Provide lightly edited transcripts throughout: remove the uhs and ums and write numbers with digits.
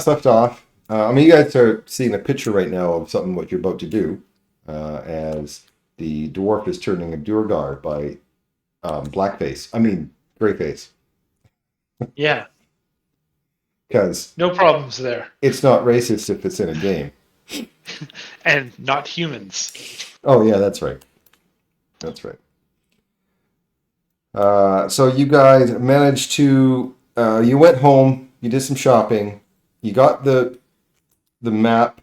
left off. You guys are seeing a picture right now of something what you're about to do, as the dwarf is turning a Durgar by blackface. Greyface, Yeah, because no problems there. it's not racist if it's in a game. And not humans. Oh yeah, that's right. That's right. So you guys managed to. You went home. You did some shopping. You got the map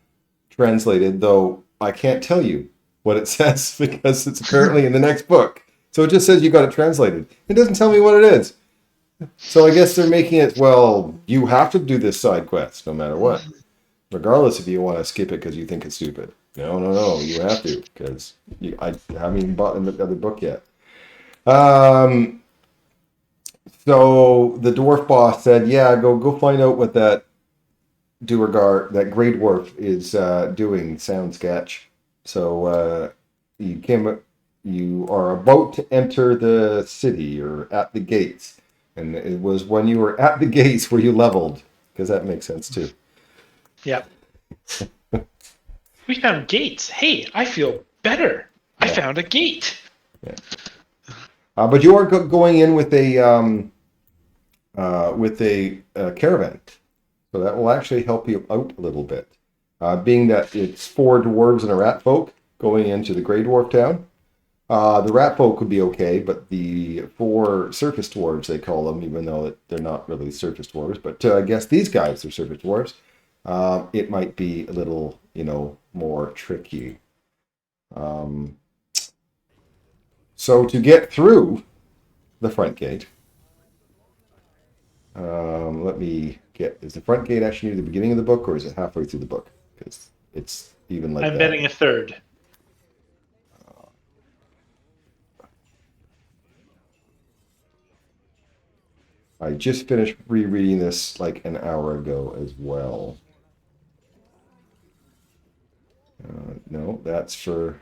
translated, though I can't tell you what it says because it's apparently in the next book. So it just says you got it translated. It doesn't tell me what it is. So I guess they're making it, well, you have to do this side quest no matter what. Regardless if you want to skip it because you think it's stupid. No, you have to because I haven't even bought the other book yet. So the dwarf boss said, yeah, go find out what that that Grey Dwarf is doing. Sound sketch. So you are about to enter the city or at the gates, and it was when you were at the gates where you leveled, because that makes sense too. Yep. We found gates. Hey, I feel better. I found a gate. Yeah. But you are going in with a caravan. So that will actually help you out a little bit. Being that it's 4 dwarves and a rat folk going into the Grey Dwarf town. The rat folk would be okay, but the 4 surface dwarves, they call them, even though they're not really surface dwarves, but I guess these guys are surface dwarves. It might be a little, more tricky. So to get through the front gate, let me get, is the front gate actually near the beginning of the book, or is it halfway through the book? Because it's even like I'm betting a third. I just finished rereading this like an hour ago as well. No, that's for...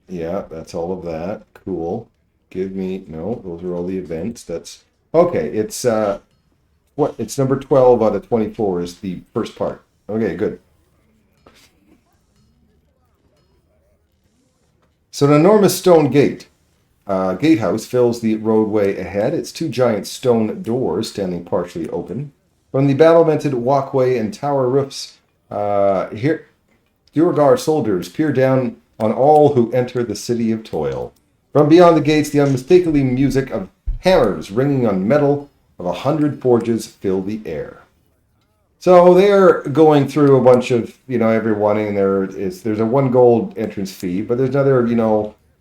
Yeah, that's all of that. Cool. Give me... No, those are all the events. That's... Okay, it's... It's number 12 out of 24 is the first part. Okay, good. So an enormous stone gatehouse fills the roadway ahead. Its 2 giant stone doors standing partially open. From the battlemented walkway and tower roofs, here Durgar soldiers peer down on all who enter the city of toil. From beyond the gates, the unmistakable music of hammers ringing on metal of 100 forges fill the air. So they're going through a bunch of, everyone, and there's a 1 gold entrance fee, but there's another,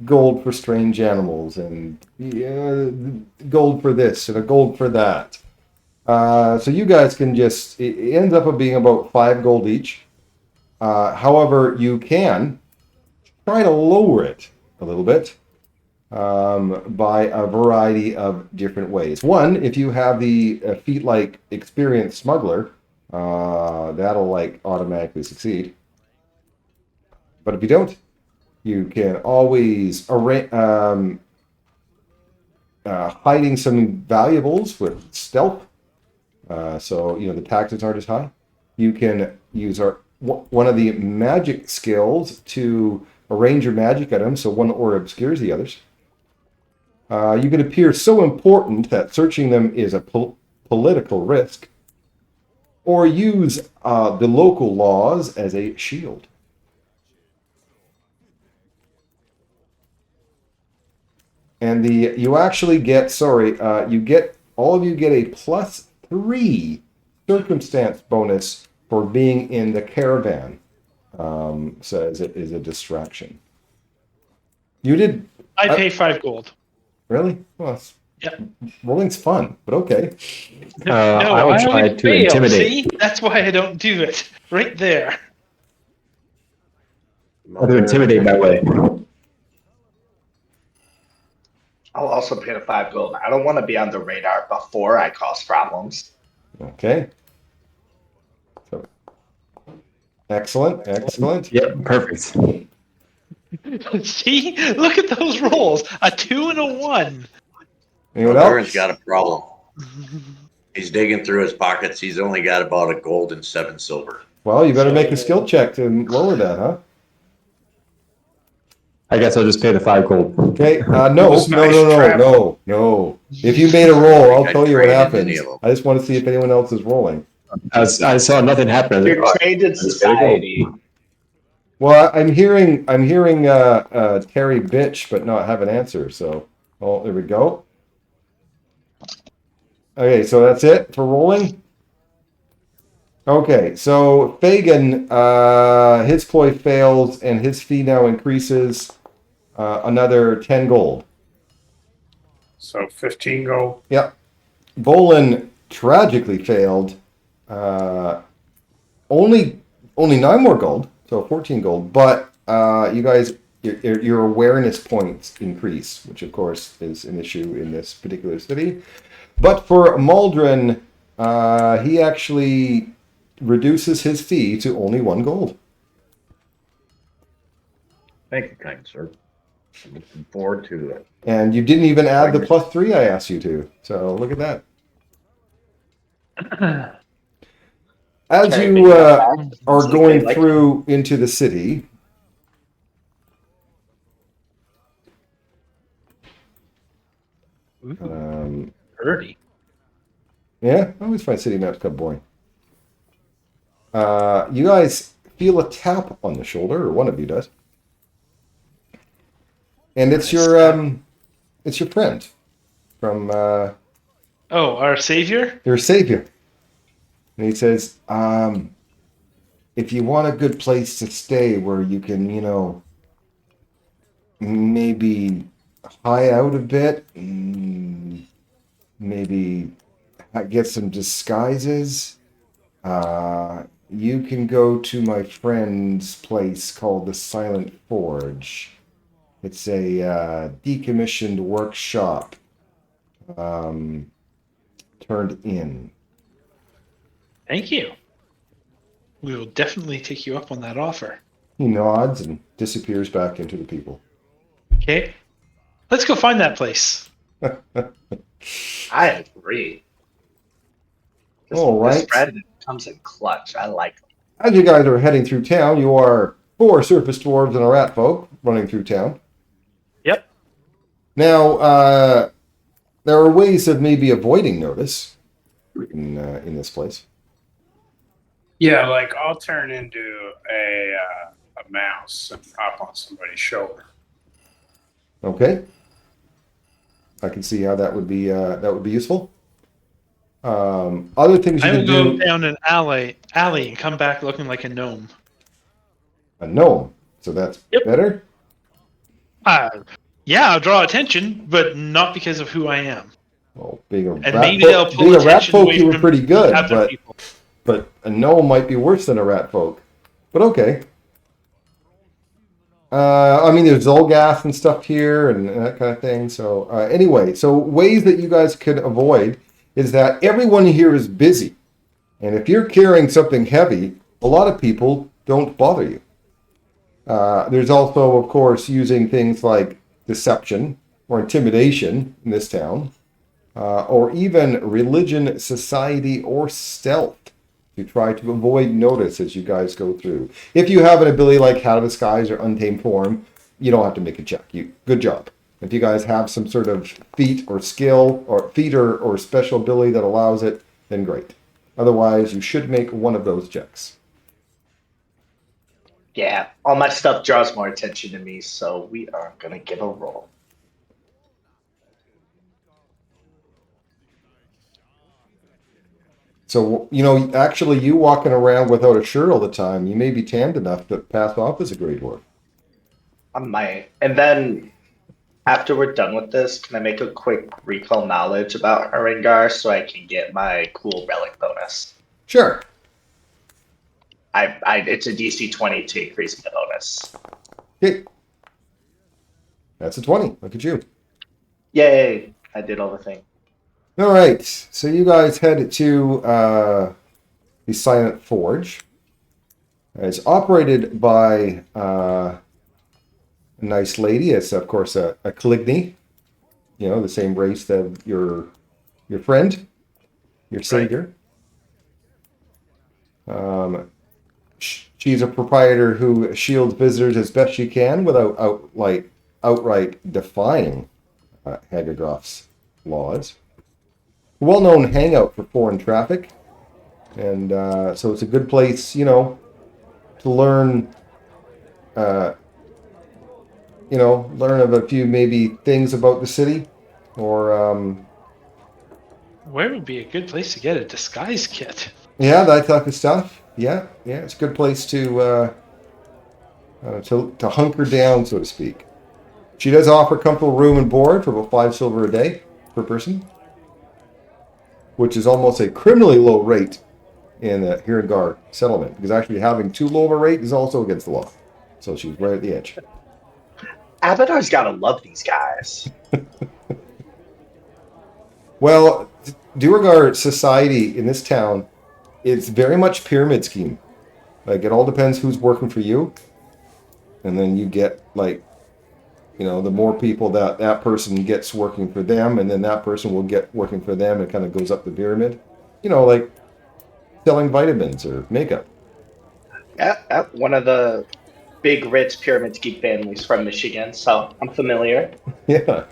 gold for strange animals, and gold for this, and a gold for that. So you guys can just, it ends up being about 5 gold each. However, you can try to lower it a little bit by a variety of different ways. One, if you have the feat like experienced smuggler, that'll automatically succeed. But if you don't, you can always hiding some valuables with stealth. So the taxes aren't as high. You can use one of the magic skills to arrange your magic items so one aura obscures the others. You can appear so important that searching them is a political risk. Or use the local laws as a shield. And you actually get, all of you get a +3 circumstance bonus for being in the caravan. So it is a distraction. You did... I pay 5 gold. Really? Well, Yep. Rolling's fun, but okay. No, I will try always to fail, intimidate. See? That's why I don't do it. Right there. I'll do intimidate my way. I'll also pay the 5 gold. I don't want to be on the radar before I cause problems. Okay. So, excellent. Yep, perfect. See? Look at those rolls. A 2 and a 1. Anyone Aaron's else? got a problem. He's digging through his pockets. He's only got about a gold and 7 silver. Well, you better make a skill check to lower that, huh? I guess I'll just pay the 5 gold. Okay. It No. was nice traveling. If you made a roll, I'll I tell you what traded happens. any of them. I just want to see if anyone else is rolling. I saw nothing happen. You're trained in society. Well, I'm hearing Terry bitch, but not have an answer. So, oh, there we go. Okay, so that's it for rolling. Okay, so Fagin, his ploy fails, and his fee now increases another 10 gold. So 15 gold. Yep. Bolin tragically failed. Only 9 more gold, so 14 gold. But you guys, your awareness points increase, which of course is an issue in this particular city. But for Maldron, he actually reduces his fee to only 1 gold. Thank you, kind sir. I'm looking forward to it. And you didn't even add the +3 I asked you to. So look at that. As you are going through into the city, Birdie. yeah, I always find city maps kind of boring. You guys feel a tap on the shoulder, or one of you does, and it's your friend from Oh, our savior? your savior. And he says, if you want a good place to stay where you can, maybe hide out a bit, maybe get some disguises, you can go to my friend's place called the Silent Forge. It's a decommissioned workshop turned in. Thank you. We will definitely take you up on that offer. He nods and disappears back into the people. Okay. Let's go find that place. I agree. All right. This friend comes in clutch. I like him. As you guys are heading through town, you are 4 surface dwarves and a rat folk running through town. Yep. Now, there are ways of maybe avoiding notice in this place. Yeah, like I'll turn into a mouse and hop on somebody's shoulder. Okay. I can see how that would be useful. Other things you I can will go do. down an alley and come back looking like a gnome. A gnome. So that's Yep. better. Yeah, I'll draw attention, but not because of who I am. Well, being a And rat maybe folk, they'll pull being a rat attention folk, away you were from pretty good, other people. but a gnome might be worse than a rat folk. But okay. I mean, there's Zolgath and stuff here and that kind of thing. So anyway, so ways that you guys could avoid is that everyone here is busy. And if you're carrying something heavy, a lot of people don't bother you. There's also, of course, using things like deception or intimidation in this town, or even religion, society, or stealth to try to avoid notice as you guys go through. If you have an ability like How to Disguise or Untamed Form, you don't have to make a check. Good job. If you guys have some sort of feat or skill or feat or special ability that allows it, then great. Otherwise, you should make one of those checks. Yeah, all my stuff draws more attention to me, so we are going to give a roll. So, actually, you walking around without a shirt all the time, you may be tanned enough to pass off as a Grey Dwarf. I might. And then, after we're done with this, can I make a quick recall knowledge about Haringar so I can get my cool relic bonus? Sure. It's a DC 20 to increase the bonus. Okay. That's a 20. Look at you. Yay! I did all the thing. All right. So you guys head to the Silent Forge. It's operated by a nice lady. It's, of course, a Caligny. The same race that your friend. your savior. She's a proprietor who shields visitors as best she can without outright defying Haggergroff's laws. Well-known hangout for foreign traffic, and so it's a good place, to learn. Learn of a few maybe things about the city, or Where would be a good place to get a disguise kit? yeah, that type of stuff. Yeah, it's a good place to hunker down, so to speak. She does offer comfortable room and board for about 5 silver a day per person, which is almost a criminally low rate in the Hirangar settlement, because actually having too low of a rate is also against the law. So she's right at the edge. Abadar's gotta love these guys. Well, Duergar society in this town, it's very much pyramid scheme. Like, it all depends who's working for you. And then you get, the more people that person gets working for them, and then that person will get working for them. It kind of goes up the pyramid. Like selling vitamins or makeup. Yeah, one of the big rich pyramid scheme families from Michigan, so I'm familiar. Yeah.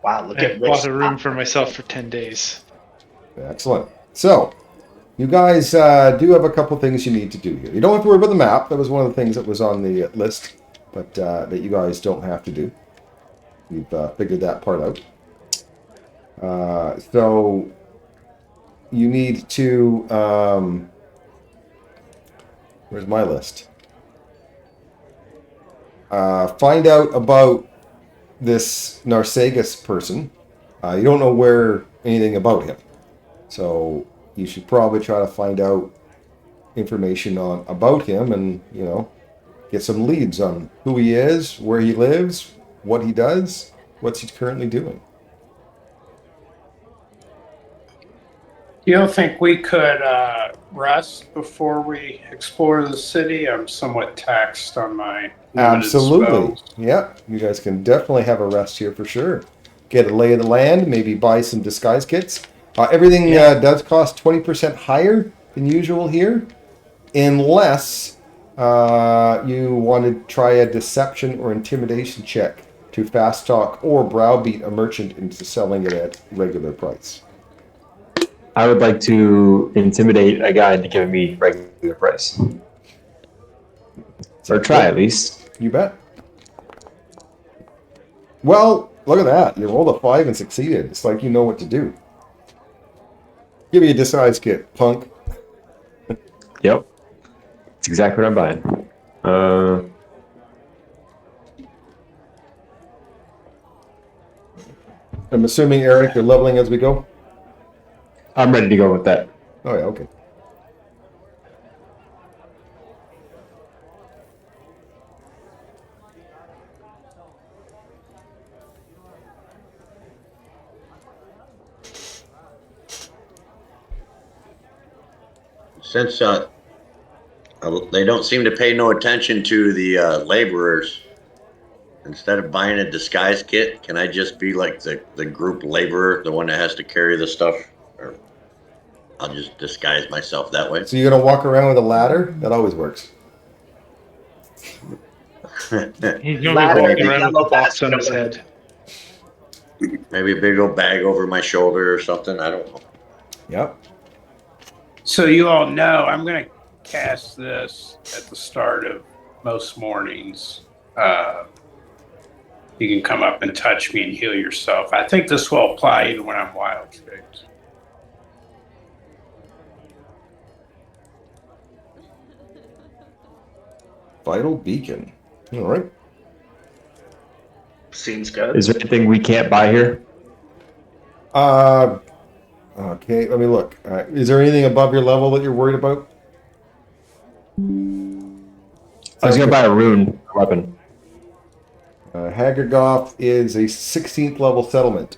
Wow, look I at Rich. bought a room for myself for 10 days. Excellent. So, you guys do have a couple things you need to do here. You don't have to worry about the map. That was one of the things that was on the list, but that you guys don't have to do. You've figured that part out. So, you need to... where's my list? Find out about this Narsagus person. You don't know anything about him. So you should probably try to find out information about him and, get some leads on who he is, where he lives, what he does, what's he currently doing. You don't think we could rest before we explore the city? I'm somewhat taxed on my limited Absolutely. spells. Yeah, you guys can definitely have a rest here for sure. Get a lay of the land, maybe buy some disguise kits. Everything does cost 20% higher than usual here, unless you want to try a deception or intimidation check to fast talk or browbeat a merchant into selling it at regular price. I would like to intimidate a guy into giving me regular price. Or try at least. You bet. Well, look at that. You rolled a 5 and succeeded. It's like you know what to do. Give me a disguise kit, punk. Yep. That's exactly what I'm buying. I'm assuming, Eric, you're leveling as we go? I'm ready to go with that. Oh, yeah, okay. Since they don't seem to pay no attention to the laborers, instead of buying a disguise kit, can I just be like the group laborer, the one that has to carry the stuff? Or I'll just disguise myself that way. So you're going to walk around with a ladder? That always works. He's going to be Ladder walking and around with yellow a box on basket his over head. Maybe a big old bag over my shoulder or something. I don't know. Yep. So you all know I'm going to cast this at the start of most mornings. You can come up and touch me and heal yourself. I think this will apply even when I'm wild shaped. Vital beacon. All right. Seems good. Is there anything we can't buy here? Okay, let me look. Is there anything above your level that you're worried about? I was going to buy a rune weapon. Haggergoth is a 16th level settlement.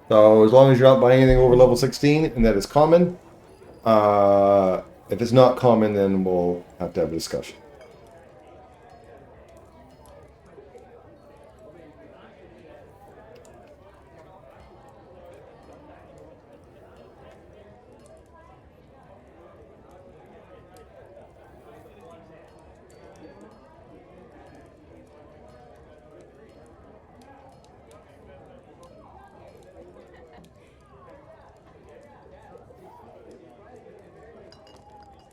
So as long as you're not buying anything over level 16 and that is common, if it's not common, then we'll have to have a discussion.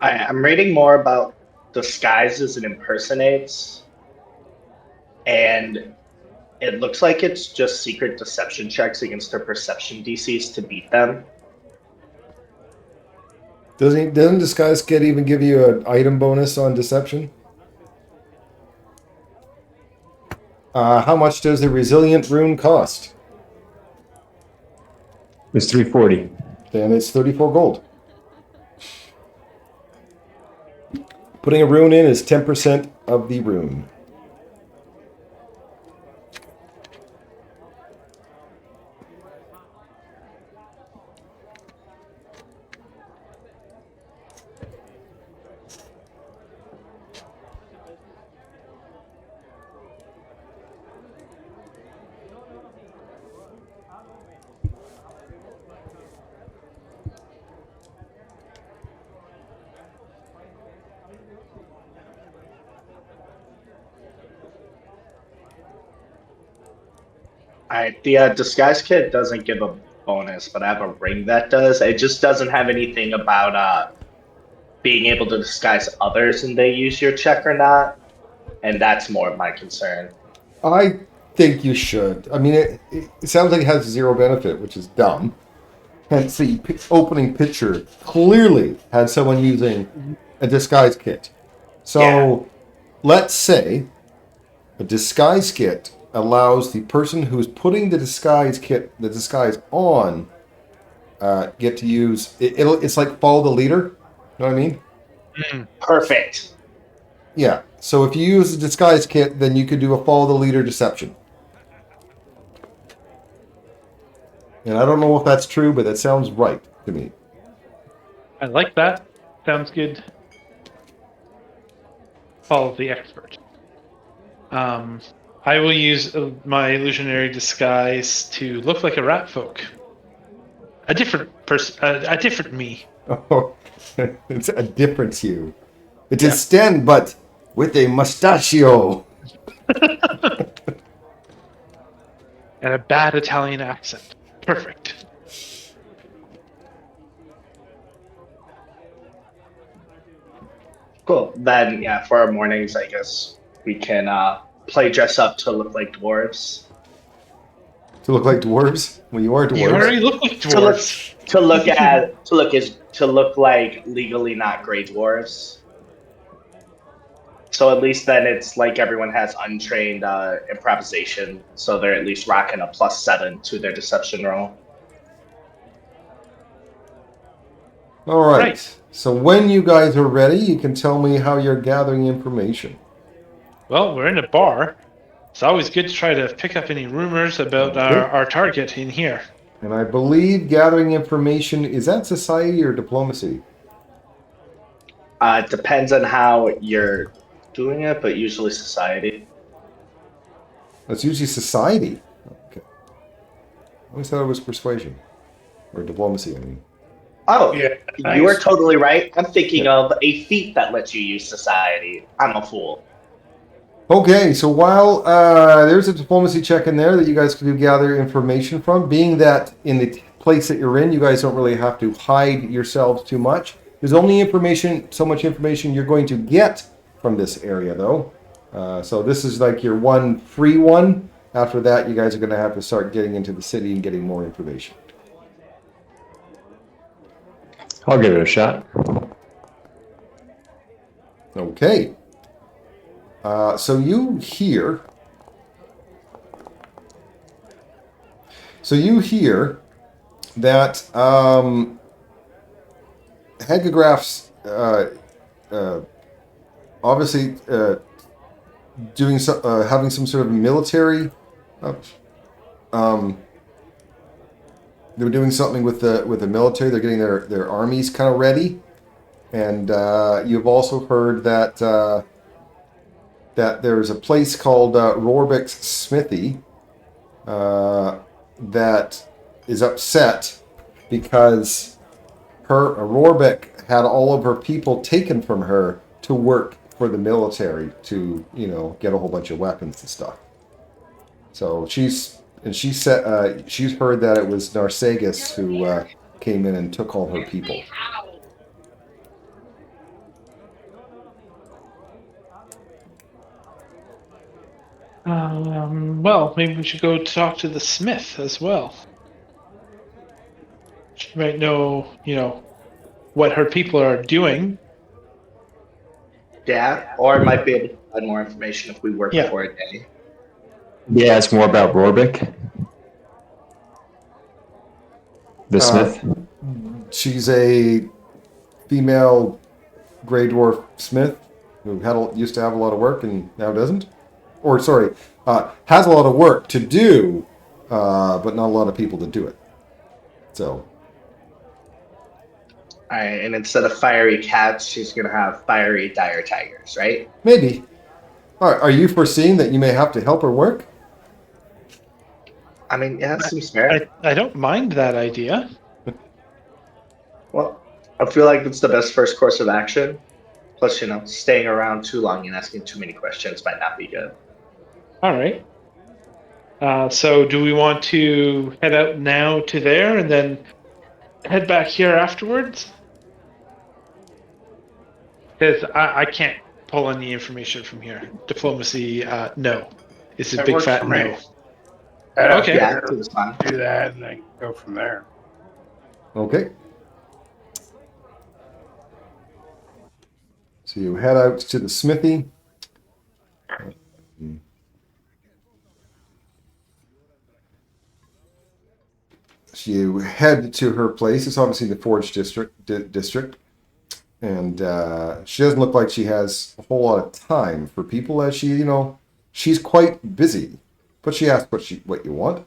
I'm reading more about disguises and impersonates, and it looks like it's just secret deception checks against their perception DCs to beat them. Doesn't Disguise Kit even give you an item bonus on deception? How much does the Resilient Rune cost? It's 340. Then it's 34 gold. Putting a rune in is 10% of the rune. The disguise kit doesn't give a bonus, but I have a ring that does. It just doesn't have anything about being able to disguise others and they use your check or not, and that's more of my concern. I think you should. I mean, it sounds like it has zero benefit, which is dumb. Hence, the opening picture clearly had someone using a disguise kit. So, let's say a disguise kit allows the person who's putting the disguise on, get to use it. It's like follow the leader. You know what I mean? Perfect. Yeah. So if you use a disguise kit, then you could do a follow the leader deception. And I don't know if that's true, but that sounds right to me. I like that. Sounds good. Follow the expert. I will use my illusionary disguise to look like a rat folk. A different person, a different me. Oh, it's a different you. It is Sten, but with a mustachio. And a bad Italian accent. Perfect. Cool. Then, yeah, for our mornings, I guess we can play dress up to look like dwarves. To look like dwarves? Well, you are dwarves. You already look like dwarves. To look like legally not gray dwarves. So at least then it's like everyone has untrained improvisation, so they're at least rocking a +7 to their deception roll. All right. Right. So when you guys are ready, you can tell me how you're gathering information. Well, we're in a bar. It's always good to try to pick up any rumors about our target in here. And I believe gathering information, is that society or diplomacy? It depends on how you're doing it, but usually society. That's usually society. Okay. I always thought it was persuasion. Or diplomacy, I mean. Oh, Yeah, you are nice. totally right. I'm thinking of a feat that lets you use society. I'm a fool. Okay, so while there's a diplomacy check in there that you guys can gather information from, being that in the place that you're in, you guys don't really have to hide yourselves too much. There's only so much information you're going to get from this area, though. So this is like your one free one. After that, you guys are going to have to start getting into the city and getting more information. I'll give it a shot. Okay. So you hear that Hegagraph's obviously doing having some sort of military. They were doing something with the military. They're getting their armies kind of ready, and you've also heard that that there's a place called Rorbeck's Smithy that is upset because Rorbeck had all of her people taken from her to work for the military to, get a whole bunch of weapons and stuff. So she's heard that it was Narsagus who came in and took all her people. Well, maybe we should go talk to the smith as well. She might know, what her people are doing. Yeah, or it might be able to provide more information if we work Yeah. for a day. Yeah, it's more about Rorbick, the smith. She's a female gray dwarf smith who used to have a lot of work and now doesn't. Or, sorry, has a lot of work to do, but not a lot of people to do it. So, All right, and instead of fiery cats, she's gonna have fiery dire tigers, right? maybe. Are you foreseeing that you may have to help her work? I mean, yeah, it seems fair. I don't mind that idea. Well, I feel like it's the best first course of action. Plus, staying around too long and asking too many questions might not be good. All right. So do we want to head out now to there and then head back here afterwards? Because I can't pull any information from here. Diplomacy, no. It's a That big works fat for me. no. Okay. Yeah, it's fine. Do that and then go from there. Okay. So you head out to the smithy. So you head to her place. It's obviously the Forge district. And she doesn't look like she has a whole lot of time for people, as she's quite busy. But she asks what you want.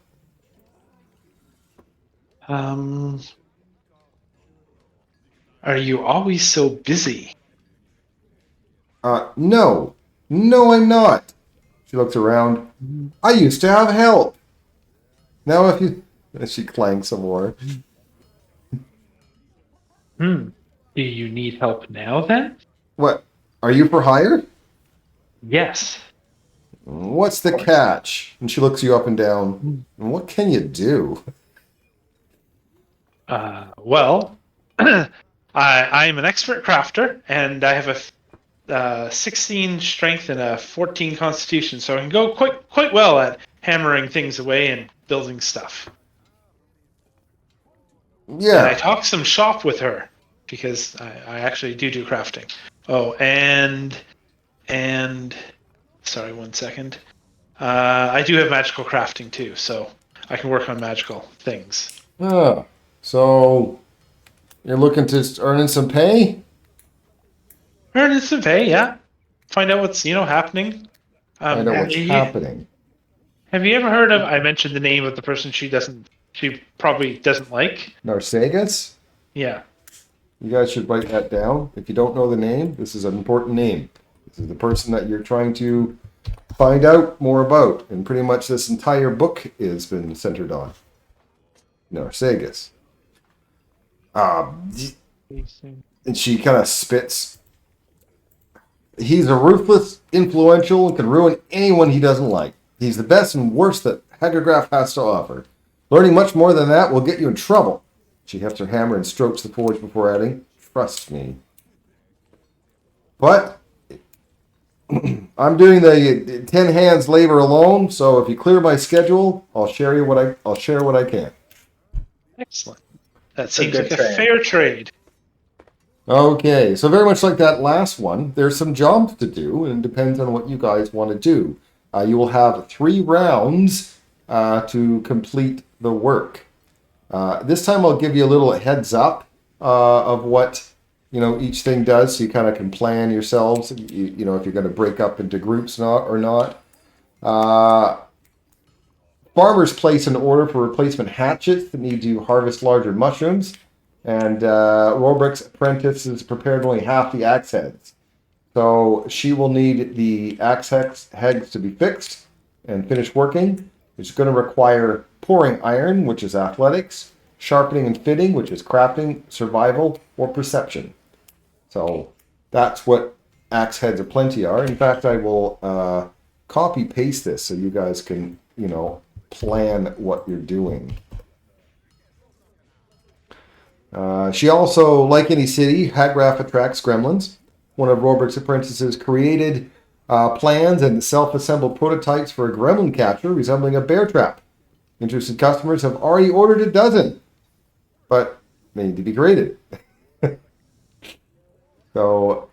Are you always so busy? No, I'm not. She looks around. I used to have help. Now if you, she clangs some more. Do you need help now then? What? Are you for hire? Yes. What's the catch? And she looks you up and down. And what can you do? Well, I'm an expert crafter, and I have a 16 strength and a 14 constitution, so I can go quite well at hammering things away and building stuff. Yeah. And I talked some shop with her because I actually do crafting. Oh, and sorry, 1 second. I do have magical crafting too, so I can work on magical things. So you're looking to earn some pay? Earning some pay, yeah. Find out what's happening. I know what's happening. Have you ever heard of? I mentioned the name of the person she probably doesn't like. Narsagus? Yeah. You guys should write that down. If you don't know the name, this is an important name. This is the person that you're trying to find out more about. And pretty much this entire book has been centered on Narsagus. And she kind of spits. He's a ruthless, influential, and can ruin anyone he doesn't like. He's the best and worst that Hagergraph has to offer. Learning much more than that will get you in trouble. She hefts her hammer and strokes the forge before adding, "Trust me." But I'm doing the 10 hands labor alone, so if you clear my schedule, I'll share what I can. Excellent. That seems a like good a trade. fair trade. Okay, so very much like that last one, there's some jobs to do, and it depends on what you guys want to do. You will have 3 rounds to complete the work. This time I'll give you a little heads up of what each thing does, so you kind of can plan yourselves. If you're going to break up into groups or not. Farmers place an order for replacement hatchets that need to harvest larger mushrooms, and Robrick's apprentice is prepared only half the axe heads. So she will need the axe heads to be fixed and finished working. It's going to require pouring iron, which is athletics, sharpening and fitting, which is crafting, survival, or perception. So that's what axe heads aplenty are. In fact, I will copy paste this so you guys can, plan what you're doing. She also, like any city, Hagraf attracts gremlins. One of Robrick's apprentices created plans and self-assembled prototypes for a gremlin catcher resembling a bear trap. Interested customers have already ordered a dozen, but they need to be graded. So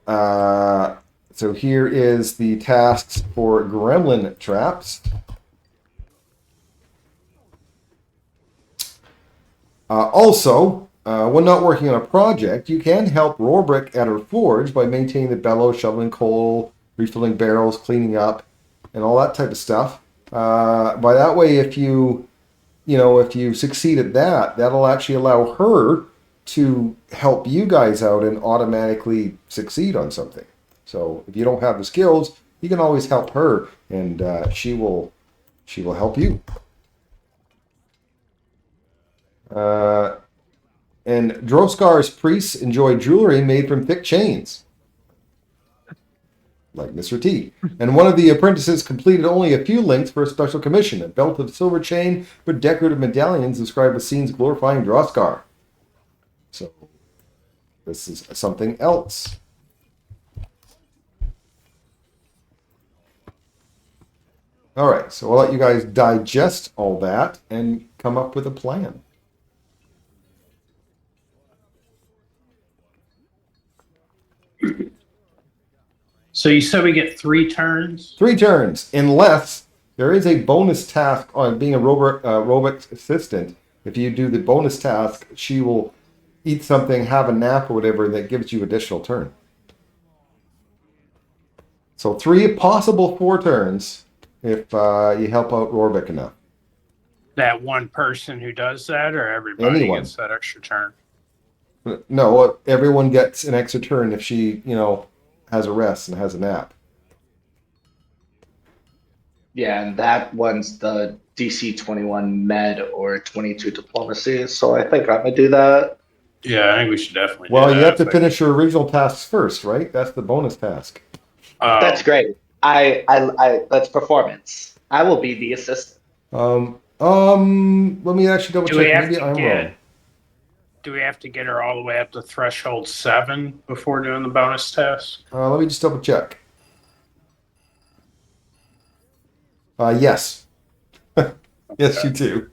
here is the tasks for gremlin traps. Also, when not working on a project, you can help Rorbrick at her forge by maintaining the bellows, shoveling coal, refilling barrels, cleaning up, and all that type of stuff. By that way, if you succeed at that, that'll actually allow her to help you guys out and automatically succeed on something. So if you don't have the skills, you can always help her, and she will help you. And Droskar's priests enjoy jewelry made from thick chains, like Mr. T. And one of the apprentices completed only a few links for a special commission, a belt of silver chain with decorative medallions inscribed with scenes glorifying Droskar. So this is something else. All right, so I'll let you guys digest all that and come up with a plan. So you said we get 3 turns? 3 turns, unless there is a bonus task on being a robot assistant. If you do the bonus task, she will eat something, have a nap or whatever, and that gives you additional turn. So 3 possible 4 turns if you help out Rorbeck enough. That one person who does that, or everybody Anyone. gets that extra turn? No, everyone gets an extra turn if she, has a rest and has a nap. Yeah, and that one's the DC 21 med or 22 diplomacy. So I think I'm gonna do that. Yeah, I think we should definitely do Well, that. you have to finish your original tasks first, right? That's the bonus task. That's great. I that's performance. I will be the assistant. Let me actually double check. Maybe I'm wrong. Do we have to get her all the way up to threshold 7 before doing the bonus test? Let me just double check. Yes. Yes, you do.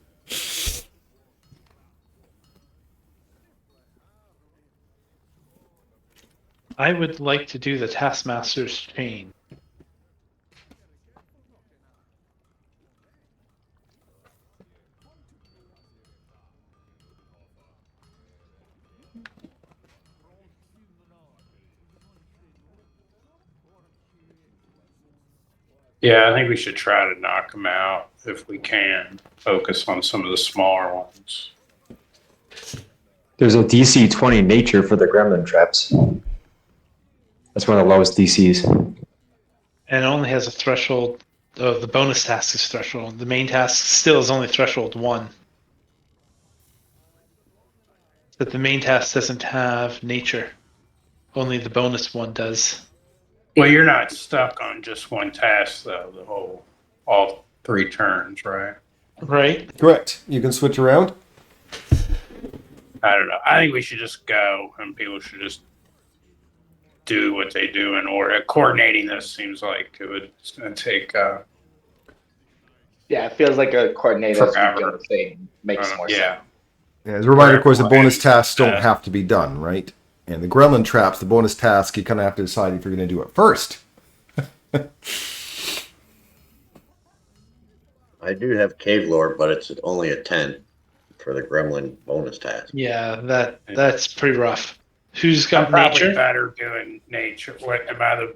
I would like to do the Taskmaster's chain. Yeah, I think we should try to knock them out if we can. Focus on some of the smaller ones. There's a DC 20 nature for the gremlin traps. That's one of the lowest DCs. And it only has a threshold. The bonus task is threshold. The main task still is only threshold 1. But the main task doesn't have nature. Only the bonus one does. Well, you're not stuck on just one task, though. All 3 turns, right? Right. Correct. You can switch around. I don't know. I think we should just go, and people should just do what they do in order. Coordinating this seems like it's going to take. Yeah, it feels like a coordinator's Forever. thing makes more sense. Yeah. Yeah, as a reminder, of course, the bonus tasks don't have to be done, right? And the gremlin traps, the bonus task, you kind of have to decide if you're going to do it first. I do have cave lore, but it's only a 10 for the gremlin bonus task. Yeah, that's pretty rough. Who's got I'm probably nature? better doing nature. What am I the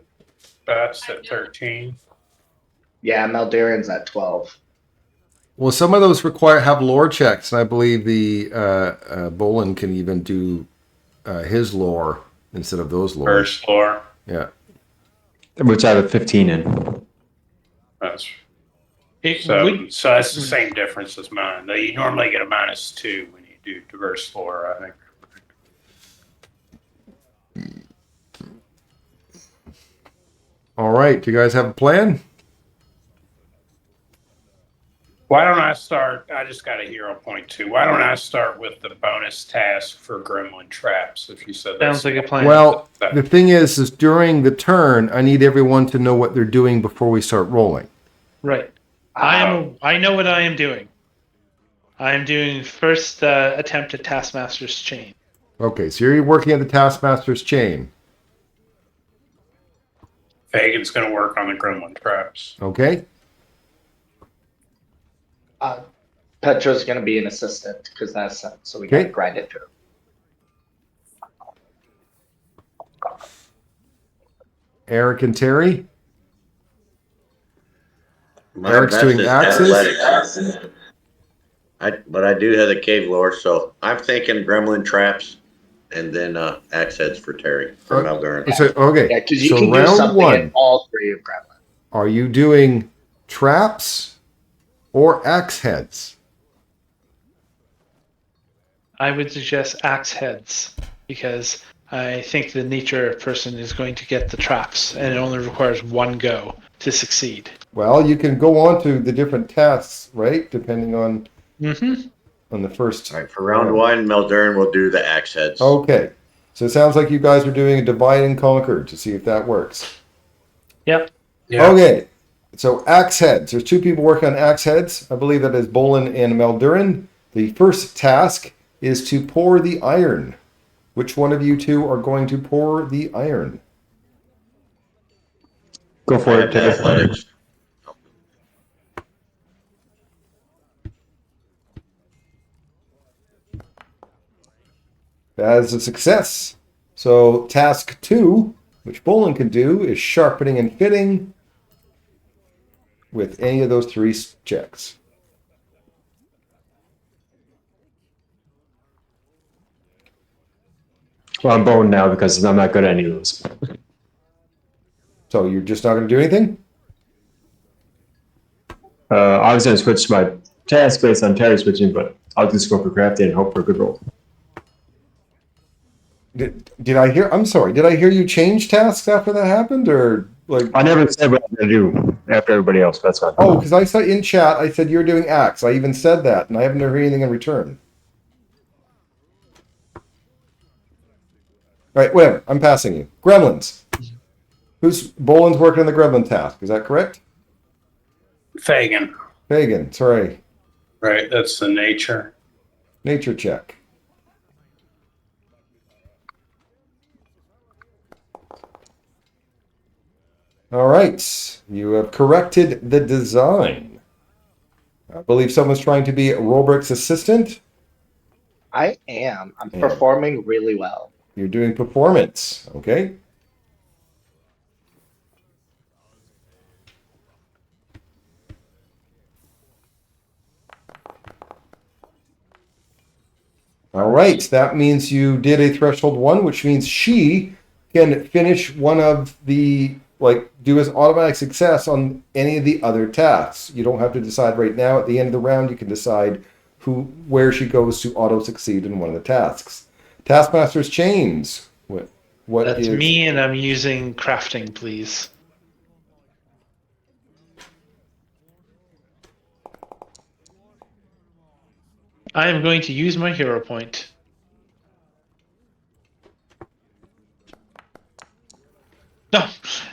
best at 13? Yeah, Maldarian's at 12. Well, some of those have lore checks, and I believe the Bolin can even do his lore instead of those lore. First lore. Yeah. Which I have a 15 in. That's It so would- that's the same difference as mine. Though you normally get a -2 when you do diverse lore, I think. All right. Do you guys have a plan? Why don't I start? I just got a hero point too. Why don't I start with the bonus task for gremlin traps? If you said Sounds like a plan. Well, the thing is during the turn, I need everyone to know what they're doing before we start rolling. Right. I know what I am doing. I am doing first attempt at Taskmaster's Chain. Okay, so you're working at the Taskmaster's Chain. Fagan's going to work on the gremlin traps. Okay. Petra's going to be an assistant because that's so we got to grind it through. Eric and Terry. My Eric's best doing is axes? athletics. But I do have the cave lore, so I'm thinking gremlin traps and then axe heads for Terry from Maldurin. So, okay. Yeah, because you so can do round something one, in all three of gremlin. are you doing traps or axe heads? I would suggest axe heads because I think the nature person is going to get the traps, and it only requires one go to succeed. Well, you can go on to the different tasks, right? Depending on on the first. All right, for round one, Maldurin will do the axe heads. Okay. So it sounds like you guys are doing a divide and conquer to see if that works. Yep. Yeah. Okay. So axe heads. There's two people working on axe heads. I believe that is Bolin and Maldurin. The first task is to pour the iron. Which one of you two are going to pour the iron? Go I for have it, the Terry. athletics. That is a success. So task 2, which Bolin can do, is sharpening and fitting with any of those 3 checks. Well, I'm boned now because I'm not good at any of those. So you're just not going to do anything? I was going to switch my task based on Terry switching, but I'll just go for crafting and hope for a good roll. Did I hear? I'm sorry. Did I hear you change tasks after that happened, or like? I never said what I'm going to do after everybody else. That's fine. Oh, because I saw in chat. I said you're doing axe. I even said that, and I haven't heard anything in return. All right, whatever. I'm passing you. Gremlins. Who's Bolin's working on the gremlin task? Is that correct? Fagan. Pagan. Sorry. Right, that's the nature. Nature check. All right. You have corrected the design. I believe someone's trying to be Robrick's assistant. I am. I'm Yeah. performing really well. You're doing performance. Okay. All right. That means you did a threshold 1, which means she can finish one of the, do as automatic success on any of the other tasks. You don't have to decide right now. At the end of the round, you can decide where she goes to auto succeed in one of the tasks. Taskmaster's Chains. What That's is me, and I'm using crafting, please. I am going to use my hero point. No,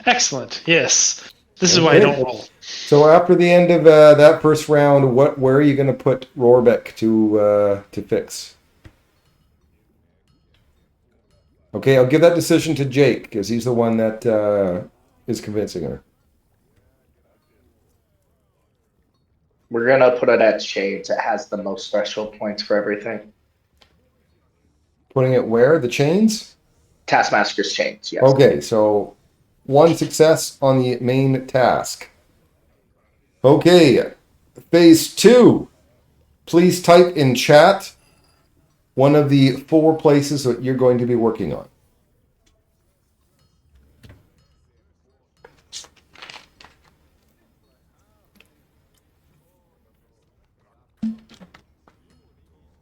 excellent. Yes, this is why I Okay. don't roll. So after the end of that first round, where are you going to put Rohrbeck to fix? Okay, I'll give that decision to Jake because he's the one that is convincing her. We're gonna put it at Shades. It has the most threshold points for everything. Putting it where? The chains? Taskmaster's Chains, yes. Okay, so 1 success on the main task. Okay, phase 2. Please type in chat one of the 4 places that you're going to be working on.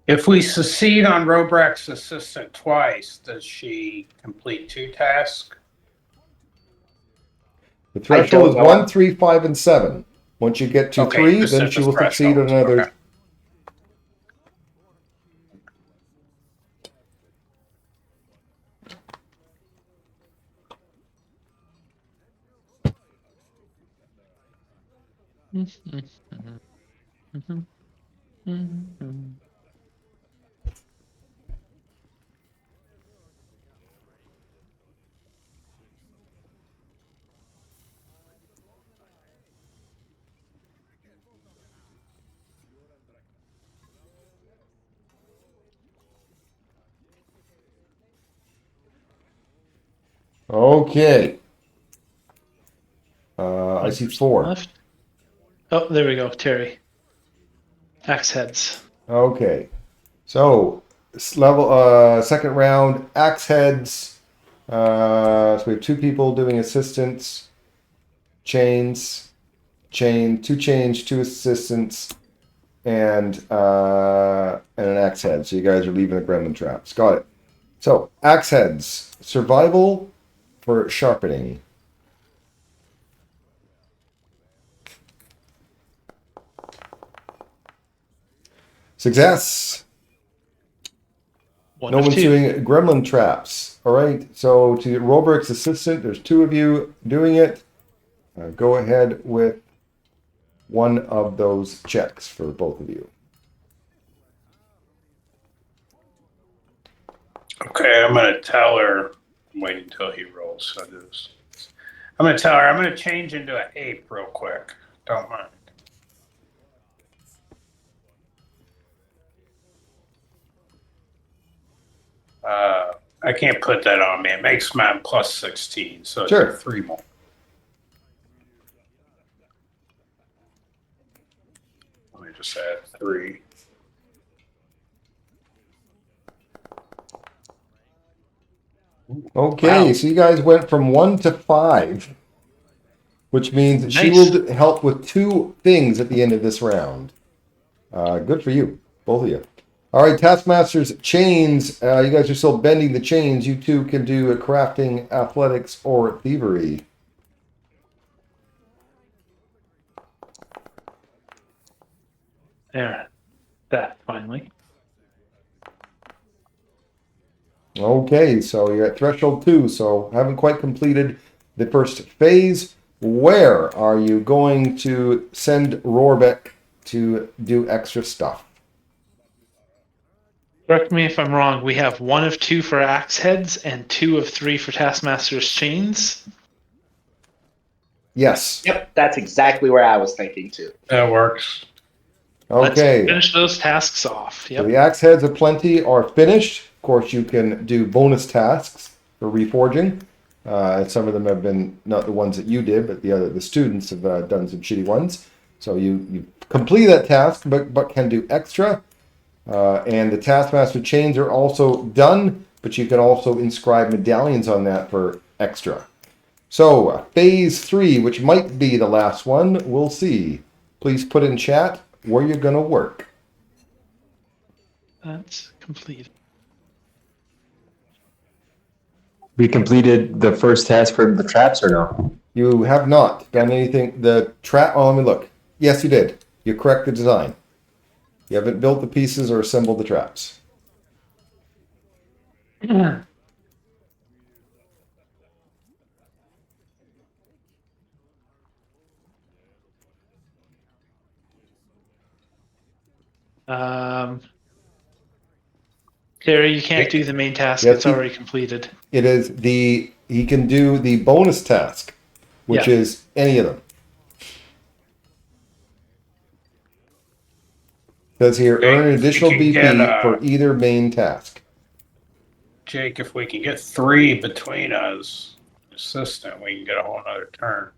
If we succeed on Robrack's assistant twice, does she complete 2 tasks? The threshold is know. 1, 3, 5, and 7. Once you get to Okay, 3, just then set she the will succeed on thresholds, another. okay. Okay. I see 4. Left. Oh, there we go, Terry. Axe heads. Okay. So, second round, axe heads. So we have 2 people doing assistance. Chains. 2 chains, 2 assistants, and an axe head. So you guys are leaving the gremlin traps. Got it. So, axe heads. Survival for sharpening. Success. One No of one's 2. doing gremlin traps. All right. So to Robrick's assistant, there's 2 of you doing it. Go ahead with one of those checks for both of you. Okay, I'm gonna tell her. I'm waiting until he rolls. So I'm gonna tell her I'm gonna change into an ape real quick. Don't mind. I can't put that on me. It makes mine plus 16, so it's Sure. 3 more. Let me just add 3. Okay, Wow. so you guys went from 1 to 5, which means that she Nice. will help with 2 things at the end of this round. Good for you, both of you. All right, Taskmaster's chains. You guys are still bending the chains. You 2 can do a crafting, athletics, or thievery. There. That, finally. Okay, so you're at threshold 2, so haven't quite completed the first phase. Where are you going to send Roarbeck to do extra stuff? Correct me if I'm wrong. We have 1 of 2 for axe heads and 2 of 3 for Taskmaster's chains. Yes. Yep, that's exactly where I was thinking too. That works. Okay. Let's finish those tasks off. So Yep. the axe heads aplenty are finished. Of course, you can do bonus tasks for reforging. Some of them have been not the ones that you did, but the students have done some shitty ones. So you complete that task, but can do extra. And the Taskmaster chains are also done, but you can also inscribe medallions on that for extra. So phase 3, which might be the last one, we'll see. Please put in chat where you're going to work. That's complete. We completed the first task for the traps or no? You have not done anything. The trap. Oh, let me look. Yes, you did. You correct the design. You haven't built the pieces or assembled the traps. Terry, you can't do the main task. Yes, It's already completed. It is he can do the bonus task, which Yeah. is any of them. Says here, earn an additional You can BP get, for either main task. Jake, if we can get 3 between us, assistant, we can get a whole other turn.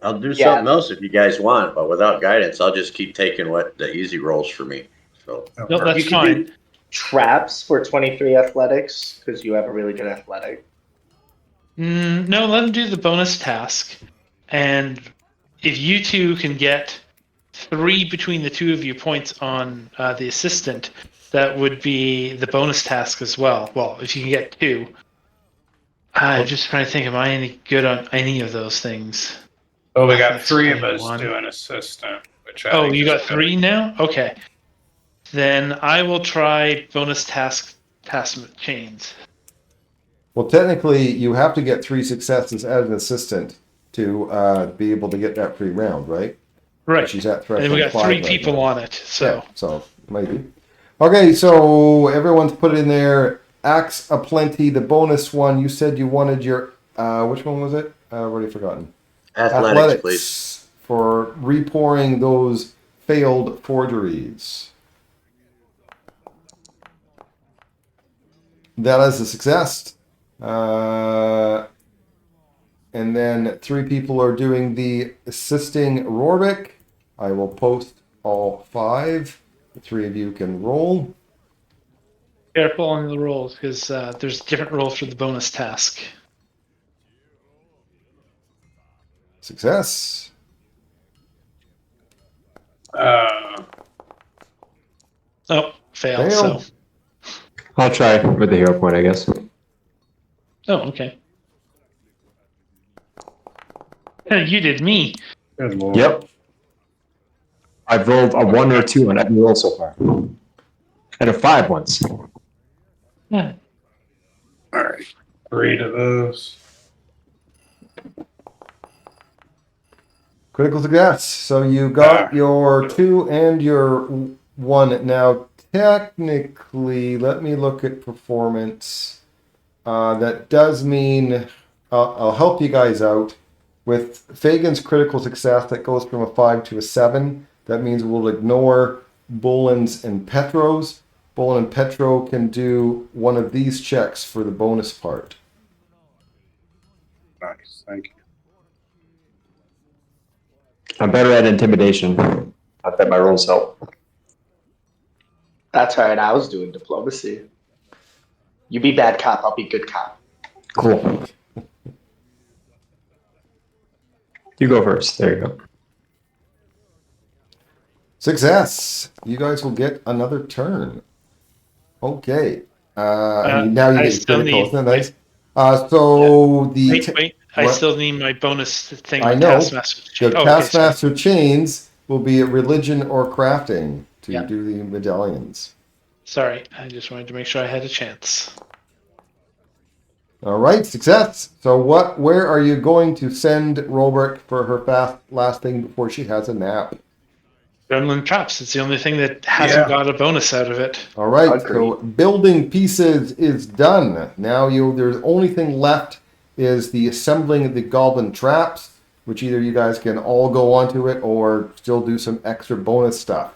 I'll do Yeah. something else if you guys want, but without guidance, I'll just keep taking what the easy rolls for me. So No, that's You can fine. do traps for 23 athletics because you have a really good athletic. No, let him do the bonus task. And if you 2 can get 3 between the 2 of you points on the assistant, that would be the bonus task as well. Well, if you can get 2. I'm just trying to think, am I any good on any of those things? Oh, we got That's 3 of us 21. doing assistant. Which I Oh, think you is got good. 3 now? Okay. Then I will try bonus task chains. Well, technically, you have to get 3 successes as an assistant to be able to get that free round, right? Right. She's at And threshold we got 5 3 right people now. on it, so Yeah, so maybe. Okay, so everyone's put in there. Axe aplenty, the bonus one. You said you wanted your which one was it? I've already forgotten. Athletics, please. For repouring those failed forgeries. That is a success. And then 3 people are doing the assisting Rorvik. I will post all 5. The 3 of you can roll. careful on the rolls because there's different rolls for the bonus task. Success. Oh, failed. Fail. So, I'll try with the hero point, I guess. oh, okay. You did me. Good lord. Yep. I've rolled a 1 or 2 on every roll so far. And a 5 once. Yeah. All right. 3 to those. Critical success. So you got your 2 and your 1. Now, technically, let me look at performance. That does mean I'll help you guys out. With Fagin's critical success, that goes from a 5 to a 7. That means we'll ignore Bolin's and Petro's. Bolin and Petro can do one of these checks for the bonus part. Nice. Thank you. I'm better at intimidation. I bet my rolls help. That's right. I was doing diplomacy. You be bad cop, I'll be good cop. Cool. You go first. There you go. Success. You guys will get another turn. Okay. And now you I get your still critical. need- Isn't that nice? So the Wait. I what? still need my bonus thing I on know. Taskmaster. The Oh, okay, sorry. Taskmaster chains will be at religion or crafting to Yeah. do the medallions. Sorry, I just wanted to make sure I had a chance. All right, success. So where are you going to send Robert for her last thing before she has a nap? Gremlin traps. It's the only thing that hasn't got a bonus out of it. All right, Agreed. so building pieces is done. Now there's only thing left is the assembling of the goblin traps, which either you guys can all go onto it or still do some extra bonus stuff.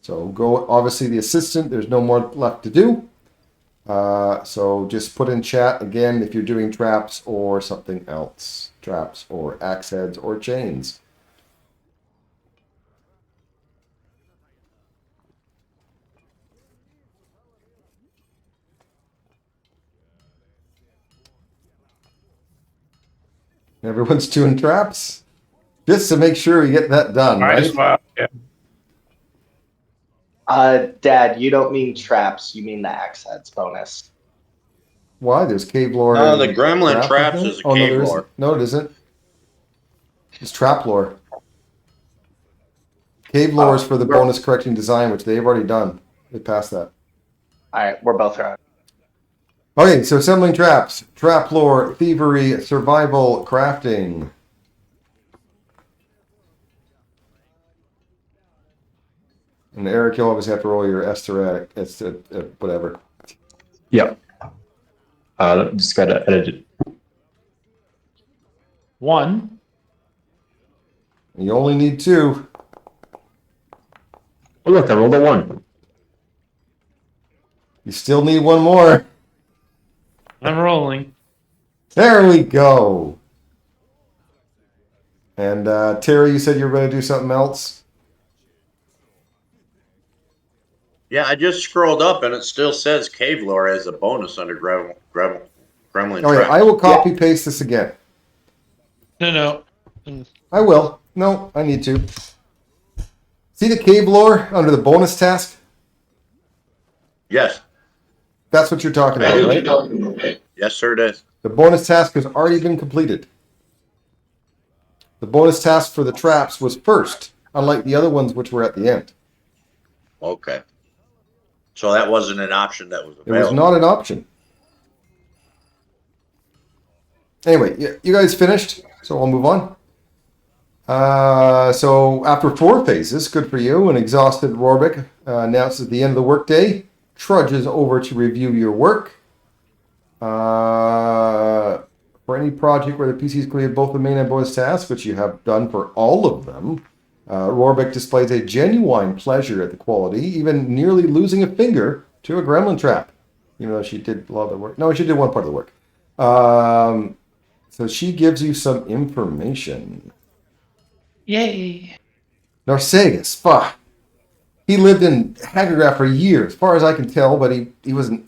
So obviously the assistant, there's no more left to do. So just put in chat again if you're doing traps or something else. Traps or axe heads or chains. Everyone's doing traps? Just to make sure we get that done, Might right? as well. Yeah. Dad, you don't mean traps, you mean the axe heads bonus. Why? There's cave lore. No, and the gremlin trap, traps isn't it? is a Oh, no, cave there lore. isn't. No, it isn't. It's trap lore. Cave lore is for the bonus correcting design, which they've already done. They passed that. Alright, we're both right. Okay, so assembling traps, trap lore, thievery, survival, crafting. And Eric, you'll always have to roll your Esteratic. It's whatever. Yep. Just gotta edit it. 1. You only need 2. Oh, look, I rolled a 1. You still need 1 more. I'm rolling. There we go. And Terry, you said you were going to do something else? Yeah, I just scrolled up and it still says cave lore as a bonus under gremlin Oh, yeah, traps. I will copy paste this again. No. I will. No, I need to. See the cave lore under the bonus task? Yes. That's what you're talking about, right? Yes, sir, it is. The bonus task has already been completed. The bonus task for the traps was first, unlike the other ones which were at the end. Okay. So that wasn't an option that was It was available. not an option. Anyway, you guys finished, so I'll move on. So after 4 phases, good for you, an exhausted Rorbic announces the end of the workday, trudges over to review your work. For any project where the PC's completed both the main and bonus tasks, which you have done for all of them, Rorbic displays a genuine pleasure at the quality, even nearly losing a finger to a gremlin trap, even though she did a lot of the work. No, she did one part of the work. So she gives you some information. Yay! Narsagus, he lived in Hagergraph for years, as far as I can tell, but he was an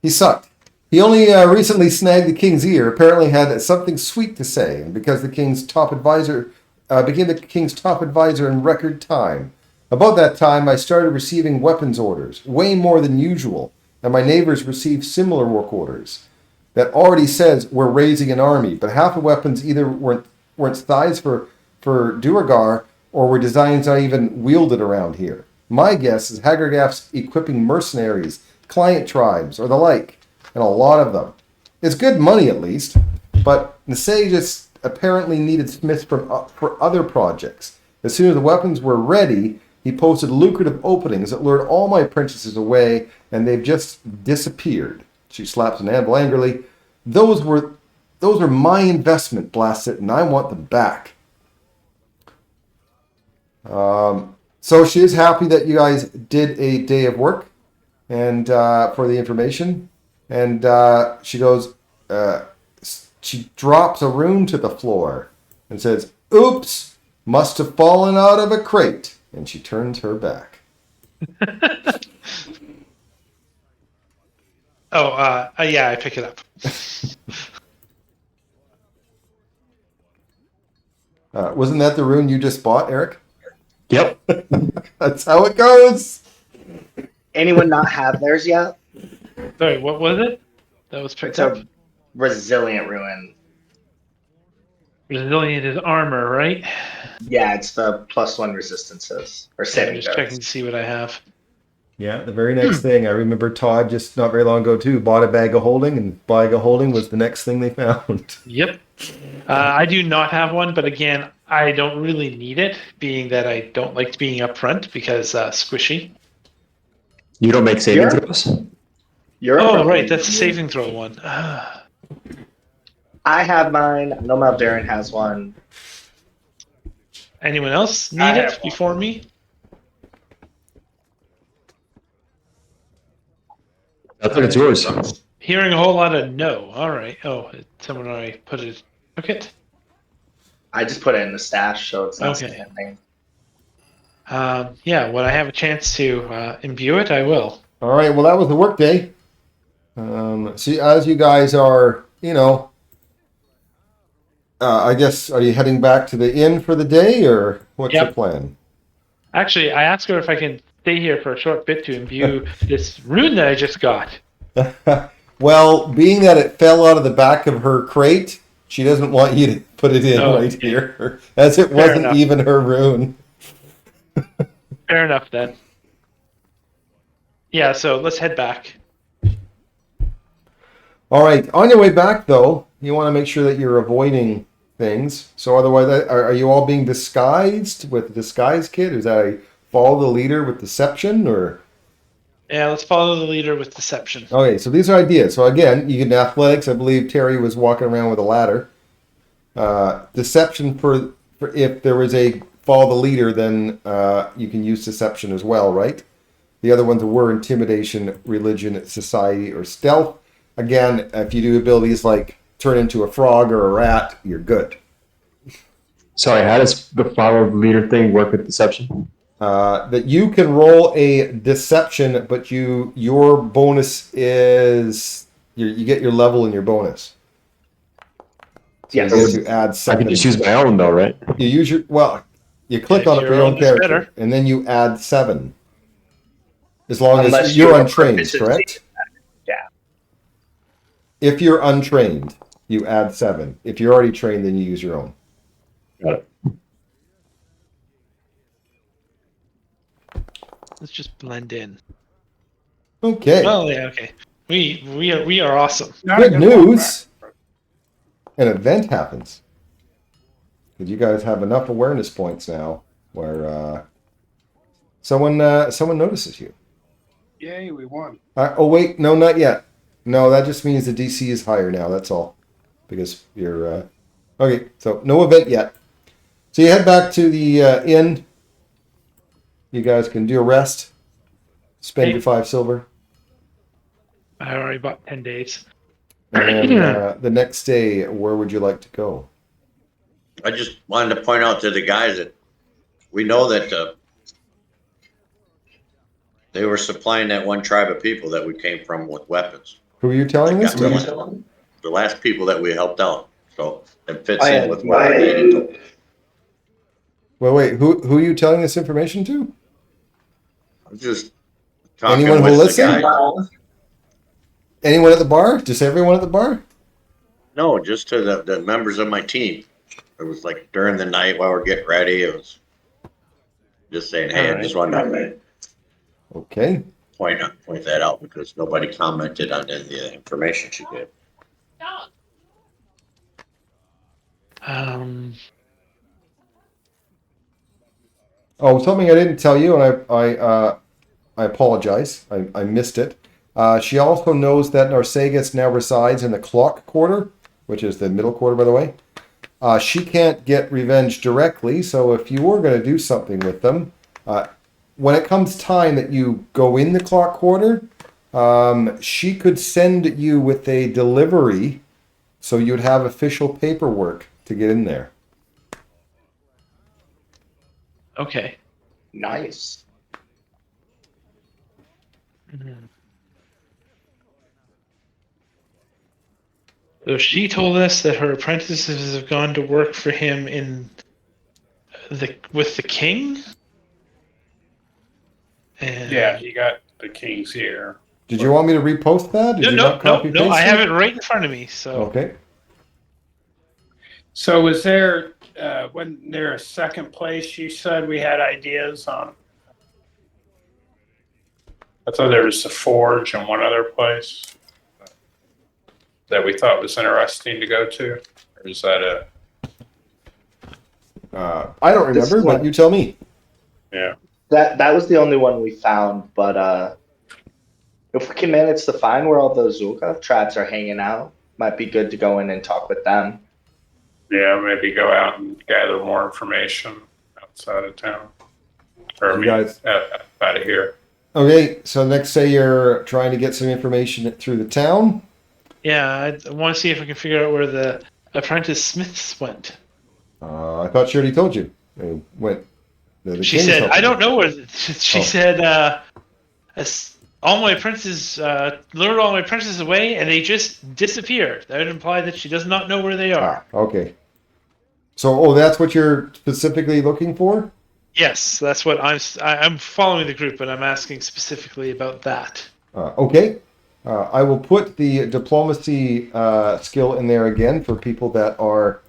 he sucked. He only recently snagged the king's ear, apparently had something sweet to say, and because the king's top advisor became the king's top advisor in record time. About that time, I started receiving weapons orders, way more than usual, and my neighbors received similar work orders. That already says we're raising an army, but half the weapons either weren't sized for Duergar or were designs not even wielded around here. My guess is Hagergraph's equipping mercenaries, client tribes, or the like, and a lot of them. It's good money at least, but Narsagus apparently needed smiths for other projects. As soon as the weapons were ready, he posted lucrative openings that lured all my apprentices away, and they've just disappeared. She slaps an anvil angrily. Those were my investment, blast it, and I want them back. So she is happy that you guys did a day of work, and for the information. And she goes, she drops a rune to the floor and says, "Oops, must have fallen out of a crate." And she turns her back. Yeah, I pick it up. Wasn't that the rune you just bought, Eric? Yep. That's how it goes. Anyone not have theirs yet? Sorry, what was it? That was picked It's up. a resilient ruin. Resilient is armor, right? Yeah, it's the +1 resistances or I'm saving just throws. checking to see what I have. Yeah, the very next thing. I remember Todd just not very long ago too bought a bag of holding, and bag of holding was the next thing they found. Yep. I do not have one, but again, I don't really need it, being that I don't like being up front because squishy. You don't make saving You're- throws? You're Oh, up right, front. that's a saving throw one. I have mine. I know Maldarin has one. Anyone else I need have it one. before me? I think it's yours. Hearing a whole lot of no. All right. Oh, someone already put it. Took it. I just put it in the stash, so it's not Okay. anything. Yeah, when I have a chance to imbue it, I will. All right, well, that was the work day. See, as you guys are, I guess, are you heading back to the inn for the day, or what's Yep. your plan? Actually, I asked her if I can stay here for a short bit to imbue this rune that I just got. Well, being that it fell out of the back of her crate, she doesn't want you to put it in Oh, right okay. here, as it wasn't enough. even her rune. Fair enough then. Yeah, so let's head back. All right, on your way back, though, you want to make sure that you're avoiding things. So otherwise, are you all being disguised with the disguise kit? Is that a follow the leader with deception, or? Yeah, let's follow the leader with deception. Okay, so these are ideas. So again, you can athletics. I believe Terry was walking around with a ladder. Deception for if there was a follow the leader, then you can use deception as well, right? The other ones were intimidation, religion, society, or stealth. Again, if you do abilities like turn into a frog or a rat, you're good. Sorry, how does the follow the leader thing work with deception? That you can roll a deception, but your bonus is you get your level and your bonus. So Yes. you get to add I 7. can just use my own though, right? You use you click Yeah, on it for your own is character, better. and then you add 7. As long Unless as you're you have untrained, proficiency. correct? Yeah. If you're untrained, you add 7. If you're already trained, then you use your own. Got it. Let's just blend in. Okay. Oh yeah, okay. We are awesome. Not a Good walk news. back. An event happens. Because you guys have enough awareness points now where someone notices you. Yay, we won. Oh wait, no, not yet. No, that just means the DC is higher now. That's all. Because you're okay. So no event yet. So you head back to the inn. You guys can do a rest. Spend your 5 silver, I already bought 10 days. and then the next day, where would you like to go? I just wanted to point out to the guys that we know that they were supplying that one tribe of people that we came from with weapons. Who are you telling this to? The last people that we helped out. So it fits I in had with what Danny told me. Well, wait. Who are you telling this information to? I'm just talking Anyone who with the listen? guys. Anyone at the bar? Just everyone at the bar? No, just to the members of my team. It was like during the night while we're getting ready. It was just saying, hey, I just wanted to Okay. point that out because nobody commented on any of the information she gave. Oh, something I didn't tell you, and I apologize. I missed it. She also knows that Narsagus now resides in the clock quarter, which is the middle quarter, by the way. She can't get revenge directly, so if you were going to do something with them, when it comes time that you go in the clock quarter, she could send you with a delivery, so you'd have official paperwork to get in there. Okay. Nice. So she told us that her apprentices have gone to work for him with the king. And Yeah, you got the kings here. Did you want me to repost that? Did you not copy no. I paste have it? it right in front of me. So Okay. So was there, when there a second place you said we had ideas on? I thought there was the forge and one other place that we thought was interesting to go to. Or is that a, I don't This remember, but one- you tell me. yeah. That was the only one we found, but if we can manage to find where all those Zulka traps are hanging out, might be good to go in and talk with them. Yeah, maybe go out and gather more information outside of town. Or I You mean, guys- out of here. Okay, so next say you're trying to get some information through the town. yeah, I want to see if we can figure out where the apprentice smiths went. I thought she already told you. They went. The She king's said, helping "I don't them. know where." She Oh. said, all my apprentices lured all my apprentices away, and they just disappeared. That would imply that she does not know where they are. Okay. So, that's what you're specifically looking for? Yes, that's what I'm following the group, but I'm asking specifically about that. Okay. I will put the diplomacy skill in there again for people that are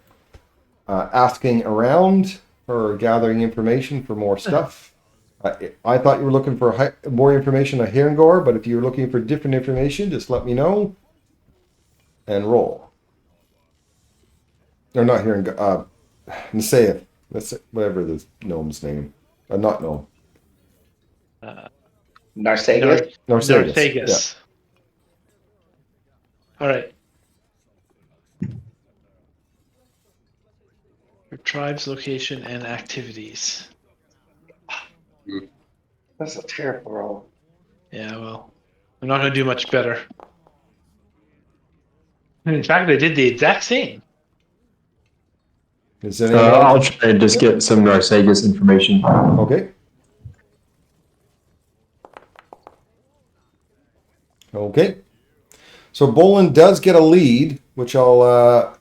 asking around or gathering information for more stuff. I thought you were looking for more information on Herngor, but if you're looking for different information, just let me know and roll. Or not Herngor, Nasaith. That's whatever the gnome's name. Not gnome. Narsagus? Narsagus. Narsagus. All right. Your tribe's location and activities. That's a terrible roll. Yeah, well, I'm not going to do much better. In fact, I did the exact same. Is there anyone I'll else? try and just get some Narsagus information. Okay. Okay. So Bolin does get a lead, which I'll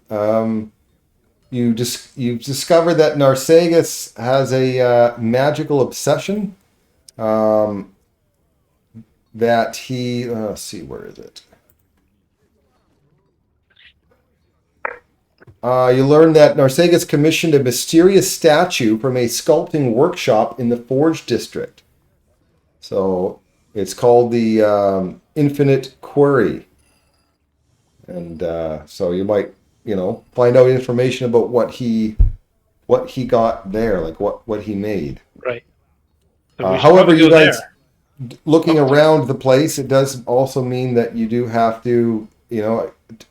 you've discovered that Narsagus has a magical obsession. That he let's see, where is it? You learn that Narsagus commissioned a mysterious statue from a sculpting workshop in the Forge District. So it's called the Infinite Quarry. And so you might, find out information about what he got there, like what he made. Right. So we should However, probably you go guys there. looking around the place, it does also mean that you do have to,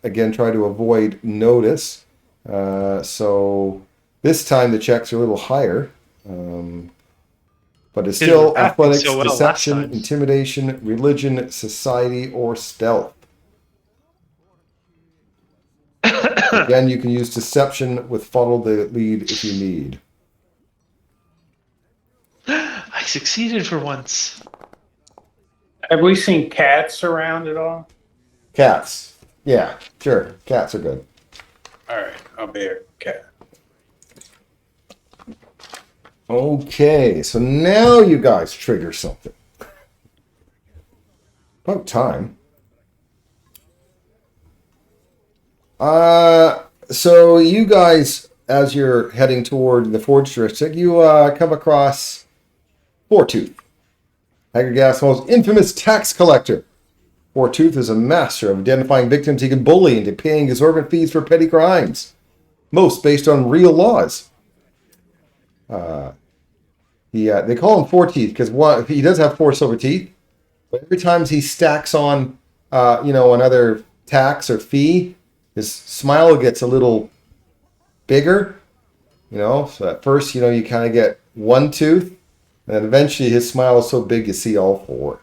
again, try to avoid notice. So this time the checks are a little higher. But it's still We're acting athletics, so well last deception, time. intimidation, religion, society, or stealth. Again, you can use deception with follow the lead if you need. I succeeded for once. Have we seen cats around at all? Cats. Yeah, sure. Cats are good. All right, I'll be a cat. Okay, so now you guys trigger something. About time. So you guys, as you're heading toward the Forge District, you come across Foretooth, Hagergas's most infamous tax collector. Foretooth is a master of identifying victims he can bully into paying exorbitant fees for petty crimes, most based on real laws. They call him Four Teeth because he does have 4 silver teeth, but every time he stacks on, another tax or fee, his smile gets a little bigger. So at first, you kind of get 1 tooth, and then eventually his smile is so big you see all 4.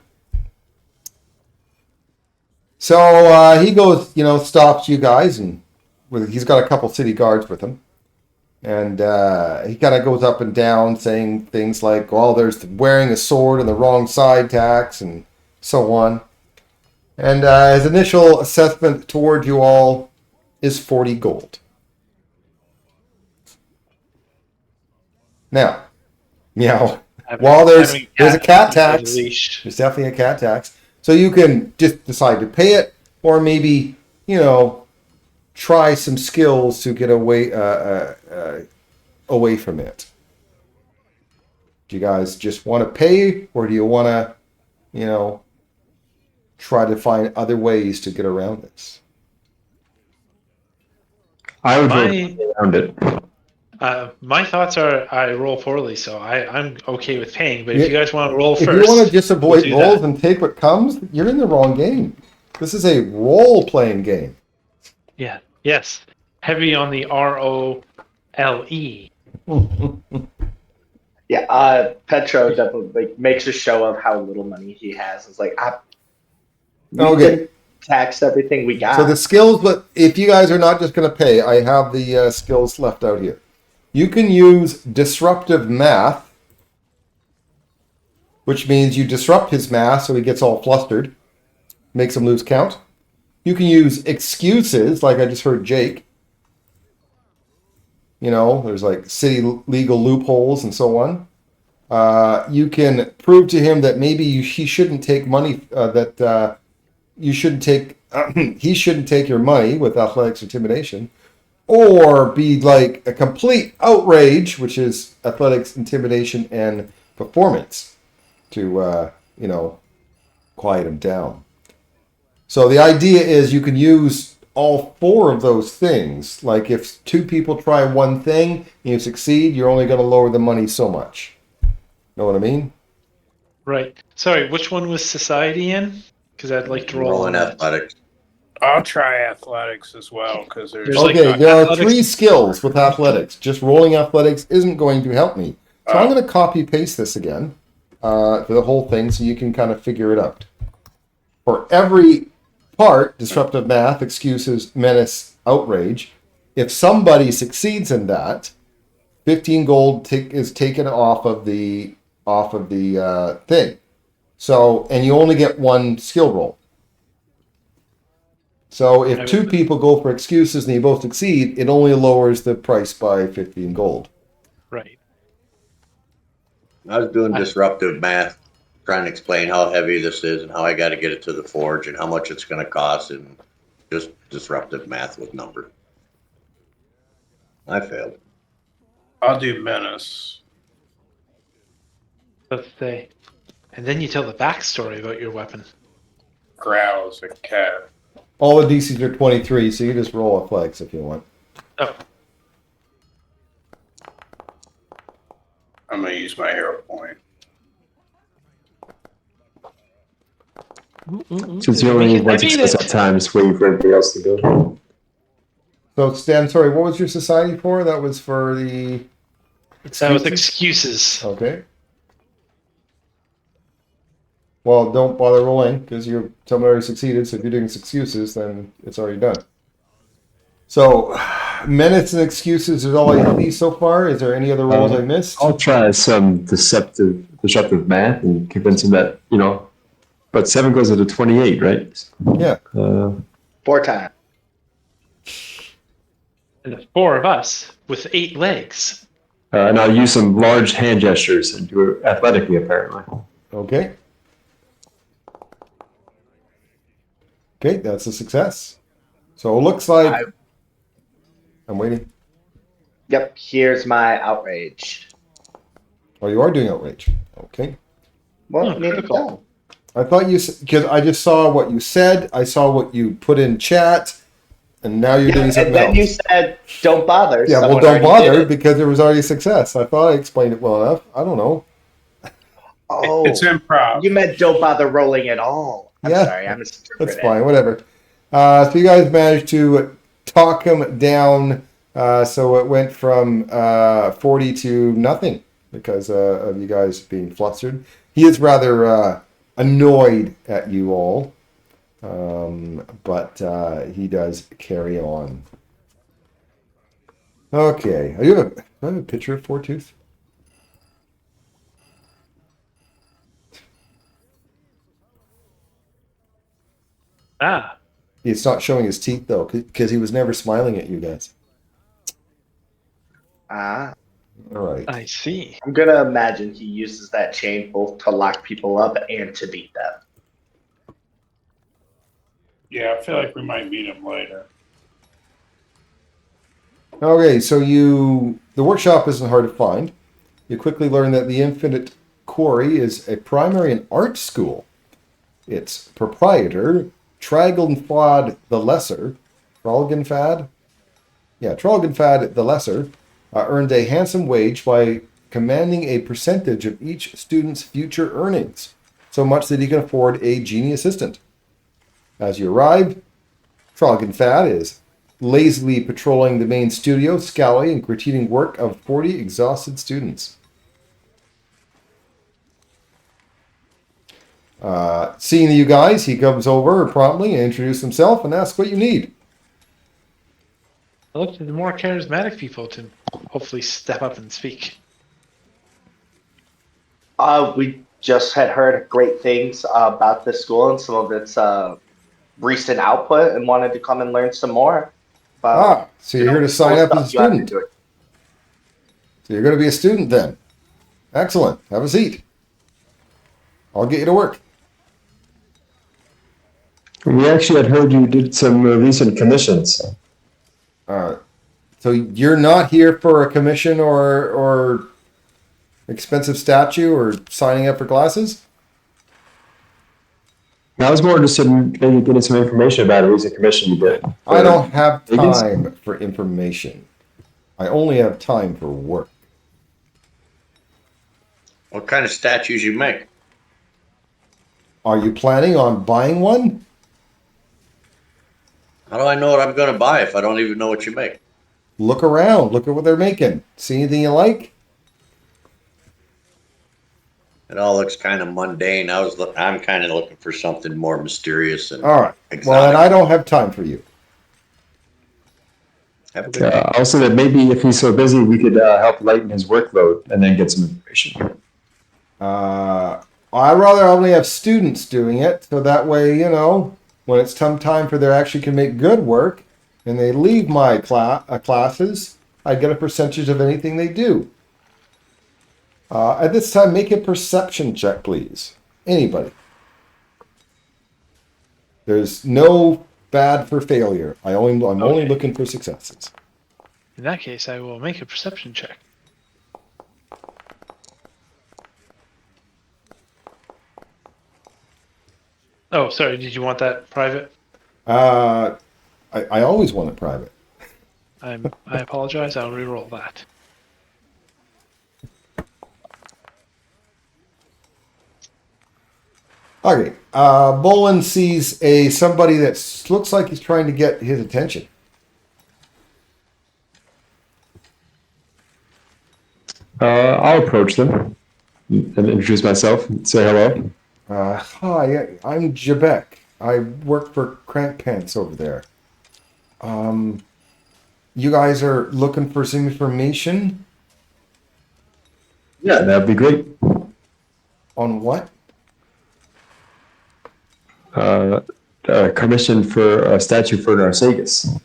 So he goes, stops you guys, and he's got a couple city guards with him. And he kind of goes up and down saying things like, well, there's wearing a sword on the wrong side tax and so on. And his initial assessment toward you all is 40 gold. Now, while there's a cat tax, there's definitely a cat tax. So you can just decide to pay it, or maybe, try some skills to get away from it. Do you guys just want to pay, or do you want to, try to find other ways to get around this? I would go around it. My thoughts are I roll poorly, so I'm okay with paying. But if you guys want to roll if first, you want to just avoid we'll rolls and take what comes, you're in the wrong game. This is a role-playing game. Yeah. Yes. Heavy on the ROLE. Yeah, Petro definitely makes a show of how little money he has. It's like, Okay. Taxed everything we got. So the skills, but if you guys are not just going to pay, I have the skills left out here. You can use disruptive math, which means you disrupt his math so he gets all flustered, makes him lose count. You can use excuses, like I just heard Jake. There's like city legal loopholes and so on. You can prove to him that maybe he shouldn't take money, you shouldn't take, he shouldn't take your money with athletics intimidation, or be like a complete outrage, which is athletics intimidation and performance to, quiet him down. So the idea is you can use all 4 of those things. Like if 2 people try one thing and you succeed, you're only going to lower the money so much. Know what I mean? Right. Sorry, which one was society in? Because I'd like to roll Rolling on that. athletics. I'll try athletics as well because there's Okay, there are athletics- 3 skills with athletics. Just rolling athletics isn't going to help me. So I'm going to copy paste this again for the whole thing so you can kind of figure it out. For every part, disruptive math, excuses, menace, outrage, if somebody succeeds in that, 15 gold is taken off of the thing. So, and you only get 1 skill roll. So if 2 people go for excuses and you both succeed, it only lowers the price by 15 gold. Right. I was doing disruptive math, trying to explain how heavy this is and how I got to get it to the forge and how much it's going to cost, and just disruptive math with numbers. I failed. I'll do menace. Let's say. And then you tell the backstory about your weapon. Growls a cat. All the DCs are 23, so you just roll a flex if you want. Oh, I'm gonna use my hero point. Since you only need one success at a time, just waiting for everybody else to go. So, Stan, sorry, what was your society for? That was for the... that was excuses. Okay. Well, don't bother rolling, because someone already succeeded, so if you're doing excuses, then it's already done. So, minutes and excuses is all I see so far. Is there any other rolls I missed? I'll try some disruptive math and convince him that, but 7 goes into 28, right? Yeah. 4 times. And the 4 of us with 8 legs. And I'll use some large hand gestures and do it athletically, apparently. Okay. Okay, that's a success. So it looks like... I'm waiting. Yep, here's my outrage. Oh, you are doing outrage. Okay. Well, Oh, need it critical. done. I thought because I just saw what you said, I saw what you put in chat, and now you're doing And something then else. you said, don't bother. Yeah, well, Someone don't already did bother it. because there was already success. I thought I explained it well enough. I don't know. Oh, It's improv. you meant don't bother rolling at all. I'm Yeah, sorry, I misinterpreted. That's fine, whatever. So you guys managed to talk him down. So it went from 40 to nothing because of you guys being flustered. He is rather annoyed at you all, but he does carry on. Okay, do I have a picture of Fourtooth? Ah, It's not showing his teeth though, because he was never smiling at you guys. Ah, All right. I see. I'm gonna imagine he uses that chain both to lock people up and to beat them. Yeah, I feel like we might meet him later. Okay, so the workshop isn't hard to find. You quickly learn that the Infinite Quarry is a primary and art school. Its proprietor, Tragelnfad the Lesser, Tralgenfad the Lesser, earned a handsome wage by commanding a percentage of each student's future earnings, so much that he can afford a genie assistant. As you arrive, Tralgenfad is lazily patrolling the main studio, scowling and critiquing work of 40 exhausted students. Seeing you guys, he comes over promptly and introduces himself and asks what you need. I look to the more charismatic people to hopefully step up and speak. We just had heard great things about this school and some of its recent output and wanted to come and learn some more. So you're here to sign up as a student. So So you're going to be a student then. Excellent. Have a seat. I'll get you to work. We actually had heard you did some recent commissions. So you're not here for a commission or expensive statue or signing up for classes? I was more interested in maybe getting some information about a recent commission you did. I don't have Higgins? time for information. I only have time for work. What kind of statues you make? Are you planning on buying one? How do I know what I'm going to buy if I don't even know what you make? Look around. Look at what they're making. See anything you like? It all looks kind of mundane. I'm kind of looking for something more mysterious and All right. exotic. Well, then I don't have time for you. Have a good day. Also, that maybe if he's so busy, we could help lighten his workload and then get some information. I'd rather only have students doing it, so that way, when it's time for they actually can make good work, and they leave my classes, I get a percentage of anything they do. At this time, make a perception check, please. Anybody. There's no bad for failure. I'm only looking for successes. In that case, I will make a perception check. Oh, sorry. Did you want that private? I always want it private. I apologize. I'll re-roll that. Okay. Bolin sees somebody that looks like he's trying to get his attention. I'll approach them and introduce myself and say hello. Hi, I'm Jabek. I work for Crank Pants over there. You guys are looking for some information? Yeah, that'd be great. On what? Commission for a statue for Narsagus.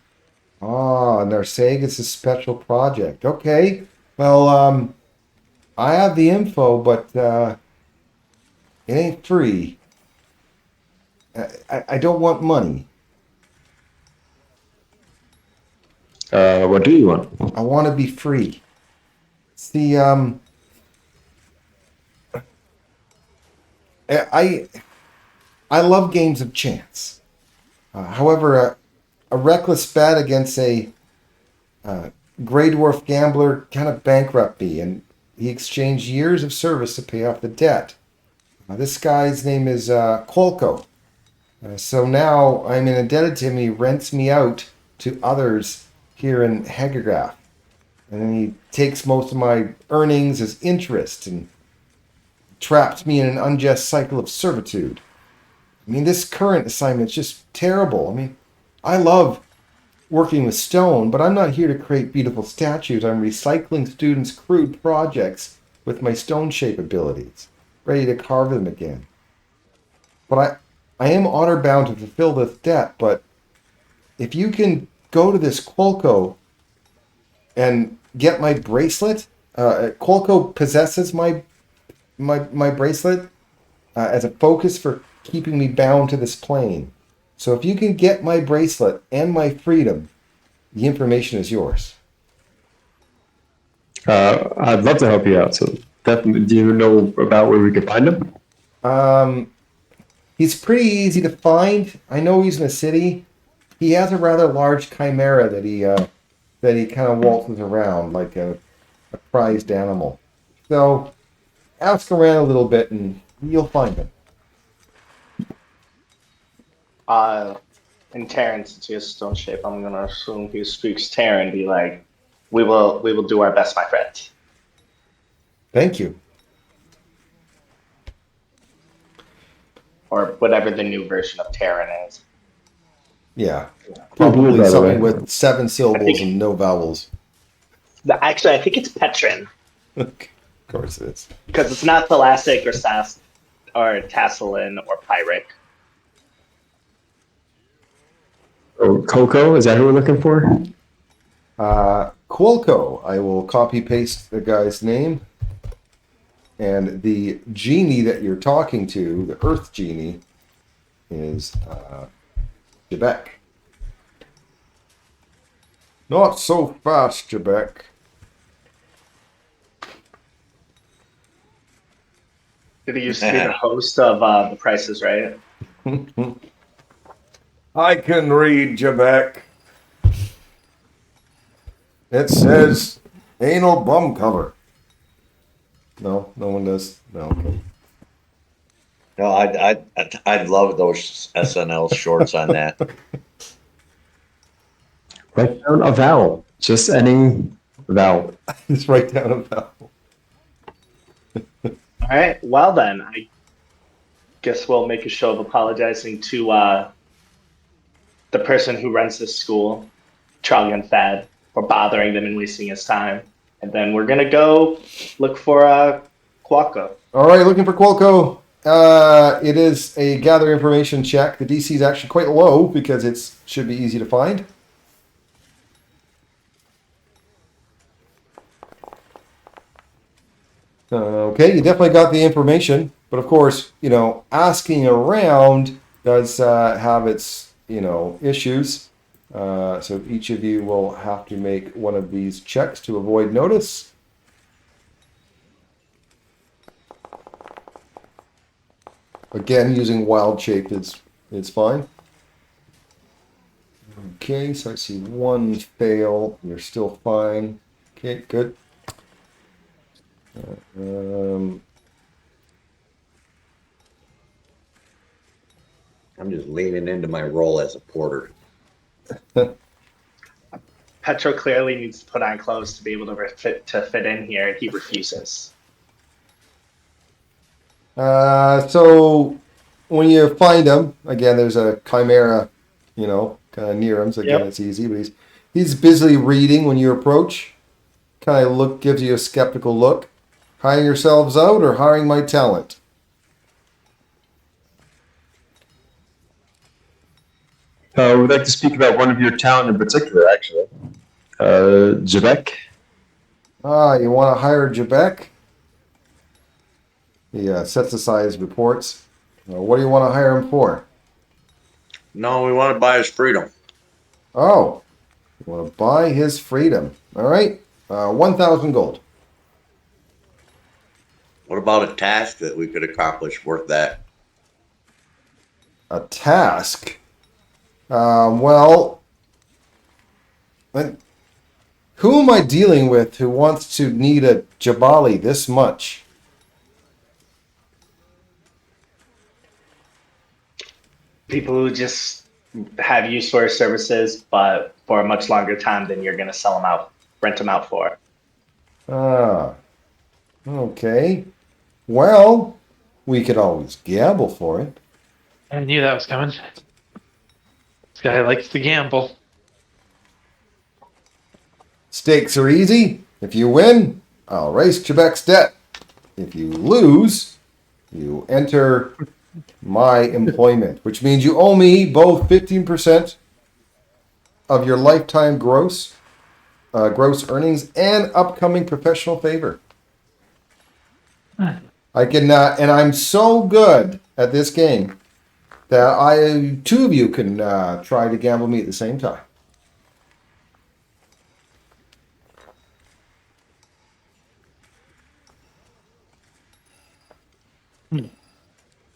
Narsagus' special project. Okay. Well, I have the info, but it ain't free. I don't want money. What do you want? I want to be free. See, I love games of chance. However, a reckless bet against a gray dwarf gambler kind of bankrupt me, and he exchanged years of service to pay off the debt. This guy's name is Quolko. So now I'm indebted to him. He rents me out to others here in Hagergraph. And then he takes most of my earnings as interest and traps me in an unjust cycle of servitude. I mean, this current assignment's just terrible. I mean, I love working with stone, but I'm not here to create beautiful statues. I'm recycling students' crude projects with my stone shape abilities, ready to carve them again. But I am honor bound to fulfill this debt, but if you can go to this Quolko and get my bracelet, Quolko possesses my bracelet as a focus for keeping me bound to this plane. So if you can get my bracelet and my freedom, the information is yours. I'd love to help you out. So definitely, do you know about where we could find him? He's pretty easy to find. I know he's in the city. He has a rather large chimera that he kind of waltzes around like a prized animal. So ask around a little bit and you'll find him. In Terran, since he has stone shape, I'm gonna assume he speaks Terran. Be like, we will do our best, my friend. Thank you. Or whatever the new version of Terran is. Yeah. By Probably the something way. with 7 syllables and no vowels. Actually, I think it's Petrin. Of course it is. Because it's not Thalassic or Sas or Tasselin or Pyric. Oh, Coco, is that who we're looking for? Quolko. I will copy paste the guy's name. And the genie that you're talking to, the Earth genie, is Jabek. Not so fast, Jabek. Did he used to be the host of The Price is Right? I can read, Jabek. It says anal bum cover. No, no one does. No, okay. No, I'd love those SNL shorts on that. Write down a vowel. Just any vowel. Just write down a vowel. All right. Well, then, I guess we'll make a show of apologizing to the person who runs this school, Trog and Thad, for bothering them and wasting his time. And then we're going to go look for Quolko. All right, looking for Quolko. It is a gather information check. The DC is actually quite low because it should be easy to find. Okay, you definitely got the information. But of course, asking around does have its, issues. So each of you will have to make one of these checks to avoid notice. Again, using wild shape is fine. Okay, so I see one fail. You're still fine. Okay, good. Um, I'm just leaning into my role as a porter. Petro clearly needs to put on clothes to be able to fit in here, and he refuses. So when you find him, again, there's a chimera, kind of near him. So again, It's easy. But he's busily reading when you approach. Kind of gives you a skeptical look. Hiring yourselves out or hiring my talent? We'd like to speak about one of your talent in particular, actually. Jabek. You want to hire Jabek? He sets aside his reports. What do you want to hire him for? No, we want to buy his freedom. Oh, you want to buy his freedom. All right. 1,000 gold. What about a task that we could accomplish worth that? A task? Well, who am I dealing with who wants to need a Jabali this much? People who just have use for his services, but for a much longer time than you're going to rent them out for. Ah, okay. Well, we could always gamble for it. I knew that was coming. This guy likes to gamble. Stakes are easy. If you win, I'll erase Quebec's debt. If you lose, you enter my employment, which means you owe me both 15% of your lifetime gross earnings and upcoming professional favor. I can, and I'm so good at this game that two of you can try to gamble me at the same time.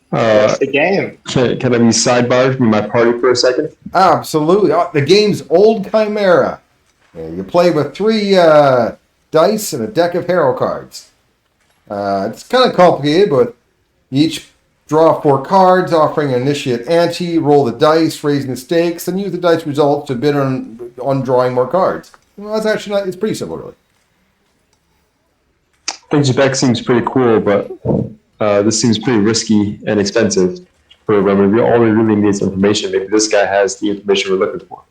What's the game? Can I be sidebarred from my party for a second? Absolutely. The game's Old Chimera. You play with 3 dice and a deck of hero cards. It's kind of complicated, but you each draw 4 cards, offering an initiate ante, roll the dice, raising the stakes, and use the dice results to bid on drawing more cards. Well, that's actually it's pretty simple, really. I think Jabek seems pretty cool, but this seems pretty risky and expensive for when we all we really need information. Maybe this guy has the information we're looking for,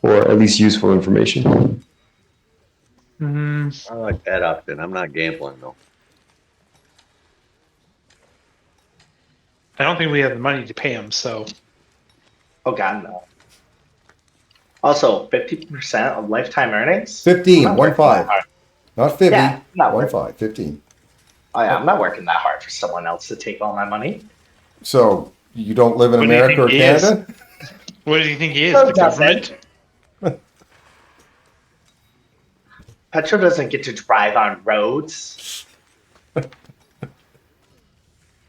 or at least useful information. I like that option. I'm not gambling though. I don't think we have the money to pay him, so. Oh God, no. Also, 50% of lifetime earnings. 15, 1-5. Not 50, Yeah, not 1-5, 15. Oh yeah, I'm not working that hard for someone else to take all my money. So you don't live in What do you America or think he is? Canada? What do you think he is? Oh, The government? Petro doesn't get to drive on roads.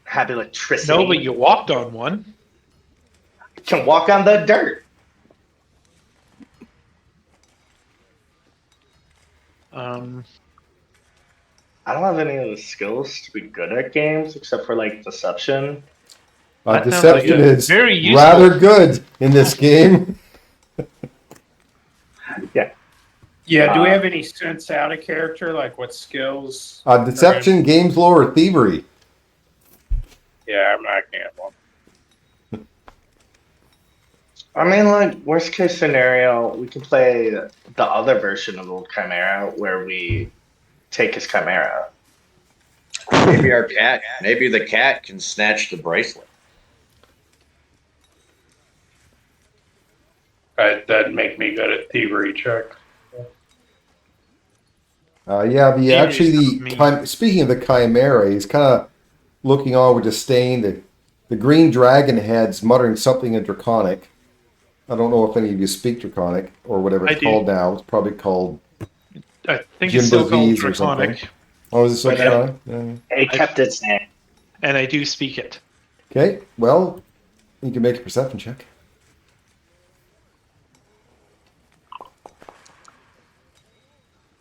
Have electricity. No, but you walked on one. can walk on the dirt. I don't have any of the skills to be good at games except for like deception. That sounds Deception like a is very useful- rather good in this game. Yeah, do we have any sense out of character, like what skills? Deception, games lore, or thievery. Yeah, I'm not gambling. I mean, like, worst case scenario, we can play the other version of Old Chimera where we take his Chimera. Maybe the cat can snatch the bracelet. That'd make me good at thievery check. Speaking of the Chimera, he's kind of looking on with disdain. The green dragon head's muttering something in Draconic. I don't know if any of you speak Draconic or whatever I it's do. called now. It's probably called I think it's still called Jimbazese or something. Draconic, Oh, is it still But, Draconic? Yeah. It kept its name. and I do speak it. Okay, well, you can make a perception check.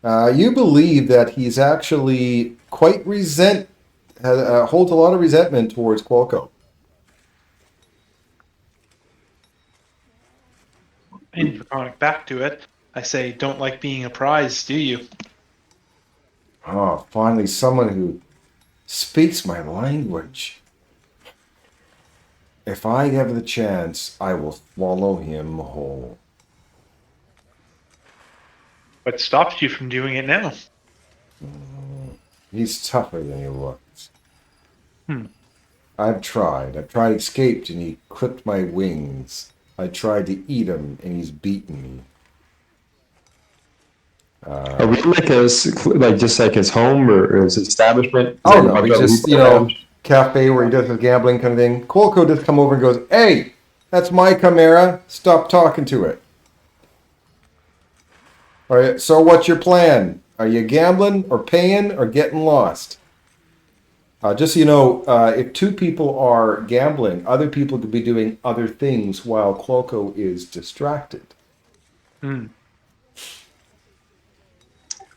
You believe that he's actually quite holds a lot of resentment towards Qualco. In Draconic back to it, I say, don't like being a prize, do you? Oh, finally someone who speaks my language. If I have the chance, I will swallow him whole. What stops you from doing it now? He's tougher than he looks. Hmm. I've tried. Escaped and he clipped my wings. I tried to eat him and he's beaten me. Are we in just like his home or his establishment? Oh Is no, there he a bunch of just, people around? cafe where he does his gambling kind of thing. Qualco just come over and goes, "Hey, that's my Chimera. Stop talking to it." All right, so what's your plan? Are you gambling or paying or getting lost? Just so you know, if two people are gambling, other people could be doing other things while Qualco is distracted. Hmm.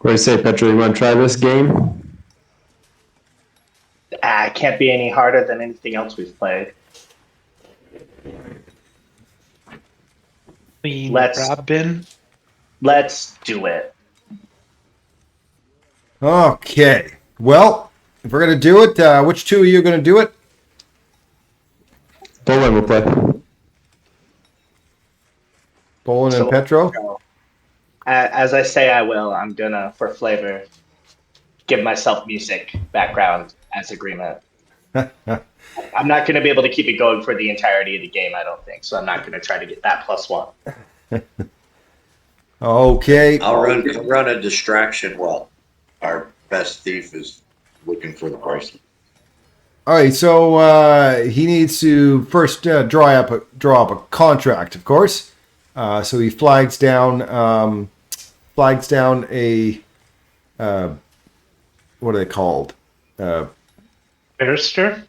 What do you say, Petro? You want to try this game? It can't be any harder than anything else we've played. Clean Let's- grab bin. Let's do it. Okay. Well, if we're going to do it, which two of you are going to do it? Dolan will play. Bolin So- and Petro? As I say I will, I'm gonna, for flavor, give myself music background as agreement. I'm not gonna be able to keep it going for the entirety of the game, I don't think. So I'm not gonna try to get that +1. Okay. I'll run a distraction while our best thief is looking for the bracelet. All right, so he needs to first draw up a contract, of course. So he flags down a what are they called? Barrister?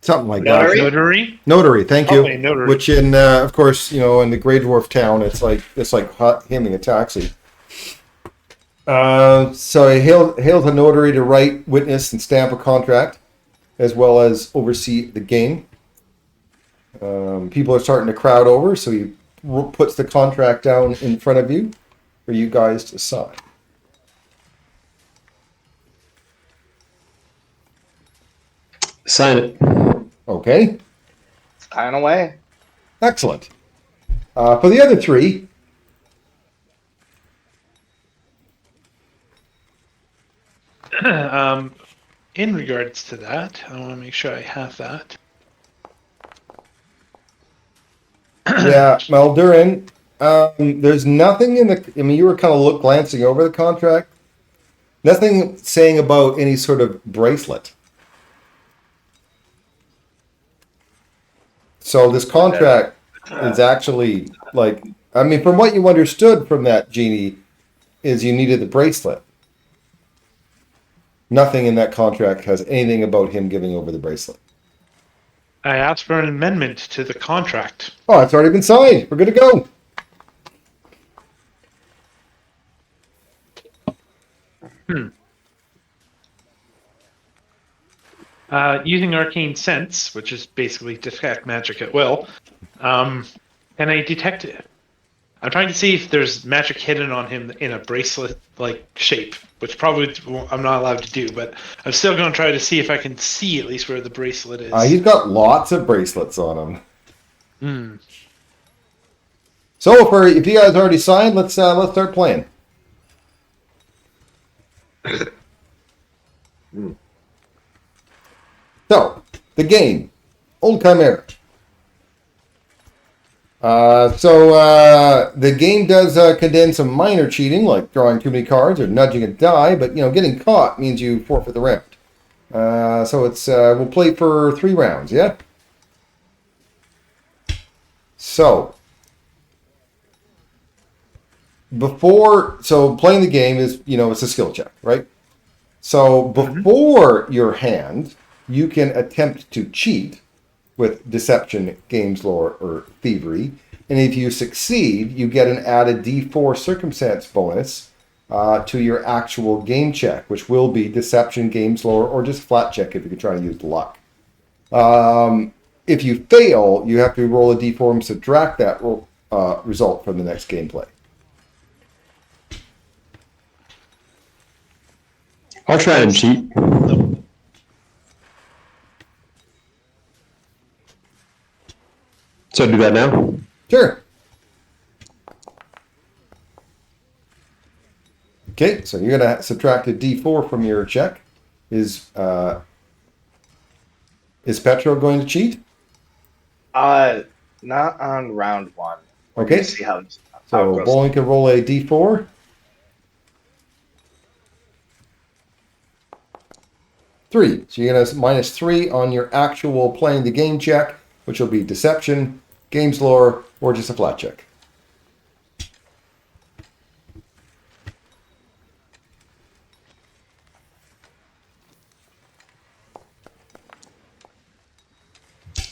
Something like Notary? that. Notary? Notary, thank you. Okay, notary. Which of course, in the Grey Dwarf town, it's like hailing a taxi. So he hails a notary to write, witness, and stamp a contract, as well as oversee the game. People are starting to crowd over, so he puts the contract down in front of you for you guys to sign. Sign it. Okay, Sign away. excellent. For the other three, In regards to that, I want to make sure I have that. yeah, Maldurin, there's nothing in the. I mean, you were kind of glancing over the contract. Nothing saying about any sort of bracelet. So this contract is actually like. I mean, from what you understood from that genie, is you needed the bracelet. Nothing in that contract has anything about him giving over the bracelet. I asked for an amendment to the contract. Oh, it's already been signed. We're good to go. Using arcane sense, which is basically detect magic at will, can I detect it? I'm trying to see if there's magic hidden on him in a bracelet-like shape, which probably I'm not allowed to do, but I'm still going to try to see if I can see at least where the bracelet is. He's got lots of bracelets on him. Hmm. So if you guys already signed, let's start playing. So the game, Old Chimera. The game does contain some minor cheating, like drawing too many cards or nudging a die, but getting caught means you forfeit the round. So it's we'll play for 3 rounds, yeah. So so playing the game is, it's a skill check, right? So before your hand, you can attempt to cheat with deception, games lore, or thievery. And if you succeed, you get an added D4 circumstance bonus to your actual game check, which will be deception, games lore, or just flat check if you're trying to use luck. If you fail, you have to roll a D4 and subtract that result from the next gameplay. I'll try and cheat. So do that now? Sure. Okay, so you're going to subtract a D4 from your check. Is Petro going to cheat? Not on round one. Okay. See how So it Bowling can roll a D4. 3. So you're going to -3 on your actual playing the game check, which will be deception, games lore, or just a flat check.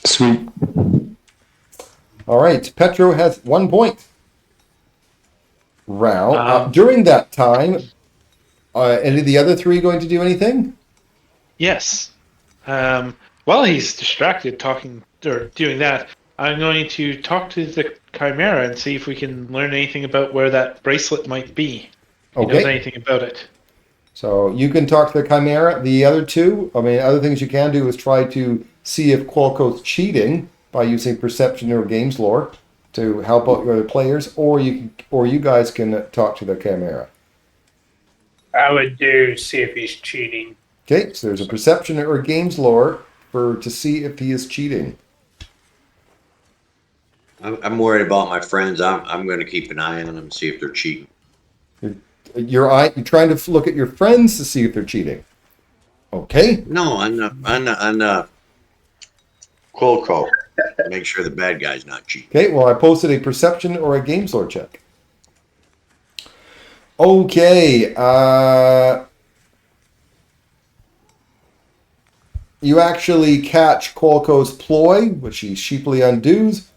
Sweet. All right, Petro has 1 point. During that time, any of the other 3 going to do anything? Yes. While he's distracted talking or doing that, I'm going to talk to the Chimera and see if we can learn anything about where that bracelet might be. If he knows anything about it. So you can talk to the Chimera. The other 2, other things you can do is try to see if Qualco's cheating by using perception or games lore to help out your other players, or you guys can talk to the Chimera. I would do see if he's cheating. Okay, so there's a perception or games lore to see if he is cheating. I'm worried about my friends. I'm going to keep an eye on them and see if they're cheating. You're trying to look at your friends to see if they're cheating. Okay. No, on the Quilco. Make sure the bad guy's not cheating. Okay, well, I posted a perception or a games lore check. Okay. You actually catch Qualco's ploy, which he sheepily undoes,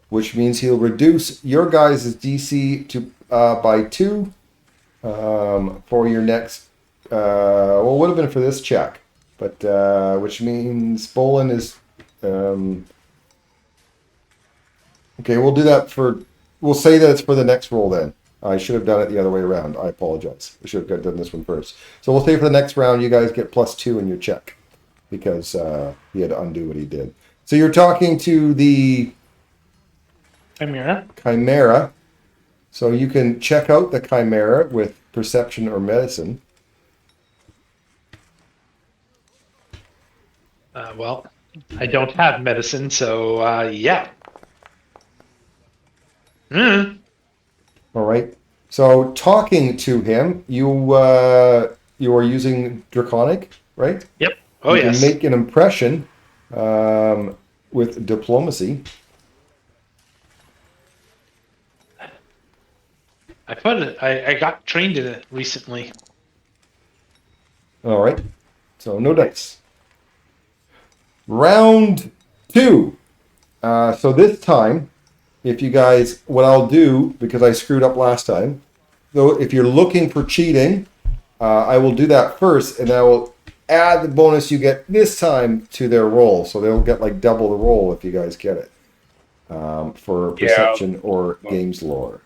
which means he'll reduce your guys' DC to by 2 for your next. Well, it would have been for this check, but which means Bolin is. Okay, we'll do that we'll say that it's for the next roll then. I should have done it the other way around. I apologize. I should have done this one first. So we'll say for the next round, you guys get +2 in your check because he had to undo what he did. So you're talking to the Chimera. So you can check out the Chimera with perception or medicine. Well, I don't have medicine, so yeah. All right. So talking to him, you are using Draconic, right? Yep. Oh, you yes. can make an impression with diplomacy. I got trained in it recently. All right. So no dice. Round 2. So this time, if you guys, what I'll do, because I screwed up last time, though, if you're looking for cheating, I will do that first, and I will add the bonus you get this time to their roll, so they'll get like double the roll if you guys get it for perception or games lore.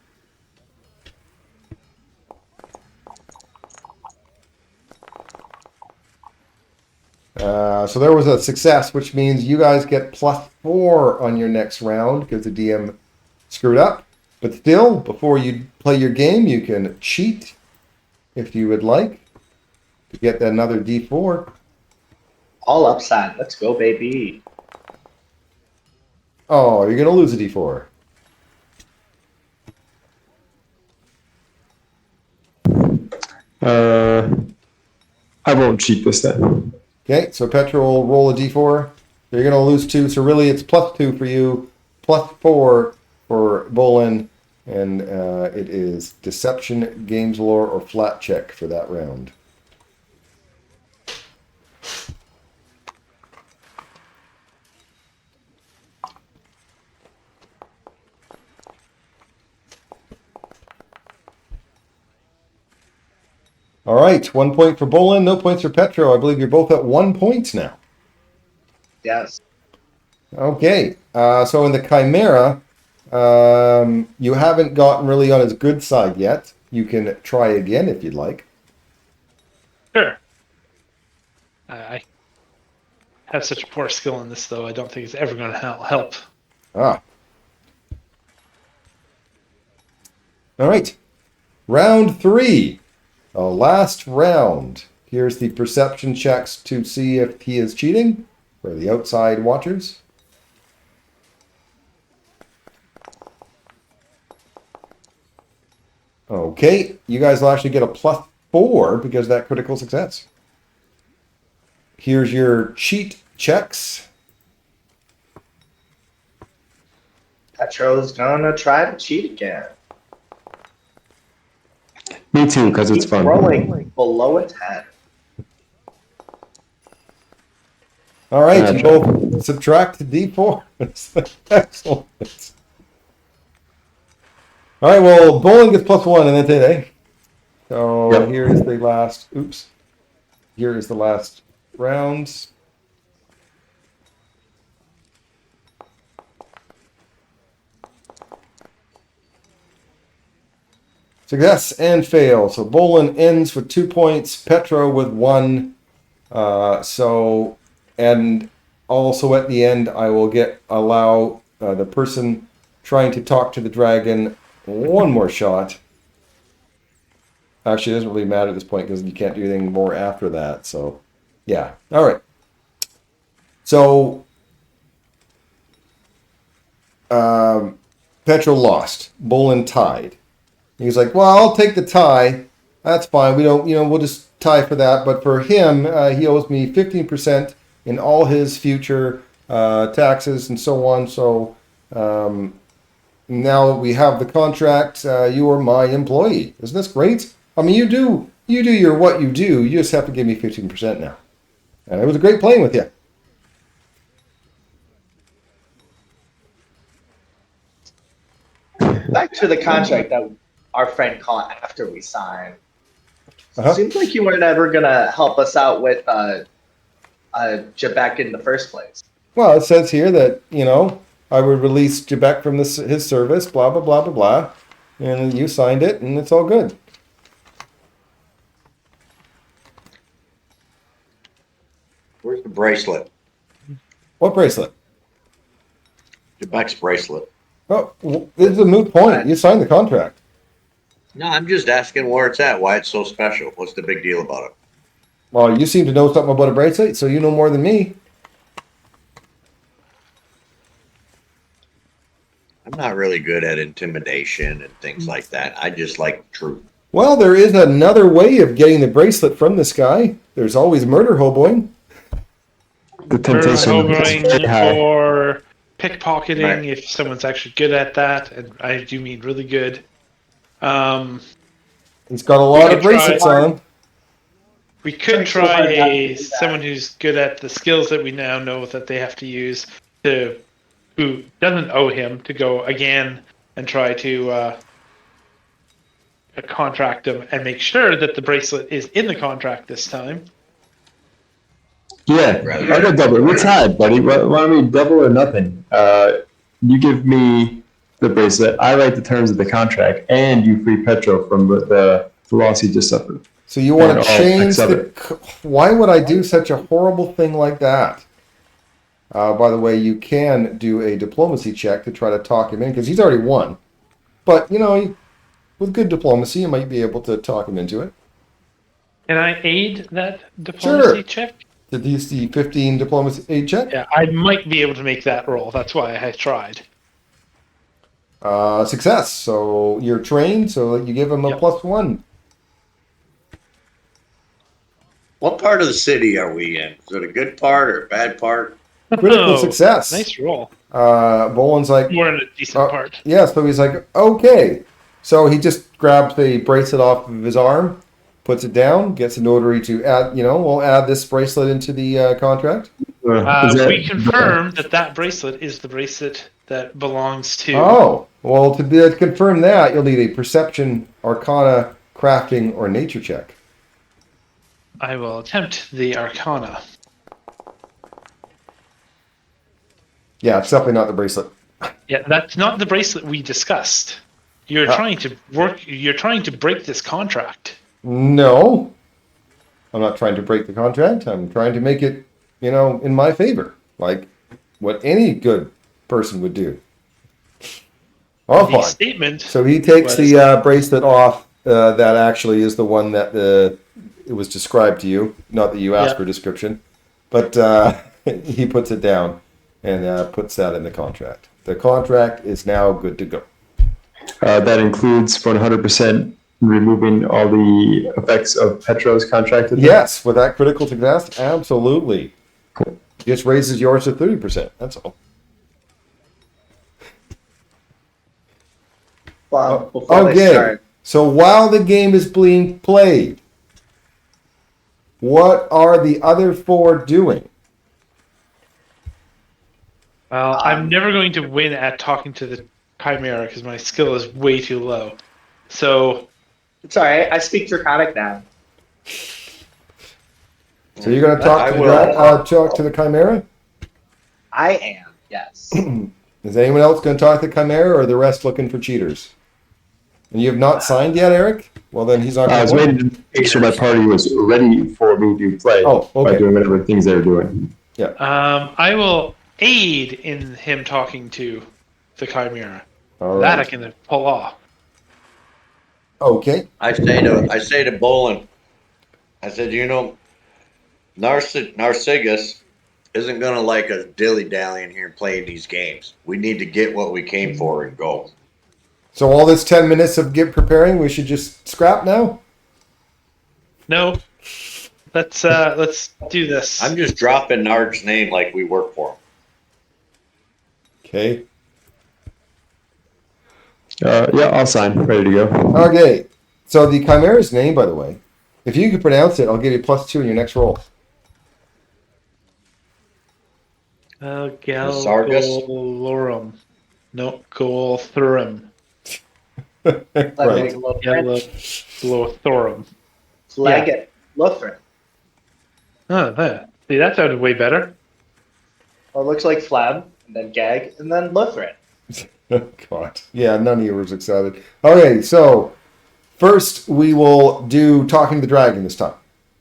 So there was a success, which means you guys get +4 on your next round because the DM screwed up. But still, before you play your game, you can cheat if you would like to get another D4. All upside. Let's go, baby. Oh, you're going to lose a D4. I won't cheat this then. Okay, so Petra will roll a D4. You're going to lose 2, so really it's +2 for you, +4 for Bolin, And it is Deception, Games Lore, or Flat Check for that round. All right, 1 point for Bolin, no points for Petro. I believe you're both at 1 point now. Yes. Okay, so in the Chimera, you haven't gotten really on his good side yet. You can try again if you'd like. Sure. I have such a poor skill in this, though. I don't think it's ever going to help. Ah. All right, round 3. The last round. Here's the perception checks to see if he is cheating for the outside watchers. Okay, you guys will actually get a +4 because of that critical success. Here's your cheat checks. Petro's gonna try to cheat again. Me too, because it's He's fun. rolling below a 10. All right, Gotcha. you both subtract D4. Excellent. All right, well, bowling gets +1 and that's it, eh? So Yep. here is the last, oops. Here is the last round. Success and fail. So Bolin ends with 2 points, Petro with 1. And also at the end, I will allow the person trying to talk to the dragon one more shot. Actually, it doesn't really matter at this point because you can't do anything more after that. So, yeah. All right. So, Petro lost. Bolin tied. He's like, well, I'll take the tie. That's fine. We don't, we'll just tie for that. But for him, he owes me 15% in all his future taxes and so on. So now we have the contract. You are my employee. Isn't this great? I mean, you do your what you do. You just have to give me 15% now. And it was a great playing with you. Back to the contract that our friend caught after we signed. Uh-huh. Seems like you weren't ever gonna help us out with Jebek in the first place. Well, it says here that, I would release Jebek from his service, blah, blah, blah, blah, blah. And you signed it, and it's all good. Where's the bracelet? What bracelet? Jebek's bracelet. Oh, this is a moot point. You signed the contract. No, I'm just asking where it's at, why it's so special. What's the big deal about it? Well, you seem to know something about a bracelet, so you know more than me. I'm not really good at intimidation and things like that. I just like truth. Well, there is another way of getting the bracelet from this guy. There's always murder hoboing. The temptation is Hoboing very high. or pickpocketing Right. if someone's actually good at that, and I do mean really good. He's got a lot could of bracelets try- on him. We could try someone who's good at the skills that we now know that they have to use who doesn't owe him to go again and try to contract him and make sure that the bracelet is in the contract this time. Yeah, I got double. We're tied, buddy. Why don't we double or nothing? You give me the bracelet, I write the terms of the contract, and you free Petro from the loss he just suffered. So you want And to all change effects of Why would I do such a horrible thing like that? By the way, you can do a diplomacy check to try to talk him in, because he's already won. But, with good diplomacy, you might be able to talk him into it. Can I aid that diplomacy Sure. check? Did you see 15 diplomacy aid check? Yeah, I might be able to make that roll. That's why I tried. Success. So you're trained, so you give him a Yep. +1. What part of the city are we in? Is it a good part or a bad part? Critical success. Nice roll. Boland's like, We're in a decent part. yes, but he's like, okay. So he just grabs the bracelet off of his arm, puts it down, gets a notary to add, we'll add this bracelet into the contract. We confirm that bracelet is the bracelet that belongs to. Oh, well, to confirm that, you'll need a perception, arcana, crafting, or nature check. I will attempt the arcana. Yeah, it's definitely not the bracelet. Yeah, that's not the bracelet we discussed. You're trying to break this contract. No. I'm not trying to break the contract. I'm trying to make it, in my favor. Like what any good person would do. Oh, The fine. statement. So he takes the bracelet off. That actually is the one that it was described to you. Not that you asked for a description. But he puts it down and puts that in the contract. The contract is now good to go. That includes 100% removing all the effects of Petro's contract? Yes, with that critical success, absolutely. Cool. Just raises yours to 30%, that's all. Well, before they start. So while the game is being played, what are the other four doing? Well, I'm never going to win at talking to the Chimera because my skill is way too low. So it's all right. I speak Draconic now. So you're going to talk to the Chimera? I am, yes. Is anyone else going to talk to the Chimera, or are the rest looking for cheaters? And you have not signed yet, Eric? Well, then he's not going to. I was waiting to make sure my party was ready for me to play by doing whatever things they're doing. Yeah. I will aid in him talking to the Chimera. All right. That I can pull off. Okay. I say to Bolin, I said, Narcissus isn't going to like us dilly-dallying here and playing these games. We need to get what we came for and go. So all this 10 minutes of preparing, we should just scrap now? No. Let's do this. I'm just dropping Narg's name like we work for him. Okay. Yeah, I'll sign. Ready to go. Okay. So the Chimera's name, by the way, if you can pronounce it, I'll give you +2 in your next roll. Galorum. No, Golthurum. Right. Galothorum. Flag Lutheran. Oh, there. See, that sounded way better. Well, it looks like Flab, and then Gag, and then Lutheran. God. Yeah, none of you were excited. Okay, so first we will do Talking to the Dragon this time.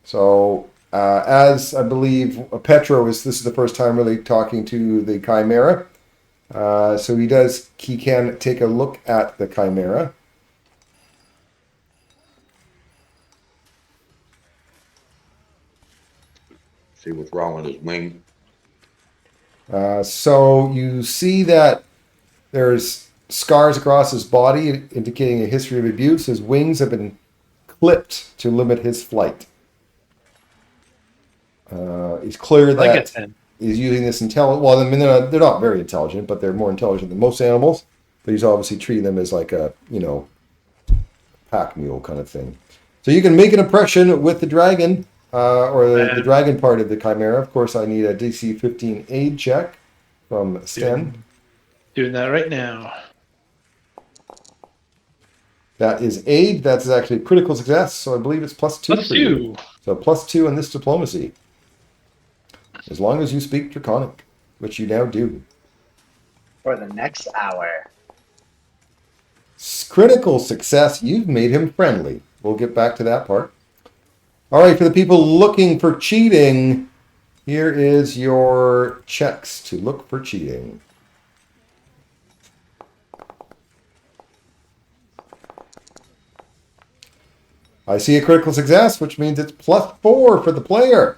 So as I believe Petro this is the first time really talking to the Chimera. So he can take a look at the Chimera. See what's wrong with his wing. So you see that there's scars across his body indicating a history of abuse. His wings have been clipped to limit his flight. It's clear that he's using this intelligence. Well, I mean, they're not very intelligent, but they're more intelligent than most animals. But he's obviously treating them as like a, pack mule kind of thing. So you can make an impression with the dragon, or the dragon part of the Chimera. Of course, I need a DC 15 aid check from Sten. Doing that right now. That is aid. That's actually critical success. So I believe it's +2 for you. So +2 in this diplomacy. As long as you speak Draconic, which you now do. For the next hour. Critical success. You've made him friendly. We'll get back to that part. All right, for the people looking for cheating, here is your checks to look for cheating. I see a critical success, which means it's +4 for the player.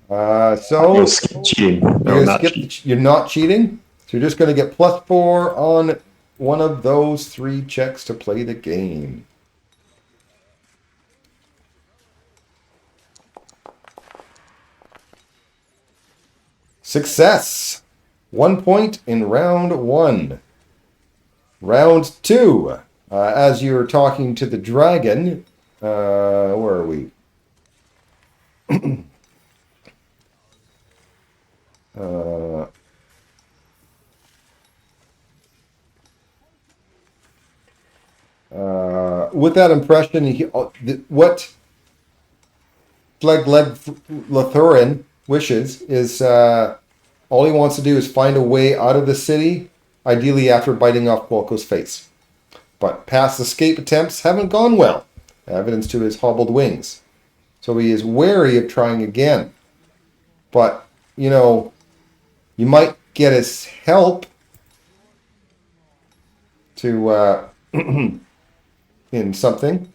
So skip cheating. You're not cheating, so you're just going to get +4 on one of those 3 checks to play the game. Success. 1 point in round 1. Round 2. As you're talking to the dragon, where are we? With that impression, what Lathurin wishes is all he wants to do is find a way out of the city, ideally after biting off Quolco's face. But past escape attempts haven't gone well, evidence to his hobbled wings. So he is wary of trying again. But, you might get his help to in something.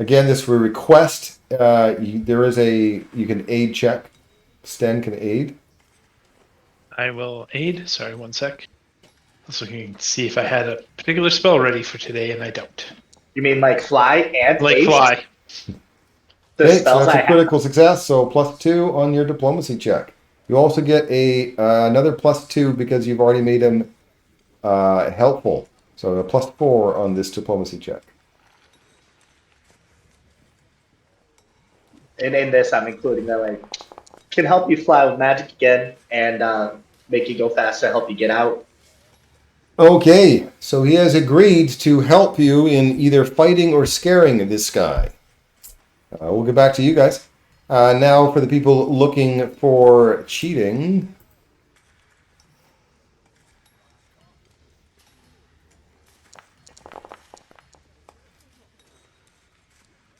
Again, this will request. There is you can aid check. Sten can aid. I will aid. Sorry, 1 sec. I was looking to see if I had a particular spell ready for today, and I don't. You mean like fly and Like haste? fly. The Okay, so spells that's I a critical success. So +2 on your diplomacy check. You also get another +2 because you've already made him helpful. So a +4 on this diplomacy check. And in this, I'm including that like can help you fly with magic again and make you go faster, help you get out. Okay, so he has agreed to help you in either fighting or scaring this guy. We'll get back to you guys. Now for the people looking for cheating.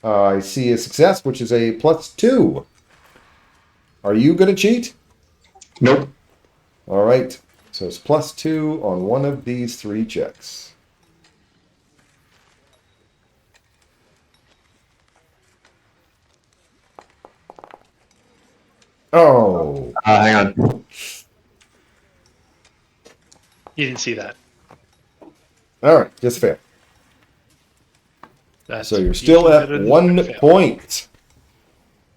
I see a success, which is a +2. Are you going to cheat? Nope. All right. So it's +2 on one of these 3 checks. Oh. Hang on. You didn't see that. All right. Just fair. That's So you're still usually at better than 1 fail. point.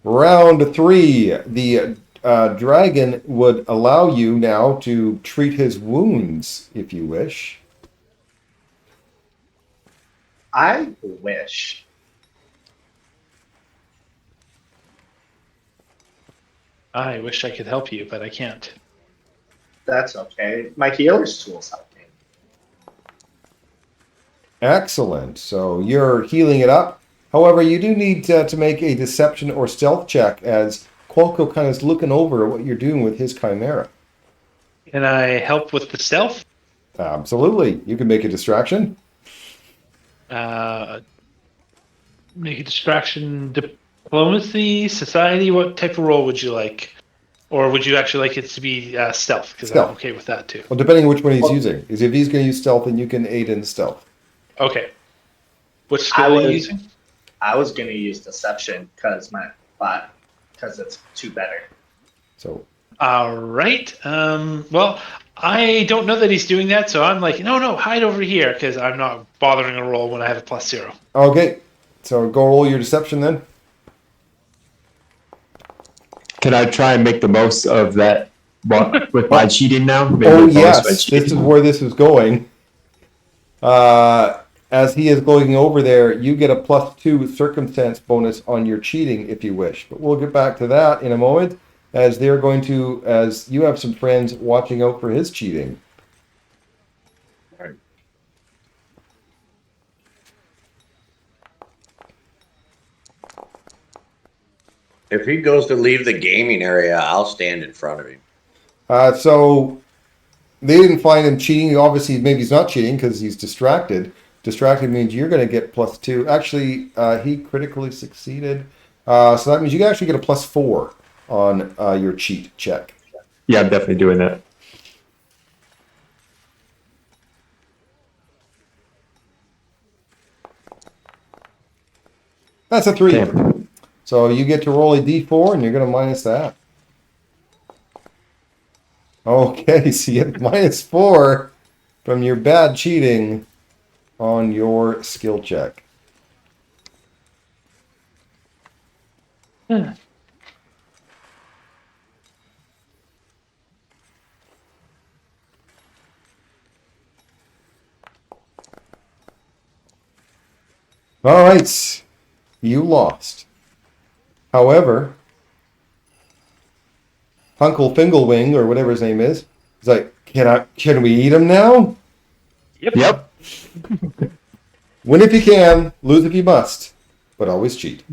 Round 3. The dragon would allow you now to treat his wounds, if you wish. I wish. I wish I could help you, but I can't. That's okay. My healer's tools help me. Excellent. So you're healing it up. However, you do need to make a deception or stealth check as Quolco kind of is looking over what you're doing with his chimera. Can I help with the stealth? Absolutely. You can make a distraction. Make a distraction, diplomacy, society. What type of role would you like? Or would you actually like it to be stealth? Because I'm Stealth. okay with that too. Well, depending on which one he's using. Is if he's going to use stealth, then you can aid in stealth. Okay. Which skill are you using? I was gonna use deception because it's 2 better. So All right. Well, I don't know that he's doing that, so I'm like, no, hide over here because I'm not bothering a roll when I have a +0. okay. So go roll your deception then. Can I try and make the most of that with my cheating now? Maybe Oh with bonus by yes, cheating? this is where this is going. As he is going over there, you get a +2 circumstance bonus on your cheating if you wish. But we'll get back to that in a moment, as they're going to, as you have some friends watching out for his cheating. If he goes to leave the gaming area, I'll stand in front of him. So they didn't find him cheating. Obviously, maybe he's not cheating because he's distracted. Distracted means you're going to get +2. Actually, he critically succeeded. So that means you can actually get a +4 on your cheat check. Yeah, I'm definitely doing that. That's a 3. Damn. So you get to roll a d4 and you're going to minus that. Okay, so you get -4 from your bad cheating on your skill check. All right, you lost. However, Uncle Finglewing, or whatever his name is like, can we eat him now? Yep. Win if you can, lose if you must, but always cheat.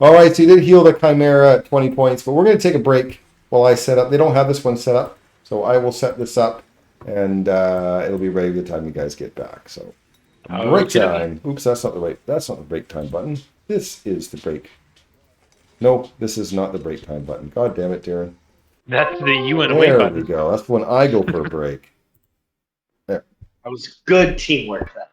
All right, so you did heal the Chimera at 20 points, but we're going to take a break while I set up. They don't have this one set up, so I will set this up, and it'll be ready by the time you guys get back. So, break Okay. time. Oops, that's not the break time button. This is the break. Nope, this is not the break time button. God damn it, Darren. That's the you and away There button. we go. That's when I go for a break. There. That was good teamwork, though.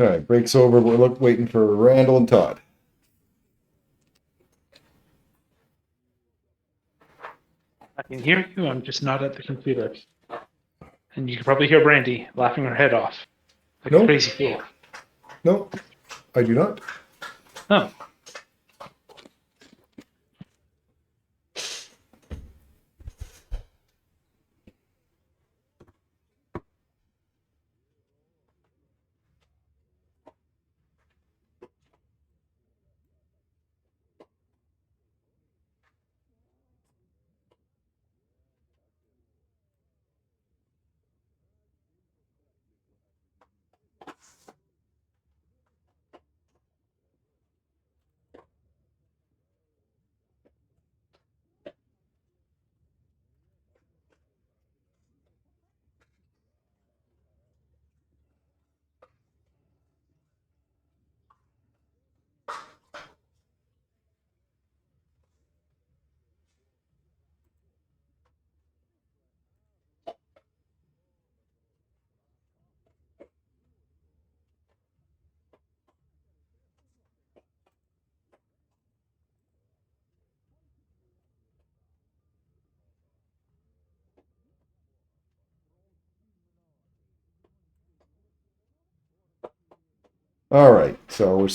All right, breaks over. We're waiting for Randall and Todd. I can hear you. I'm just not at the computer. And you can probably hear Brandy laughing her head off like No. a crazy fool. No, I do not. Oh. All right, so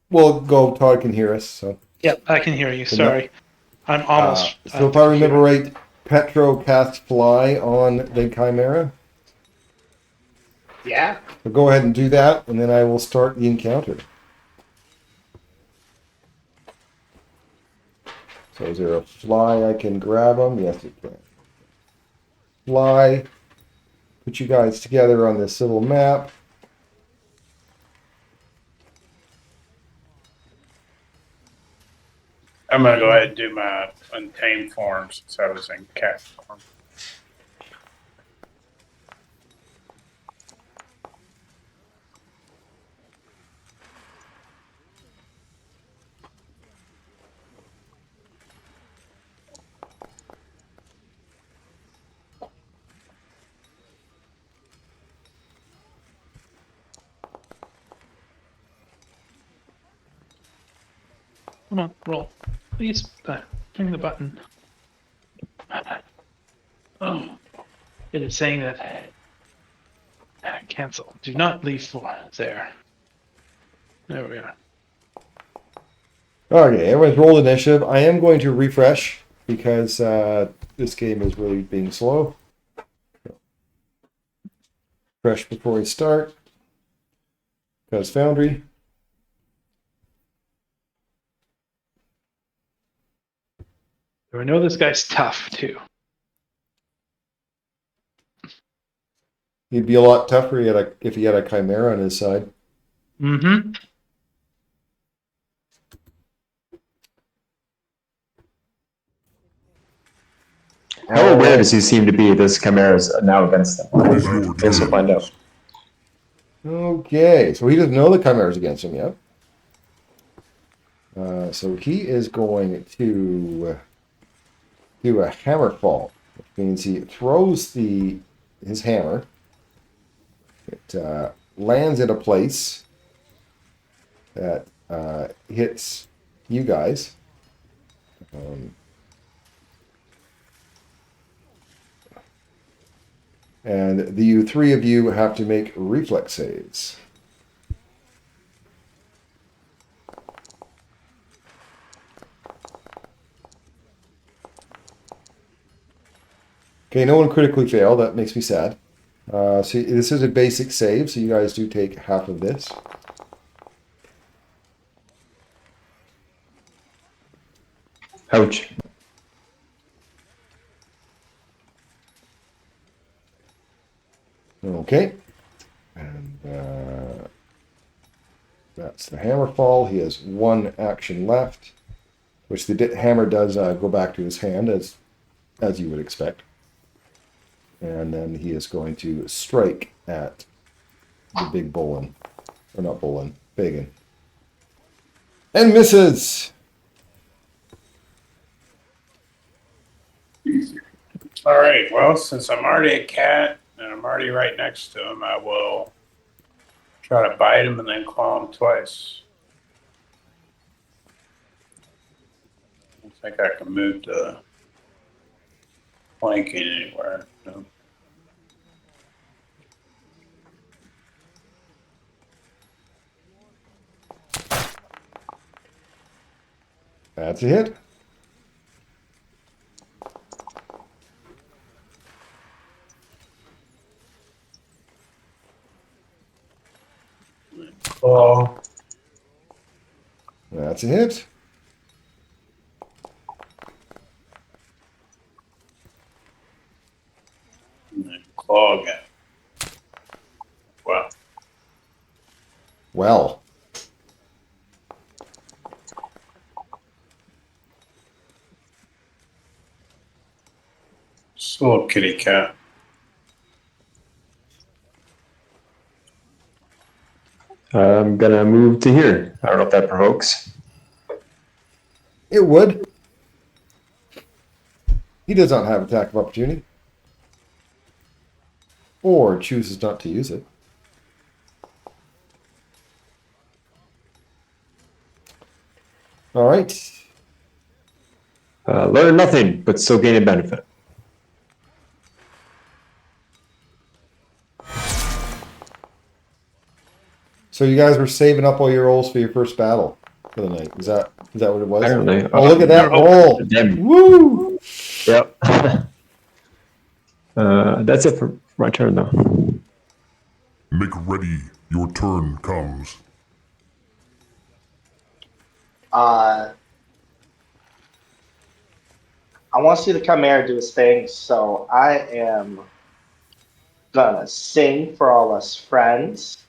we'll go. Todd can hear us. So, Yep, I can hear you. Sorry. I'm almost. so at if the I remember computer. right, Petro cast Fly on the Chimera. Yeah. So go ahead and do that, and then I will start the encounter. So is there a fly I can grab them? Yes, it can. Fly. Put you guys together on this little map. I'm gonna go ahead and do my untamed form since I was in cat form. Come on, roll. Please, bring the button. Oh, it is saying that. Cancel. Do not leave for there. There we are. Okay, everyone's rolled initiative. I am going to refresh because this game is really being slow. Fresh before we start. Because Foundry. I know this guy's tough too. He'd be a lot tougher if he had a Chimera on his side. Mm-hmm. How aware does he seem to be this Chimera is now against him? I guess we'll find out. Okay, so he doesn't know the Chimera's against him yet. So he is going to do a hammer fall, which means he throws his hammer. It lands in a place that hits you guys. And the three of you have to make reflex saves. Okay, no one critically failed. That makes me sad. So this is a basic save, so you guys do take half of this. Ouch. Okay. And that's the hammer fall. He has one action left, which the hammer does go back to his hand, as you would expect. And then he is going to strike at the big Bolin. Or not Bolin, Pagan. And misses! All right. Well, since I'm already a cat and I'm already right next to him, I will Try to bite him and then claw him twice. I don't think I can move the flanking anywhere. No. That's a hit. Claw. That's a hit. And then claw again. Wow. Well. Just a little kitty cat. I'm gonna move to here. I don't know if that provokes. It would. He does not have attack of opportunity. Or chooses not to use it. All right. Learn nothing, but still gain a benefit. So you guys were saving up all your rolls for your first battle for the night. Is that what it was? I don't know. Oh, look at that roll! Damn. Woo! Yep. That's it for my turn, though. Make ready. Your turn comes. I want to see the Chimera do his thing, so I am gonna sing for all us friends.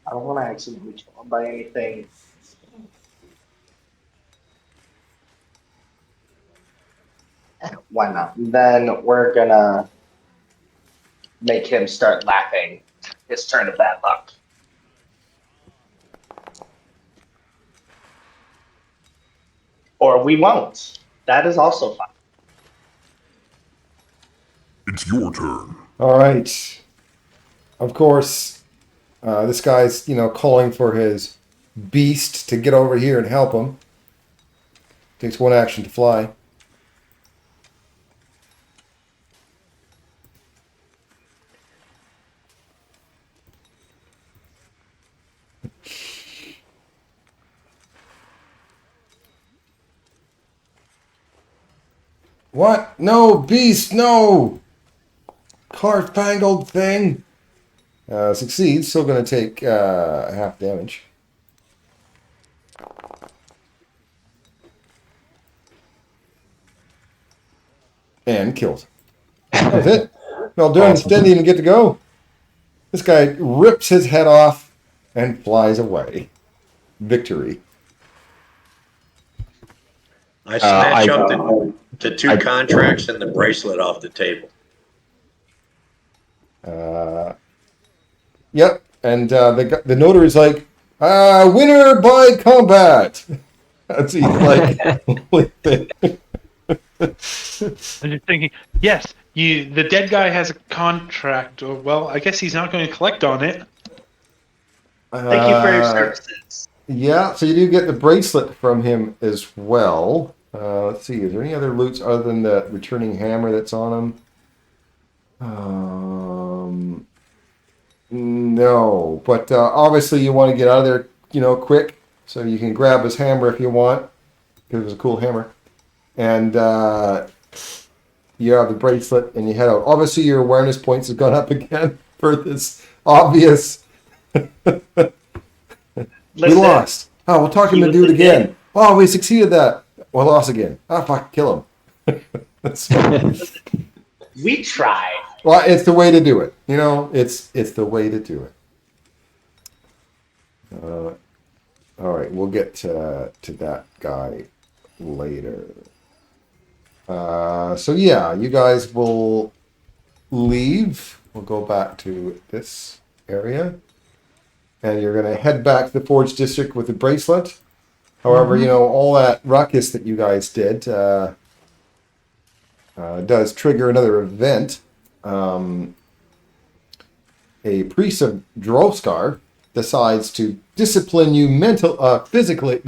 I don't want to accidentally kill him by anything. Why not? Then we're gonna make him start laughing. His turn of bad luck. Or we won't. That is also fine. It's your turn. All right. Of course, this guy's, calling for his beast to get over here and help him. Takes one action to fly. What? No, beast, no! Car-fangled thing! Succeeds, still going to take half damage. And killed. That's it. Well, Durham's didn't even get to go. This guy rips his head off and flies away. Victory. I snatch up the two contracts and the bracelet off the table. Yep, and the notary's like, winner by combat. That's he's like. I'm just thinking, yes, the dead guy has a contract. Or, well, I guess he's not going to collect on it. Thank you for your services. Yeah, so you do get the bracelet from him as well. Let's see, is there any other loots other than the returning hammer that's on him? No, but obviously you want to get out of there, quick, so you can grab his hammer if you want, because it was a cool hammer. And you have the bracelet and you head out. Obviously your awareness points have gone up again for this obvious. We lost. Oh, we'll talk him to do it again. Oh, we succeeded that. We lost again. Oh, fuck, kill him. We tried. Well, it's the way to do it. It's the way to do it. All right, we'll get to that guy later. So yeah, you guys will leave. We'll go back to this area. And you're going to head back to the Forge District with the bracelet. However, all that ruckus that you guys did, does trigger another event. A priest of Droskar decides to discipline you not physically,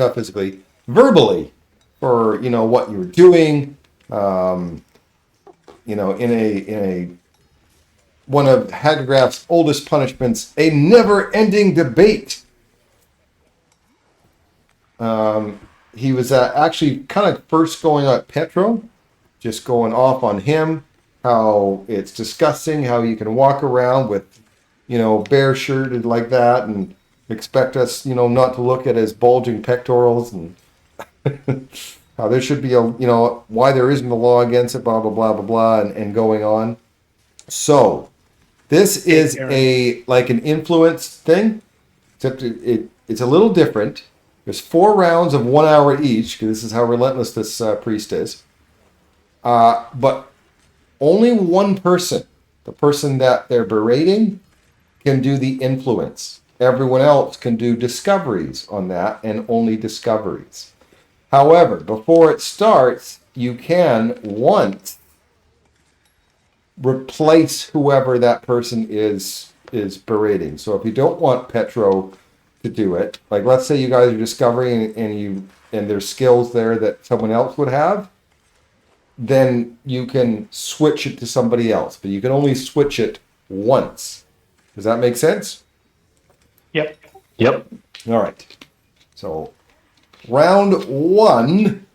verbally, for what you're doing. In a one of Hagggraph's oldest punishments, a never-ending debate. He was actually kind of first going at Petro, just going off on him, how it's disgusting, how you can walk around with, bare shirted like that and expect us, not to look at his bulging pectorals, and how there should be why there isn't a law against it, blah, blah, blah, blah, blah, and going on. So, this is an influence thing, except it's a little different. There's 4 rounds of 1 hour each, because this is how relentless this priest is. But only one person, the person that they're berating, can do the influence. Everyone else can do discoveries on that, and only discoveries. However, before it starts, you can once replace whoever that person is berating. So if you don't want Petro to do it, like let's say you guys are discovering and there's skills there that someone else would have, then you can switch it to somebody else, but you can only switch it once. Does that make sense? Yep. All right. So round 1,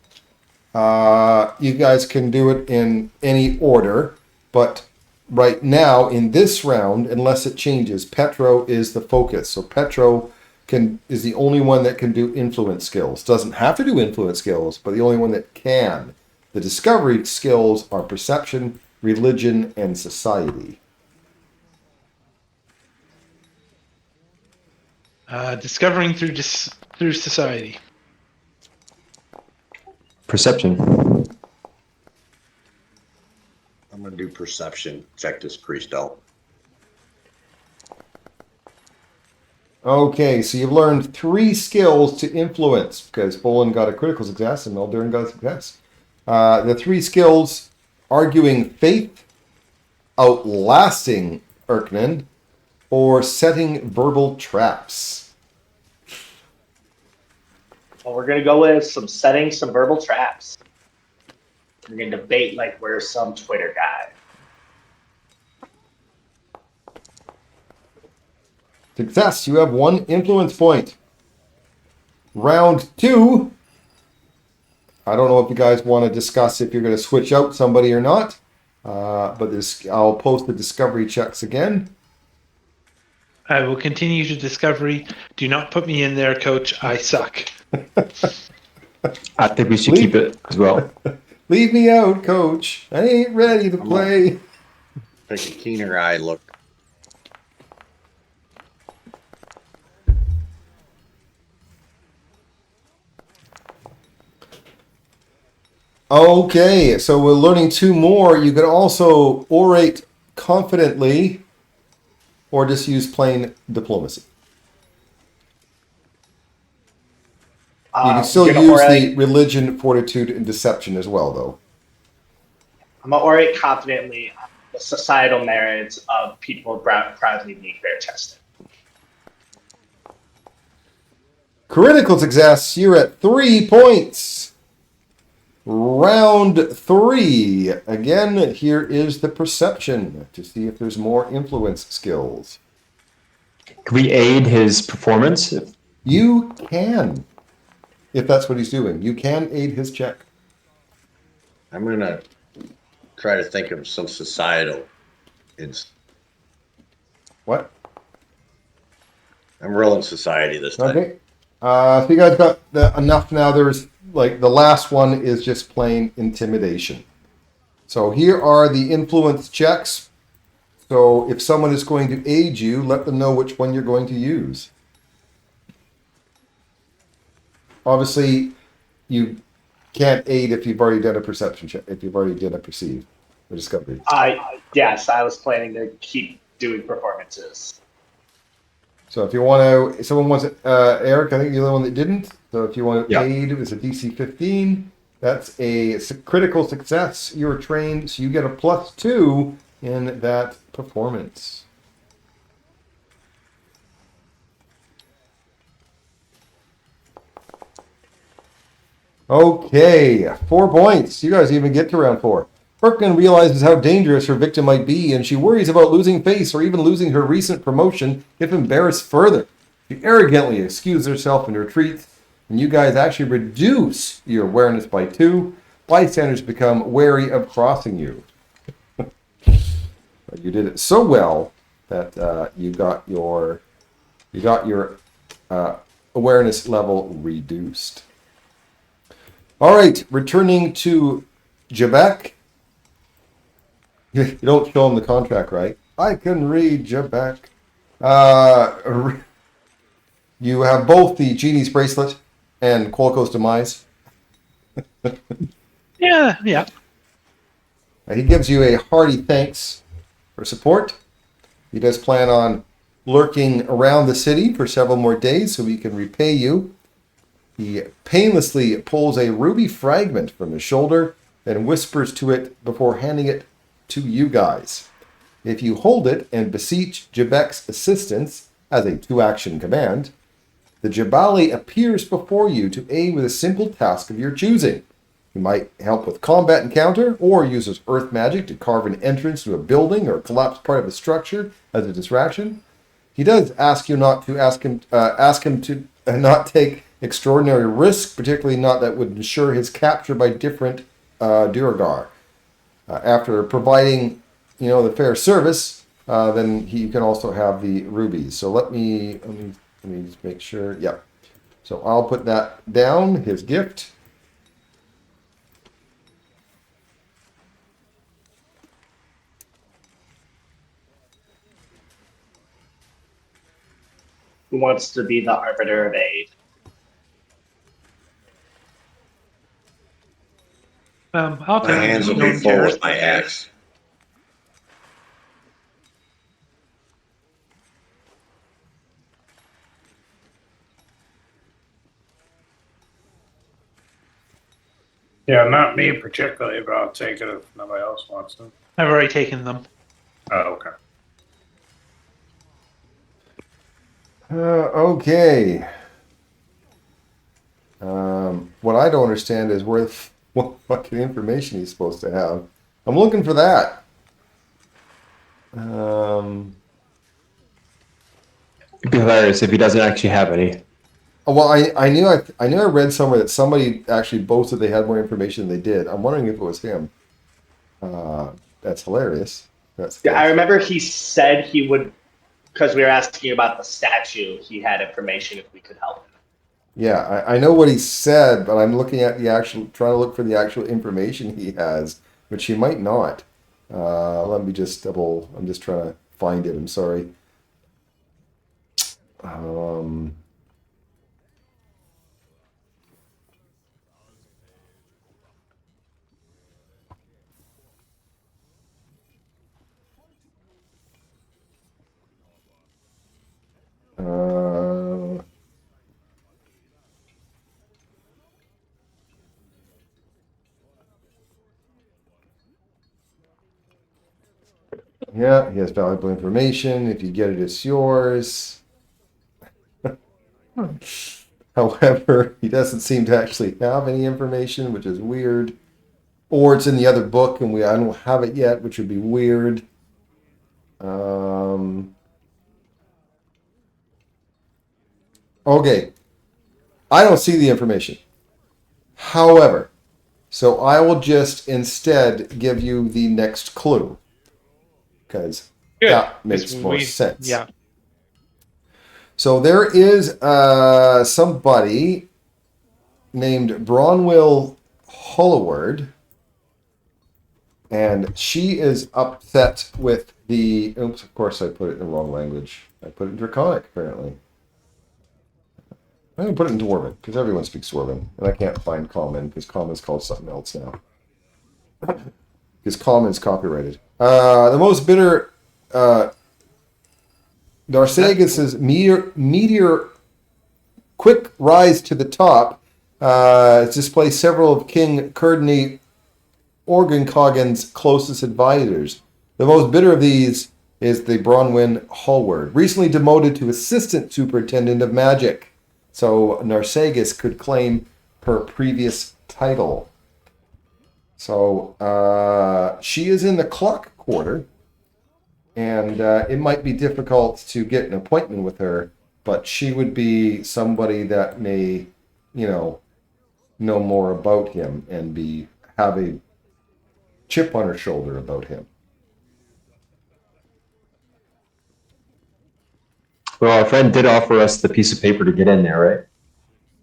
you guys can do it in any order, but right now in this round, unless it changes, Petro is the focus. So Petro is the only one that can do influence skills. Doesn't have to do influence skills, but the only one that can. The discovery skills are perception, religion, and society. Discovering through society. Perception. I'm going to do perception. Check this priest out. Okay, so you've learned 3 skills to influence, because Bolin got a critical success and Meldurin got a success. The 3 skills: arguing faith, outlasting Erknan, or setting verbal traps. Well, we're going to go with some verbal traps. We're going to debate like we're some Twitter guy. Success, you have 1 influence point. Round 2. I don't know if you guys want to discuss if you're going to switch out somebody or not, but I'll post the discovery checks again. I will continue to discovery. Do not put me in there, coach. I suck. I think we should keep it as well. Leave me out, coach. I ain't ready to play. Take a keener eye look. Okay, so we're learning 2 more. You can also orate confidently, or just use plain diplomacy. You can still use the religion, fortitude, and deception as well, though. I'm going to orate confidently on the societal merits of people proudly being bare-chested. Critical success, you're at 3 points. Round 3. Again, here is the perception to see if there's more influence skills. Can we aid his performance? You can, if that's what he's doing. You can aid his check. I'm going to try to think of some societal. What? I'm rolling society this time. Okay. So you guys got enough now. There's the last one is just plain intimidation. So here are the influence checks. So if someone is going to aid you, let them know which one you're going to use. Obviously, you can't aid if you've already done a perception check, if you've already done a perceive or discovery. Yes, I was planning to keep doing performances. So if you want to, someone wants Eric, I think you're the one that didn't. So if you want to aid, it was a DC 15. That's a critical success. You're trained, so you get a +2 in that performance. Okay, 4 points. You guys even get to round 4. Birkin realizes how dangerous her victim might be, and she worries about losing face or even losing her recent promotion if embarrassed further. She arrogantly excuses herself and retreats, and you guys actually reduce your awareness by 2. Bystanders become wary of crossing you. But you did it so well that you got your awareness level reduced. All right, returning to Jabek. You don't show him the contract, right? I can read Jabek. You have both the Genie's Bracelet and Quolco's Demise. Yeah. He gives you a hearty thanks for support. He does plan on lurking around the city for several more days so he can repay you. He painlessly pulls a ruby fragment from his shoulder and whispers to it before handing it to you guys. If you hold it and beseech Jabek's assistance as a 2-action command, the Jabali appears before you to aid with a simple task of your choosing. He might help with combat encounter, or uses earth magic to carve an entrance to a building or collapse part of a structure as a distraction. He does ask you not to ask him to not take extraordinary risks, particularly not that would ensure his capture by different Duergar. After providing, the fair service, then you can also have the rubies. So let me just make sure. Yep. So I'll put that down. His gift. Who wants to be the arbiter of aid? I'll My take hands will no be one full cares. with my axe. Yeah, not me particularly, but I'll take it if nobody else wants to. I've already taken them. Oh, okay. Okay. What I don't understand is what fucking information he's supposed to have. I'm looking for that. It'd be hilarious if he doesn't actually have any. Well, I knew I read somewhere that somebody actually boasted they had more information than they did. I'm wondering if it was him. That's hilarious. I remember he said he would, because we were asking about the statue, he had information if we could help him. Yeah, I know what he said, but I'm looking at trying to look for the actual information he has, which he might not. Let me just I'm just trying to find it. I'm sorry. Yeah, he has valuable information. If you get it, it's yours. However, he doesn't seem to actually have any information, which is weird. Or it's in the other book, and I don't have it yet, which would be weird. Okay. I don't see the information. However, so I will just instead give you the next clue. Because that makes more sense. Yeah. So there is somebody named Bronwyn Holloward, and she is upset with the... Oops, of course I put it in the wrong language. I put it in Draconic, apparently. I'm going to put it in Dwarven, because everyone speaks Dwarven, and I can't find Common, because Common's called something else now. Because Common's copyrighted. The most bitter... Darsagus' meteor quick rise to the top displays several of King Curdney Organcoggan's closest advisors. The most bitter of these is the Bronwyn Hallward, recently demoted to Assistant Superintendent of Magic. So Narsagus could claim her previous title. So she is in the clock quarter, and it might be difficult to get an appointment with her, but she would be somebody that may, know more about him and have a chip on her shoulder about him. Well, our friend did offer us the piece of paper to get in there, right?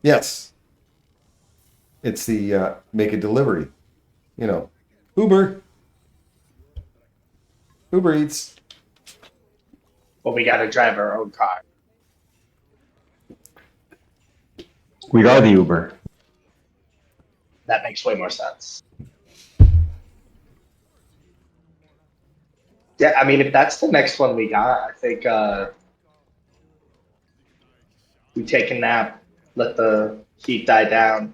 Yes. It's the make a delivery. Uber Eats. But we got to drive our own car. We are the Uber. That makes way more sense. Yeah, I mean, if that's the next one we got, I think we take a nap, let the heat die down,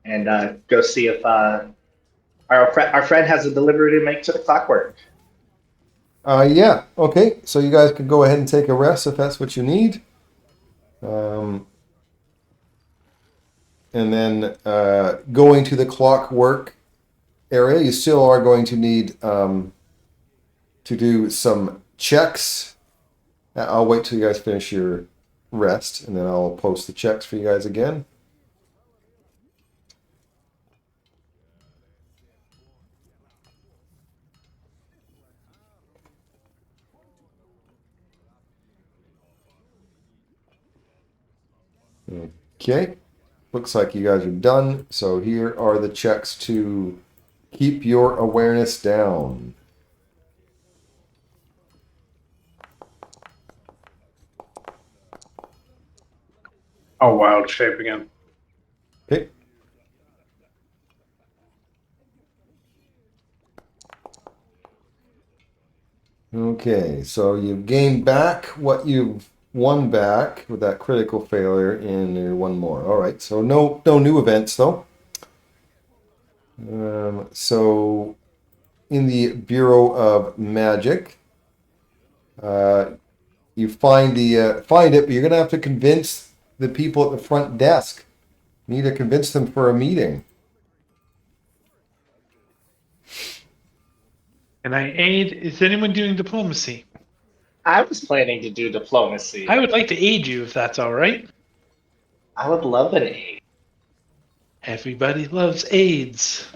and go see if our friend has a delivery to make to the clockwork. Yeah. Okay. So you guys can go ahead and take a rest if that's what you need. And then going to the clockwork area, you still are going to need to do some checks. I'll wait till you guys finish your rest, and then I'll post the checks for you guys again. Okay. Looks like you guys are done. So here are the checks to keep your awareness down. Oh, wild shape again. Okay. Okay, so you've gained back what you've won back with that critical failure and your one more. All right, so no new events though. So in the Bureau of Magic, you find it, but you're gonna have to convince the people at the front desk. You need to convince them for a meeting. Can I aid? Is anyone doing diplomacy? I was planning to do diplomacy. I would like to aid you if that's all right. I would love an aid. Everybody loves aids.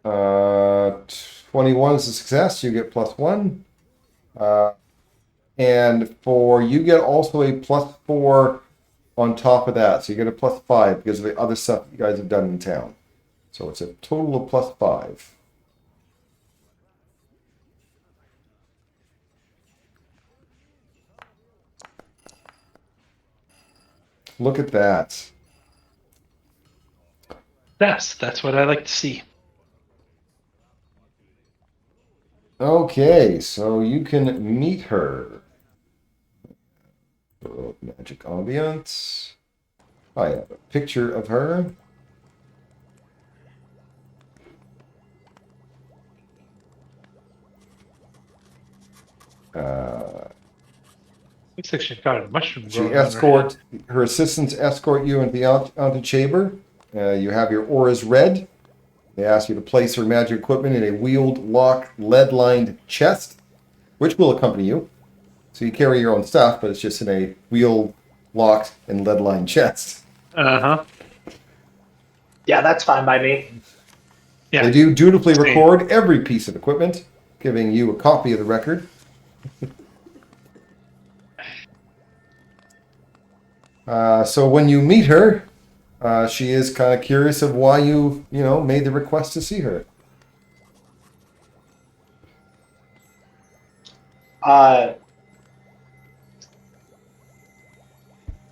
21 is a success. You get +1. And for you get also a +4 on top of that. So you get a +5 because of the other stuff you guys have done in town. So it's a total of +5. Look at that. That's what I like to see. Okay, so you can meet her. Magic ambience. I have a picture of her. Looks like she's got a mushroom She growing on her head. her assistants escort you into the antechamber. You have your auras read. They ask you to place her magic equipment in a wheeled, locked, lead-lined chest, which will accompany you. So you carry your own stuff, but it's just in a wheeled, locked, and lead-lined chest. Uh-huh. Yeah, that's fine by me. Yeah. They do dutifully Same. record every piece of equipment, giving you a copy of the record. So when you meet her, she is kind of curious of why you made the request to see her.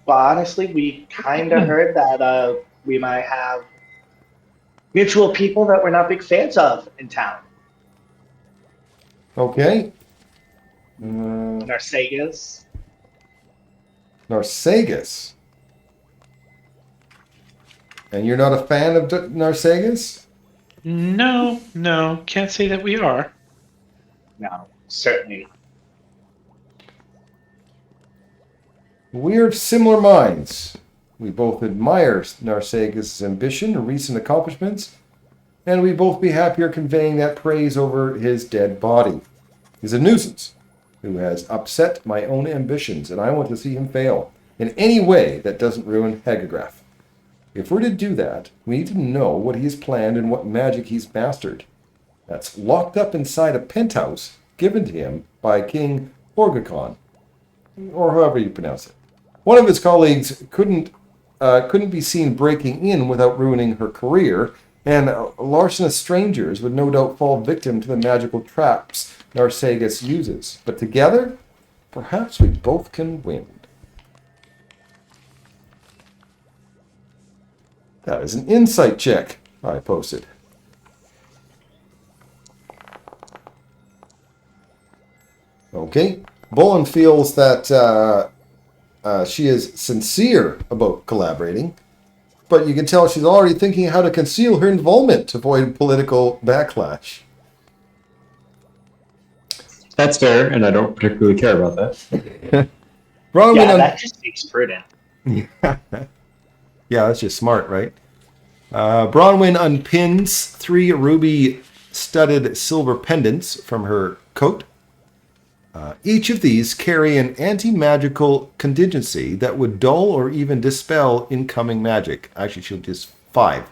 Well, honestly, we kind of heard that we might have mutual people that we're not big fans of in town. Okay. Narsagus. Narsagus. And you're not a fan of Narsagus? No, can't say that we are. No, certainly. We're of similar minds. We both admire Narsagus' ambition and recent accomplishments, and we'd both be happier conveying that praise over his dead body. He's a nuisance who has upset my own ambitions, and I want to see him fail in any way that doesn't ruin Hagegraph. If we're to do that, we need to know what he has planned and what magic he's mastered. That's locked up inside a penthouse given to him by King Orgacon, or however you pronounce it. One of his colleagues couldn't be seen breaking in without ruining her career, and larcenous strangers would no doubt fall victim to the magical traps Narsagus uses. But together, perhaps we both can win. That is an insight check I posted. Okay. Bolin feels that she is sincere about collaborating, but you can tell she's already thinking how to conceal her involvement to avoid political backlash. That's fair, and I don't particularly care about that. That just seems prudent. Yeah, that's just smart, right? Bronwyn unpins 3 ruby-studded silver pendants from her coat. Each of these carry an anti-magical contingency that would dull or even dispel incoming magic. Actually, she'll just 5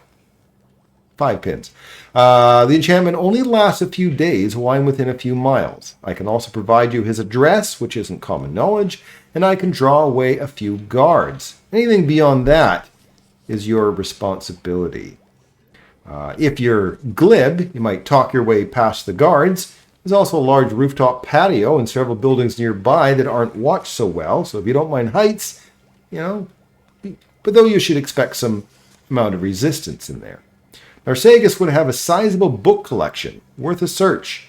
pins. The enchantment only lasts a few days while I'm within a few miles. I can also provide you his address, which isn't common knowledge, and I can draw away a few guards. Anything beyond that is your responsibility. If you're glib, you might talk your way past the guards. There's also a large rooftop patio and several buildings nearby that aren't watched so well, so if you don't mind heights, but though you should expect some amount of resistance in there. Narsagus would have a sizable book collection, worth a search.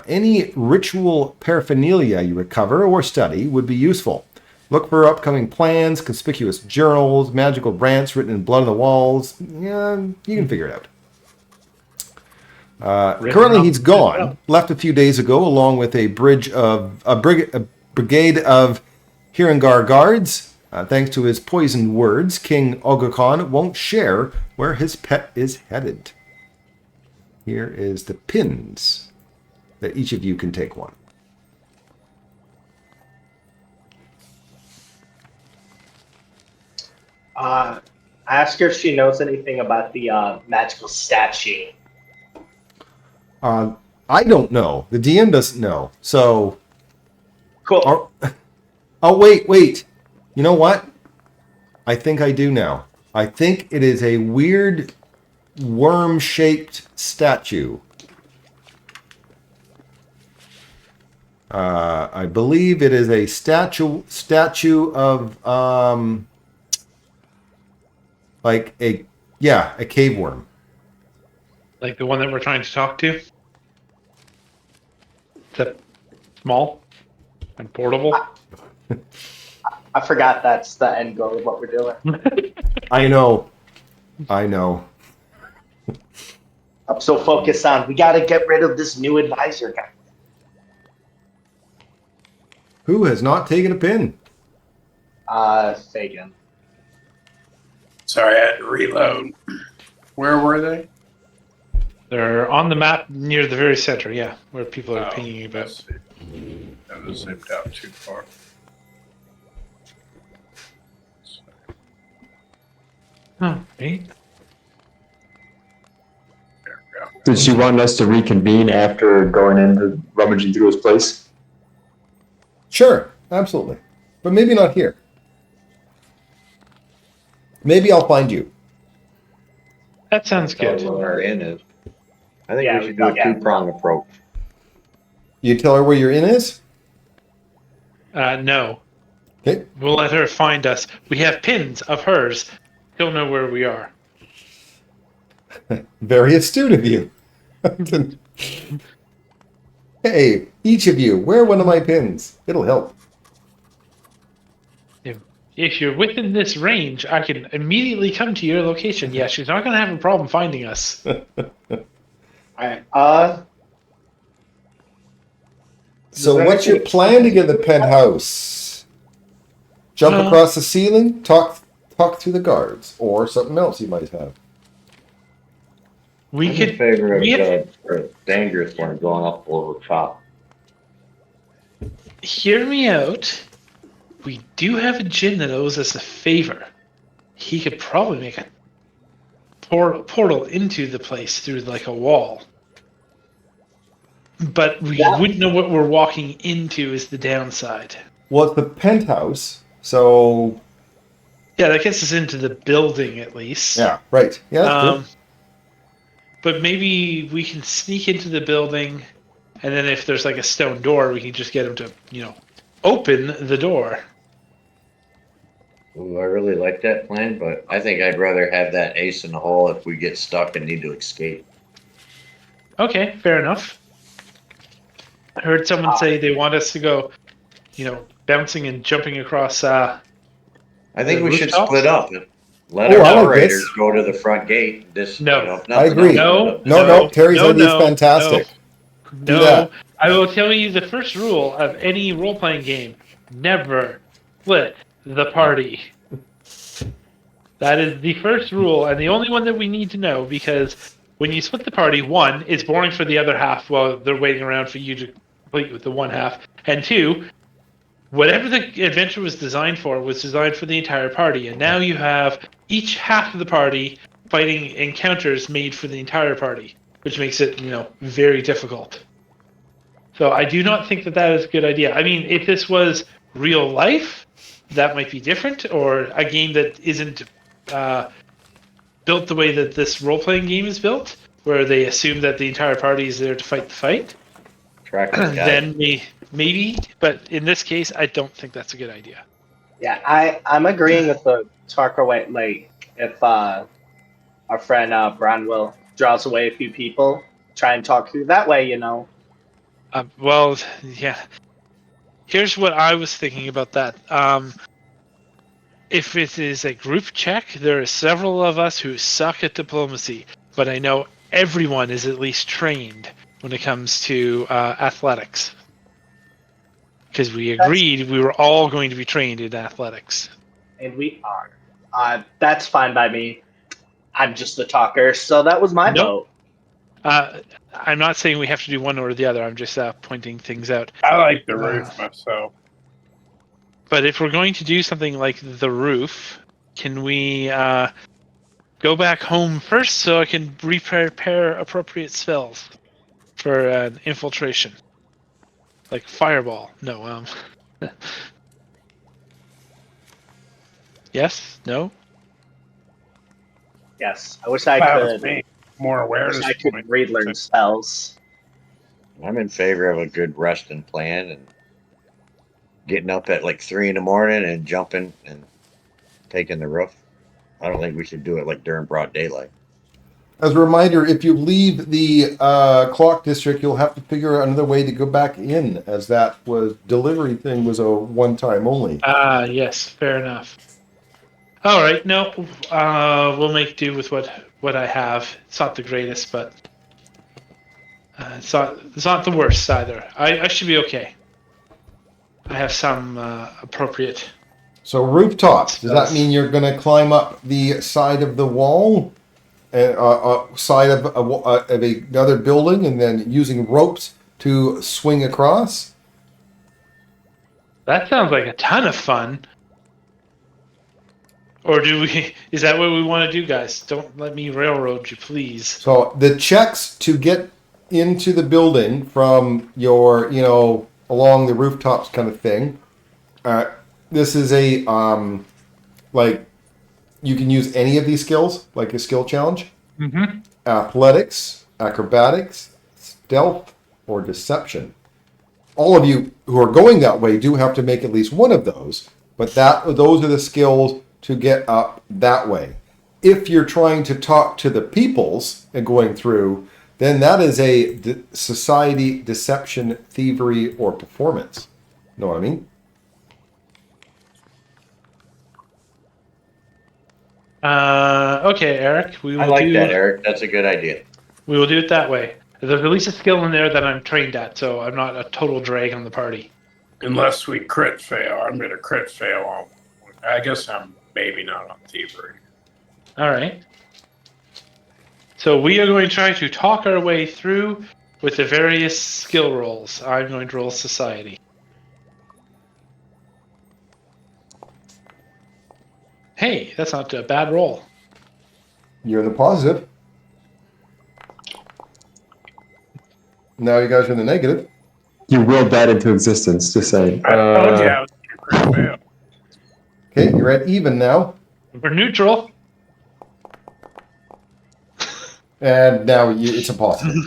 Any ritual paraphernalia you recover or study would be useful. Look for upcoming plans, conspicuous journals, magical rants written in blood on the walls. Yeah, you can figure it out. Currently, he's gone. Left a few days ago, along with a brigade of Hirangar guards. Thanks to his poisoned words, King Ogakon won't share where his pet is headed. Here is the pins that each of you can take one. Ask her if she knows anything about the magical statue. I don't know. The DM doesn't know. So. Cool. Oh, wait. You know what? I think I do now. I think it is a weird worm-shaped statue. I believe it is a statue of like a cave worm. Like the one that we're trying to talk to? Is that small and portable? I forgot that's the end goal of what we're doing. I know. I'm so focused on, we got to get rid of this new advisor guy. Who has not taken a pin? Fagin. Sorry, I had to reload. Where were they? They're on the map near the very center, yeah, where people are pinging about. That was zipped out too far. Oh, right. There we go. Did she want us to reconvene after going into rummaging through his place? Sure, absolutely. But maybe not here. Maybe I'll find you. That sounds good. Tell where our inn is. I think Yeah, we should do a two-prong approach. You tell her where your inn is? No. Okay. We'll let her find us. We have pins of hers. She'll know where we are. Very astute of you. Hey, each of you, wear one of my pins. It'll help. If if you're within this range, I can immediately come to your location. Yeah, she's not going to have a problem finding us. Alright, So there what's your anything- plan to get the penthouse? Jump Well- across the ceiling, talk through the guards, or something else you might have. We I'm could. in favor of we- the dangerous one going up over top. Hear me out. We do have a djinn that owes us a favor. He could probably make a portal into the place through like a wall. But we wouldn't know what we're walking into is the downside. Well, it's the penthouse, so Yeah, that gets us into the building at least. yeah, right. Yeah, that's true. But maybe we can sneak into the building, and then if there's like a stone door, we can just get him to, open the door. Ooh, I really like that plan, but I think I'd rather have that ace in the hole if we get stuck and need to escape. Okay, fair enough. I heard someone say they want us to go, bouncing and jumping across. I think The we should rooftops? split up. Let Oh, our I like operators this. go to the front gate. No. I agree. No, No, Terry's idea is no, fantastic. Do No, that. I will tell you the first rule of any role-playing game: never split the party. That is the first rule, and the only one that we need to know, because when you split the party, one, it's boring for the other half while they're waiting around for you to complete with the one half, and two, whatever the adventure was designed for was designed for the entire party, and now you have each half of the party fighting encounters made for the entire party, which makes it, very difficult. So I do not think that that is a good idea. I mean, if this was real life, that might be different, or a game that isn't built the way that this role-playing game is built, where they assume that the entire party is there to fight the fight, track this guy. then maybe. But in this case, I don't think that's a good idea. Yeah, I'm agreeing with the talker way. Like, if our friend Branwell draws away a few people, try and talk through that way, Well, yeah. Here's what I was thinking about that. If it is a group check, there are several of us who suck at diplomacy, but I know everyone is at least trained when it comes to athletics. Because we agreed we were all going to be trained in athletics. And we are. That's fine by me. I'm just the talker, so that was my Nope. vote. I'm not saying we have to do one or the other. I'm just pointing things out. I like the roof myself. But if we're going to do something like the roof, can we go back home first so I can prepare appropriate spells for infiltration? Like fireball. No, Yes? No? Yes, I wish I That was could. me. More awareness. I could point. relearn spells. I'm in favor of a good resting plan and getting up at like 3 in the morning and jumping and taking the roof. I don't think we should do it like during broad daylight. As a reminder, if you leave the clock district, you'll have to figure out another way to go back in, as that delivery thing was a one-time only. Yes, fair enough. All right, no, we'll make do with what I have. It's not the greatest, but it's not the worst either. I should be okay. I have some appropriate. So rooftops, does that mean you're going to climb up the side of the wall, side of another building, and then using ropes to swing across? That sounds like a ton of fun. Or is that what we want to do, guys? Don't let me railroad you, please. So the checks to get into the building from your, along the rooftops kind of thing, this is a, like, you can use any of these skills, like a skill challenge. Mm-hmm. Athletics, acrobatics, stealth, or deception. All of you who are going that way do have to make at least one of those, but those are the skills to get up that way. If you're trying to talk to the peoples and going through, then that is a society, deception, thievery, or performance. Know what I mean? Okay, Eric. We will I like do. that, Eric. That's a good idea. We will do it that way. There's at least a skill in there that I'm trained at, so I'm not a total drag on the party. Unless we crit fail. I'm going to crit fail on. I guess I'm maybe not on thievery. All right. So we are going to try to talk our way through with the various skill rolls. I'm going to roll society. Hey, that's not a bad roll. You're in the positive. Now you guys are in the negative. You willed that into existence, just saying. I told you I was going to crit fail. Okay, you're at even now. We're neutral. And now it's a positive.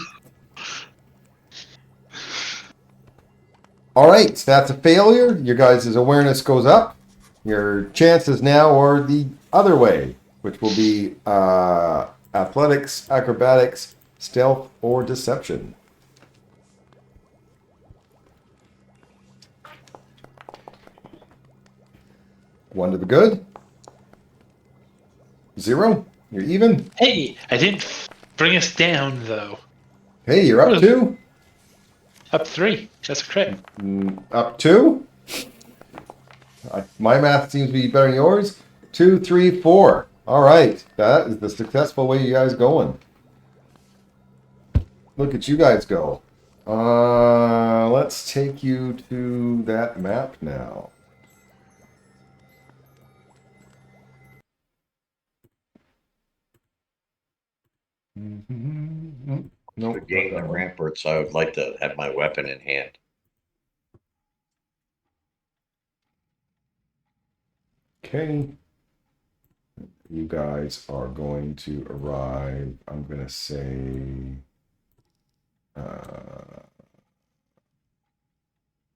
All right, that's a failure. Your guys' awareness goes up. Your chances now are the other way, which will be athletics, acrobatics, stealth, or deception. One to the good. 0. You're even. Hey, I didn't bring us down, though. Hey, you're up 2. Up 3. That's a crit. Up 2. My math seems to be better than yours. 2, 3, 4. All right. That is the successful way you guys going. Look at you guys go. Let's take you to that map now. To gain the ramparts, I would like to have my weapon in hand. Okay. You guys are going to arrive, I'm going to say,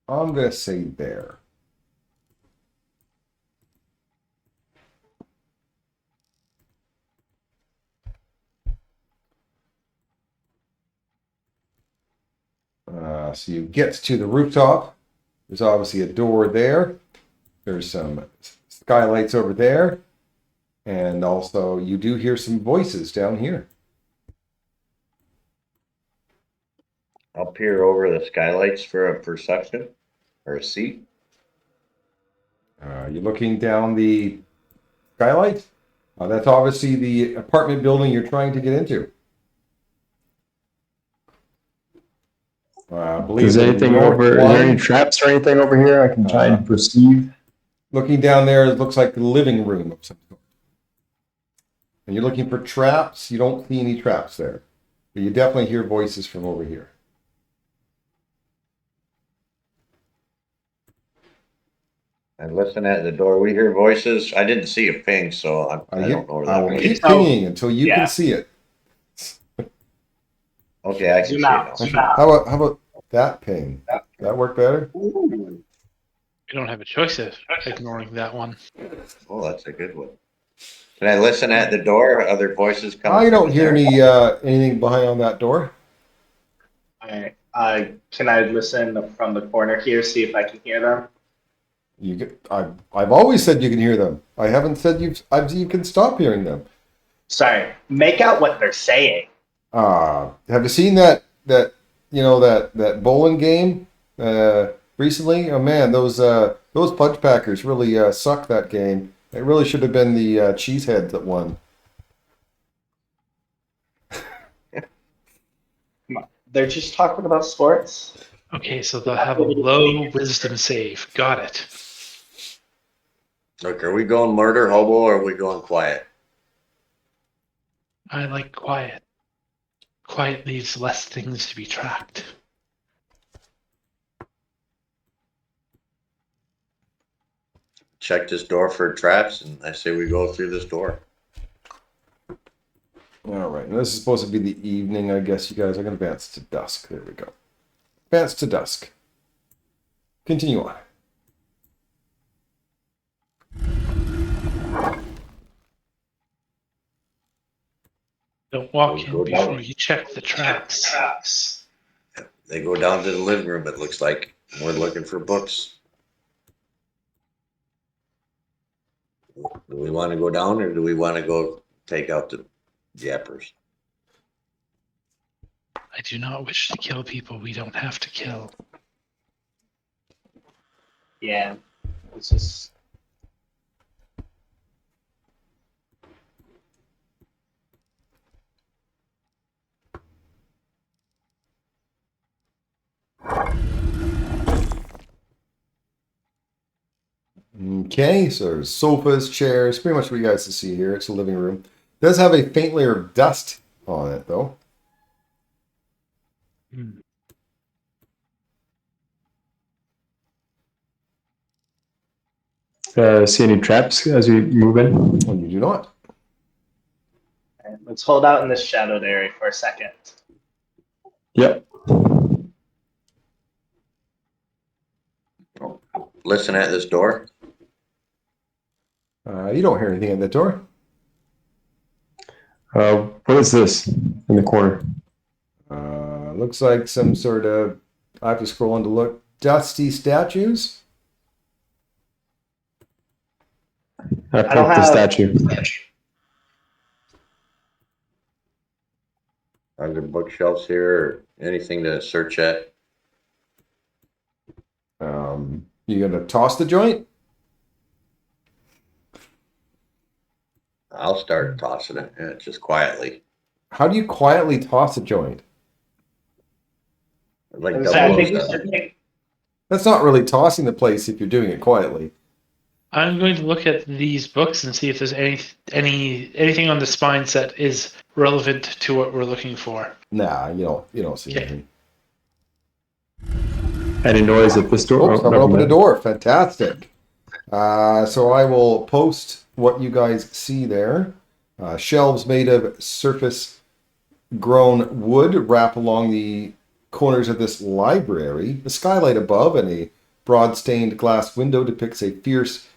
I'm going to say there. So you get to the rooftop. There's obviously a door there. There's some skylights over there. And also you do hear some voices down here. I'll peer over the skylights for a perception or a seat. You're looking down the skylight. That's obviously the apartment building you're trying to get into. Is there anything over? Is there any traps or anything over here I can try and perceive? Looking down there, it looks like the living room of some sort. And you're looking for traps. You don't see any traps there, but you definitely hear voices from over here. And listen at the door. We hear voices. I didn't see a ping, so I don't know where I that will was. keep pinging until you can see it. Okay, I can see it now. How about that ping? That work better? You don't have a choice of ignoring that one. Oh, that's a good one. Can I listen at the door? Are other voices coming? I don't hear any anything behind that door. Can I listen from the corner here, see if I can hear them? I've always said you can hear them. I haven't said you can stop hearing them. Sorry, make out what they're saying. Have you seen that bowling game recently? Oh man, those punch packers really sucked that game. It really should have been the cheeseheads that won. They're just talking about sports. Okay, so they'll have a low wisdom save. Got it. Look, are we going murder hobo or are we going quiet? I like quiet. Quiet leaves less things to be tracked. Check this door for traps, and I say we go through this door. All right, now this is supposed to be the evening. I guess you guys are going to advance to dusk. There we go. Advance to dusk. Continue on. Don't walk in before you check the traps. They go down to the living room, it looks like. We're looking for books. Do we want to go down or do we want to go take out the yappers? I do not wish to kill people we don't have to kill. Yeah. It's just. Okay, so there's sofas, chairs, pretty much what you guys can see here. It's a living room. It does have a faint layer of dust on it, though. See any traps as we move in? Well, you do not. Let's hold out in this shadowed area for a second. Yep. Listen at this door. You don't hear anything at the door. What is this in the corner? Looks like some sort of, I have to scroll on to look, dusty statues. I don't poke the have- statue. Are there bookshelves here or anything to search at? You gonna toss the joint? I'll start tossing it, just quietly. How do you quietly toss a joint? Like I double think O we seven. should take. That's not really tossing the place if you're doing it quietly. I'm going to look at these books and see if there's anything on the spine set is relevant to what we're looking for. Nah, you don't see Okay. anything. Any noise at this door? Oh, someone never opened a mind. door. Fantastic. So I will post what you guys see there. Shelves made of surface grown wood wrap along the corners of this library. The skylight above and a broad stained glass window depicts a fierce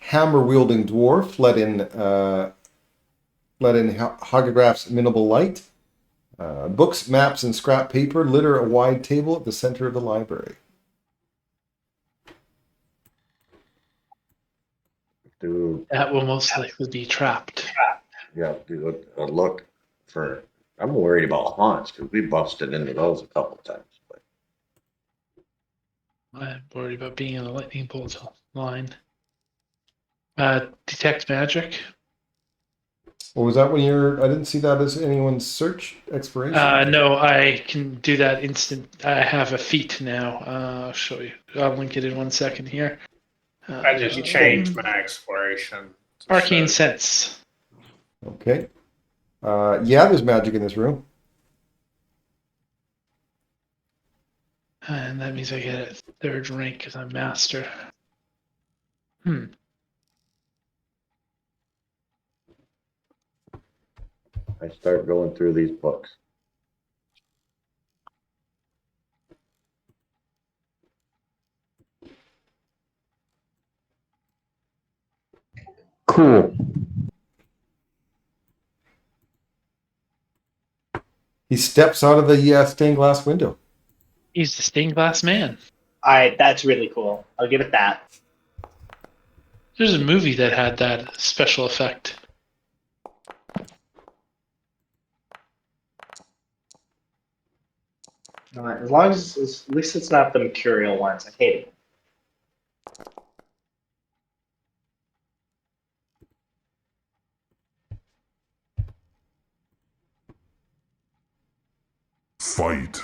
hammer wielding dwarf let in Hagegraf's minimal light. Books, maps, and scrap paper litter a wide table at the center of the library. Do That will most likely be trapped. do a look for. I'm worried about haunts because we busted into those a couple times. But I'm worried about being in the lightning bolt line. Detect magic. What was that when I didn't see that as anyone's search expiration? No, I can do that instant. I have a feat now. I'll show you. I'll link it in 1 second here. I just changed my exploration. to Arcane show- sense. Okay. Yeah, there's magic in this room. And that means I get a 3rd rank because I'm master. I start going through these books. Cool. He steps out of the stained glass window. He's the stained glass man. Alright, that's really cool. I'll give it that. There's a movie that had that special effect. As long as at least it's not the Mercurial ones. I hate it. Fight.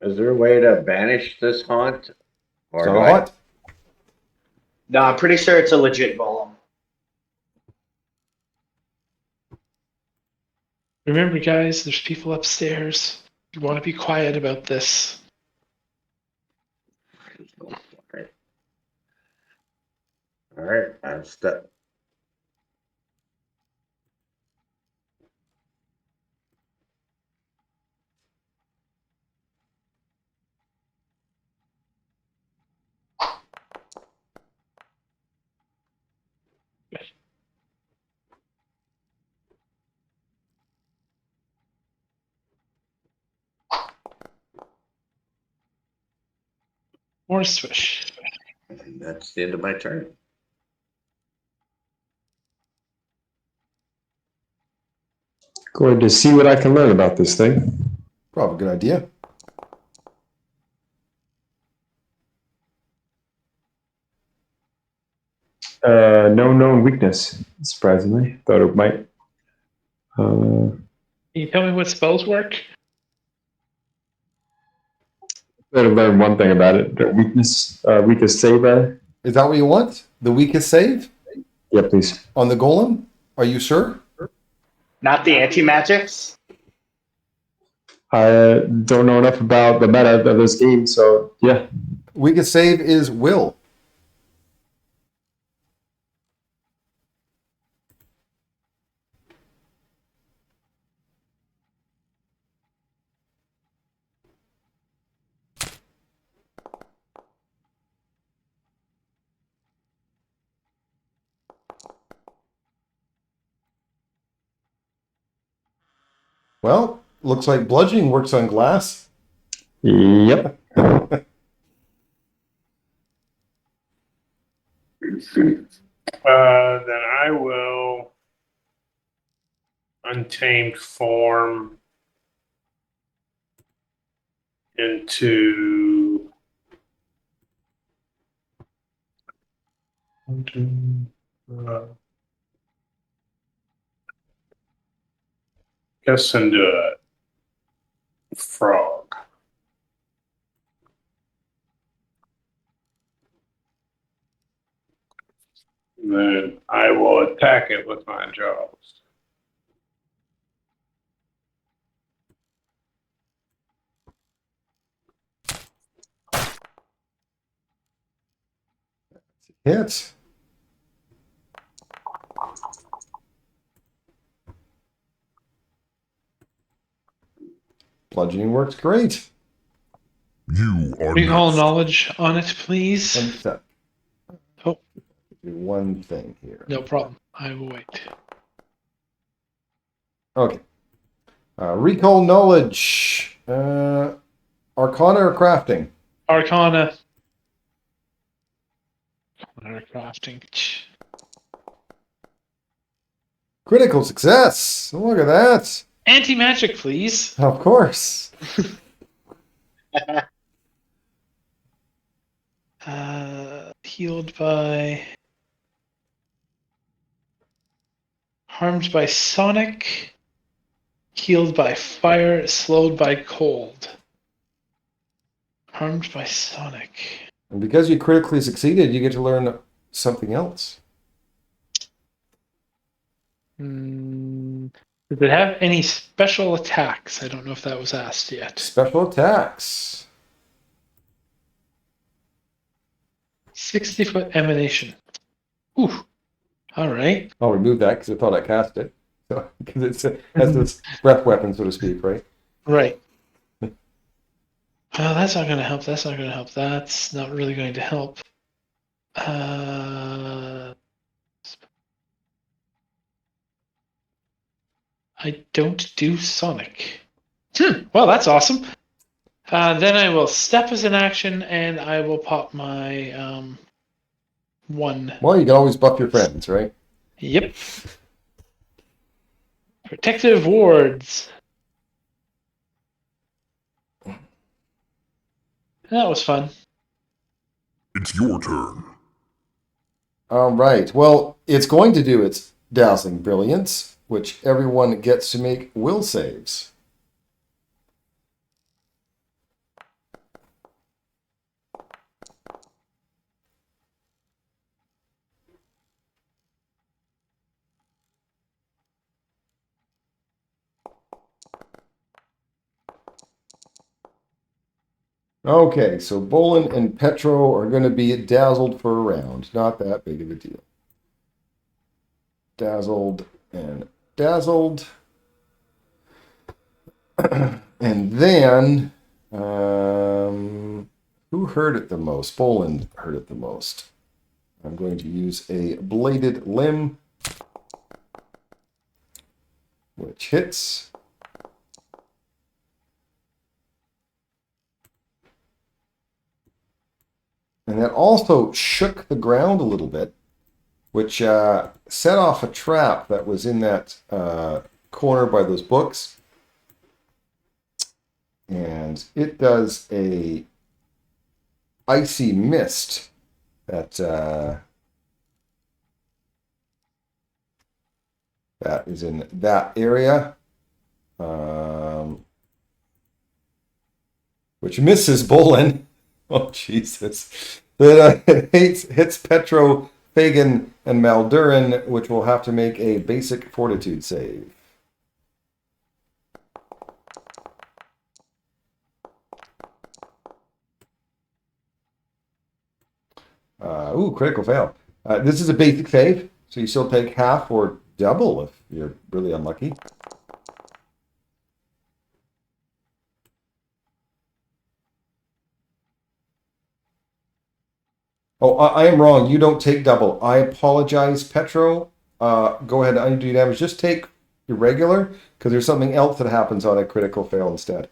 Is there a way to banish this haunt? Or So do I- what? No, I'm pretty sure it's a legit golem. Remember, guys, there's people upstairs. You want to be quiet about this. All right, I'm stuck. More swish. And that's the end of my turn. Going to see what I can learn about this thing. Probably a good idea. No known weakness, surprisingly. Thought it might. Can you tell me what spells work? Better learn one thing about it. The weakest save. Is that what you want? The weakest save? Yeah, please. On the golem? Are you sure? Not the anti-magics? I don't know enough about the meta of this game, so yeah. Weakest save is will. Well, looks like bludgeoning works on glass. Yep. Then I will untamed form into guess into a frog. And then I will attack it with my jaws. Hits. Bludgeoning works great. You are Recall next. knowledge on it, please. One sec. Oh. Do one thing here. No problem. I will wait. Okay. Recall knowledge. Arcana or crafting? Arcana. Crafting. Critical success. Look at that. Anti-magic, please. Of course. Healed by... Harmed by sonic. Healed by fire. Slowed by cold. Harmed by sonic. And because you critically succeeded, you get to learn something else. Does it have any special attacks? I don't know if that was asked yet. Special attacks. 60-foot emanation. Ooh. All right. I'll remove that because I thought I cast it. So, because it has this breath weapon, so to speak, right? Right. That's not going to help. That's not going to help. That's not really going to help. I don't do Sonic. Well, that's awesome. Then I will step as an action, and I will pop my one. Well, you can always buff your friends, right? Yep. Protective wards. That was fun. It's your turn. All right. Well, it's going to do its dazzling brilliance, which everyone gets to make will saves. Okay, so Bolin and Petro are going to be dazzled for a round. Not that big of a deal. Dazzled and dazzled. And then, who heard it the most? Bolin heard it the most. I'm going to use a bladed limb, which hits. And that also shook the ground a little bit, which set off a trap that was in that corner by those books. And it does a icy mist that that is in that area, which misses Bolin. Oh, Jesus. It hits Petro, Fagan, and Maldurin, which will have to make a basic fortitude save. Critical fail. This is a basic save, so you still take half or double if you're really unlucky. Oh, I am wrong. You don't take double. I apologize, Petro. Go ahead and undo damage. Just take your regular, because there's something else that happens on a critical fail instead.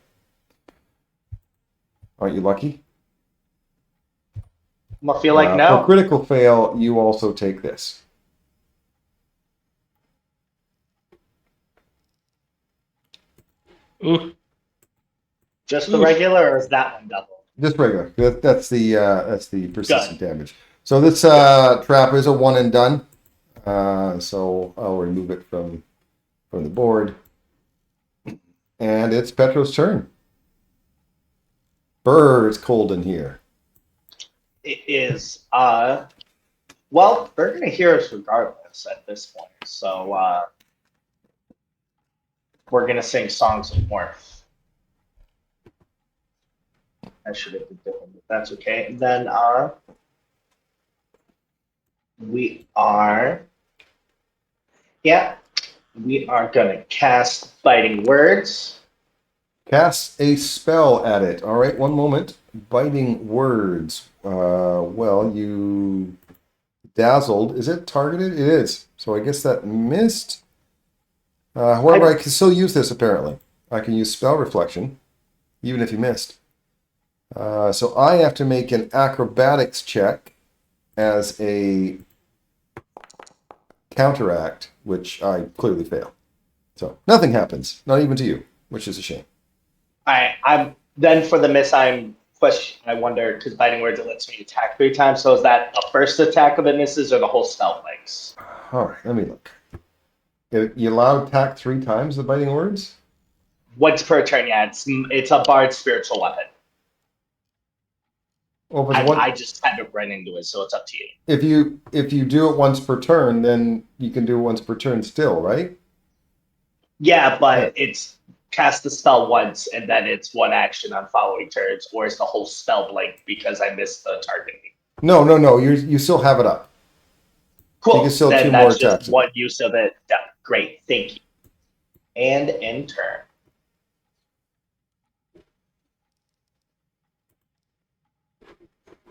Aren't you lucky? I feel like no. For critical fail, you also take this. Ooh. Just the regular, or is that one double? Just regular. That's the persistent damage. So this trap is a one and done. So I'll remove it from the board. And it's Petro's turn. Brr, it's cold in here. It is. Well, they're going to hear us regardless at this point. So we're going to sing songs of Unearth. I should have been different, but that's okay. And then we are going to cast Biting Words. Cast a spell at it. All right, one moment. Biting Words. Well, you dazzled. Is it targeted? It is. So I guess that missed. However, I can still use this, apparently. I can use Spell Reflection, even if you missed. So I have to make an acrobatics check as a counteract, which I clearly fail. So nothing happens, not even to you, which is a shame. I'm then for the miss. I wonder, because Biting Words, it lets me attack 3 times. So is that a first attack of it misses, or the whole spell blanks? All right, let me look. You allowed attack 3 times the Biting Words? Once per turn, yeah. It's a bard spiritual weapon. Well, I just had to run into it, so it's up to you. If you do it once per turn, then you can do it once per turn still, right? Yeah, but it's cast the spell once, and then it's one action on following turns, or is the whole spell blank because I missed the targeting? No. You still have it up. Cool. You can still then 2 that's more just attacks. one use of it. Done. Great, thank you. And end turn.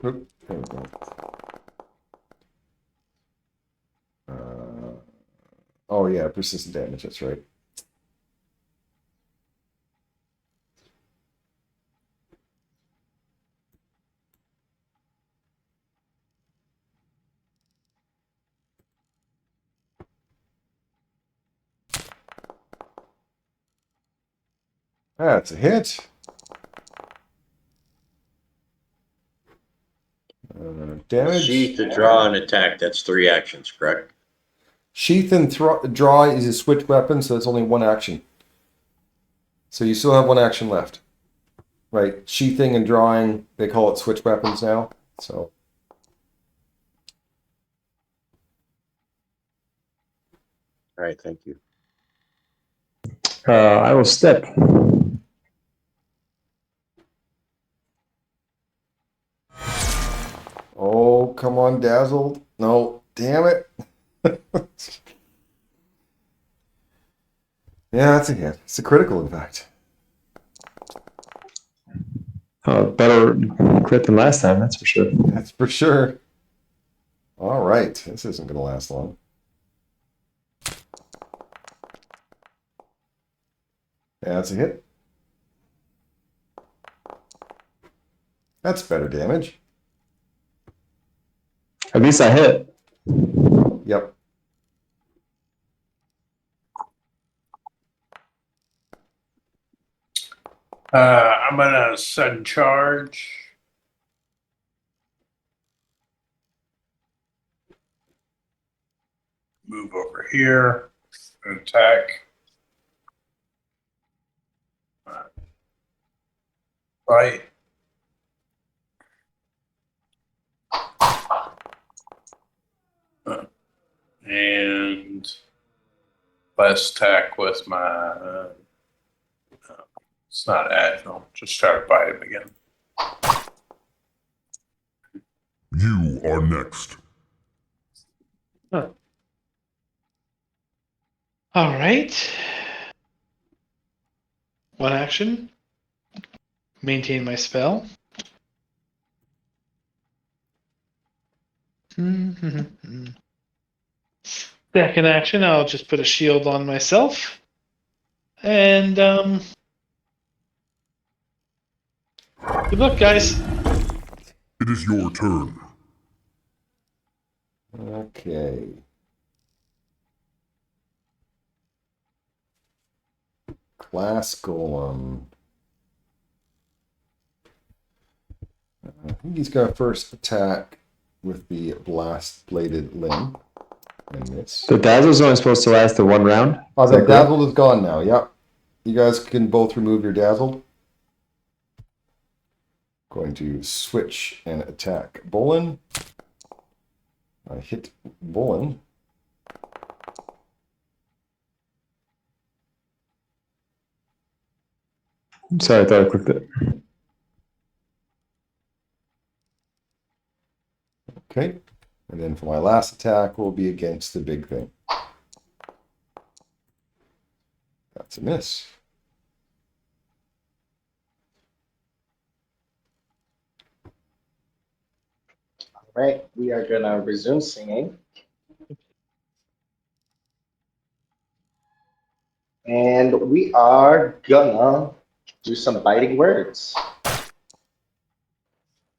Oop, there we go. Oh yeah, persistent damage. That's right. That's a hit. Damage. Sheath, to draw, and attack. That's 3 actions, correct? Sheath and draw is a switch weapon, so it's only 1 action. So you still have 1 action left. Right, sheathing and drawing, they call it switch weapons now. So. All right, thank you. I will step. Oh, come on, Dazzled. No, damn it. Yeah, that's a hit. It's a critical, in fact. Better crit than last time, that's for sure. That's for sure. All right, this isn't going to last long. Yeah, that's a hit. That's better damage. At least I hit. Yep. I'm gonna sudden charge. Move over here. Attack. Right. And last attack with my. It's not agile. Just try to bite him again. You are next. All right. One action. Maintain my spell. Second action, I'll just put a shield on myself. And, good luck, guys. It is your turn. Okay. Glass Golem. I think he's going to first attack with the blast bladed limb and miss. The dazzle's only supposed to last the 1 round. Oh, Is the that correct? dazzled is gone now. Yep. You guys can both remove your dazzled. Going to switch and attack Bolin. I hit Bolin. I'm sorry, I thought I clicked it. Okay. And then for my last attack will be against the big thing. That's a miss. All right, we are gonna resume singing. And we are gonna do some biting words.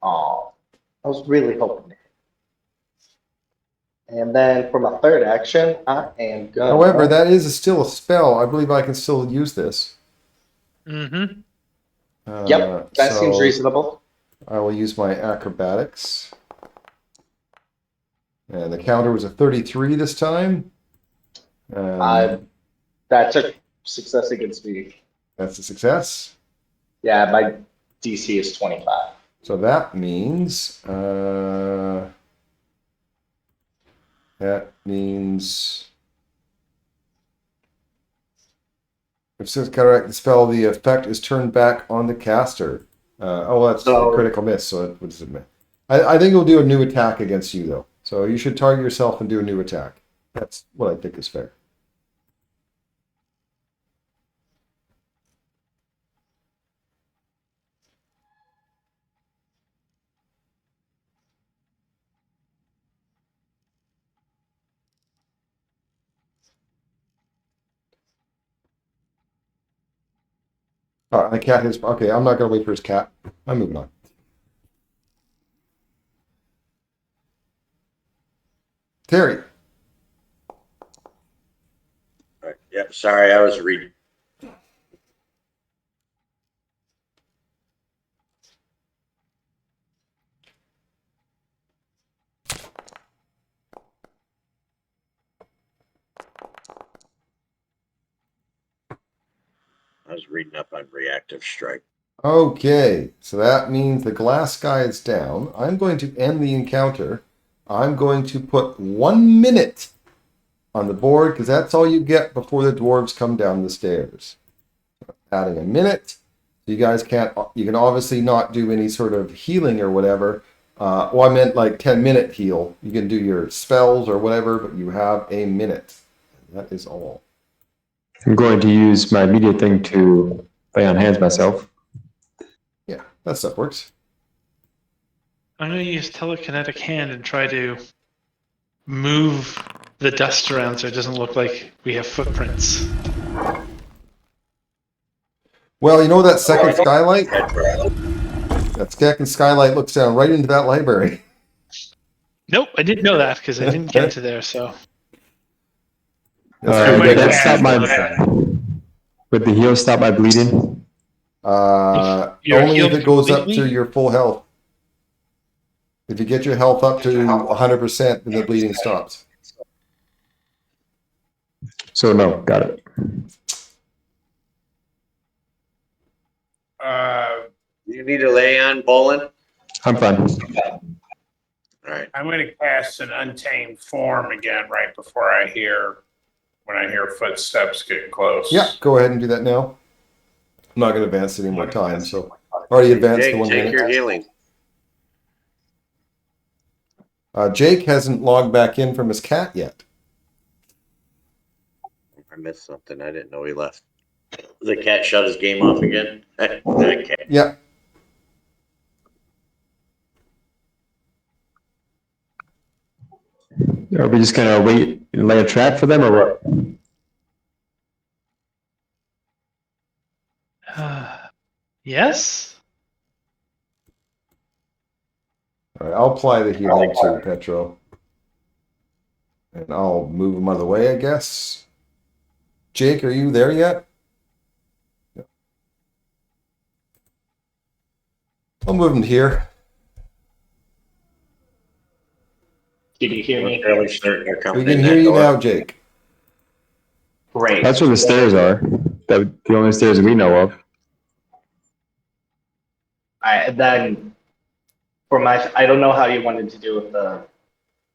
Oh, I was really hoping. And then for my third action, I am gonna. However, that is still a spell. I believe I can still use this. Mm-hmm. Yep, that seems reasonable. I will use my acrobatics. And the counter was a 33 this time. That's a success against me. That's a success. Yeah, my DC is 25. So that means if it's counteract the spell, the effect is turned back on the caster. That's a critical miss. So what does it mean? I think it'll do a new attack against you though. So you should target yourself and do a new attack. That's what I think is fair. All right, the cat is okay. I'm not going to wait for his cat. I'm moving on. Terry. Right. Yep. Sorry, I was reading. I was reading up on reactive strike. Okay, so that means the glass guy is down. I'm going to end the encounter. I'm going to put 1 minute on the board because that's all you get before the dwarves come down the stairs. Adding a minute. You guys can't, you can obviously not do any sort of healing or whatever. I meant like 10-minute heal. You can do your spells or whatever, but you have a minute. That is all. I'm going to use my immediate thing to lay on hands myself. Yeah, that stuff works. I'm going to use telekinetic hand and try to move the dust around so it doesn't look like we have footprints. Well, you know that second skylight? That second skylight looks down right into that library. Nope, I didn't know that because I didn't get into there. So That's Would pretty that good. stop my? Would the heal stop my bleeding? You're Only if healed it goes up to completely? your full health. If you get your health up to 100%, then the bleeding stops. So no, got it. You need to lay on bowling? I'm fine. All right. I'm going to cast an untamed form again right before I hear footsteps get close. Yeah, go ahead and do that now. I'm not going to advance any more time, so already advanced Jake, the 1 take minute. your healing. Jake hasn't logged back in from his cat yet. I missed something. I didn't know he left. The cat shut his game off again. That cat. Yeah. Are we just gonna wait and lay a trap for them, or what? Yes. All right, I'll apply the healing to Petro. And I'll move him out of the way, I guess. Jake, are you there yet? Yeah. I'll move him to here. Can you hear We're me? fairly certain they're coming We can in hear that you door. now, Jake. Great. That's where the stairs are. The only stairs we know of. Then I don't know how you wanted to do with the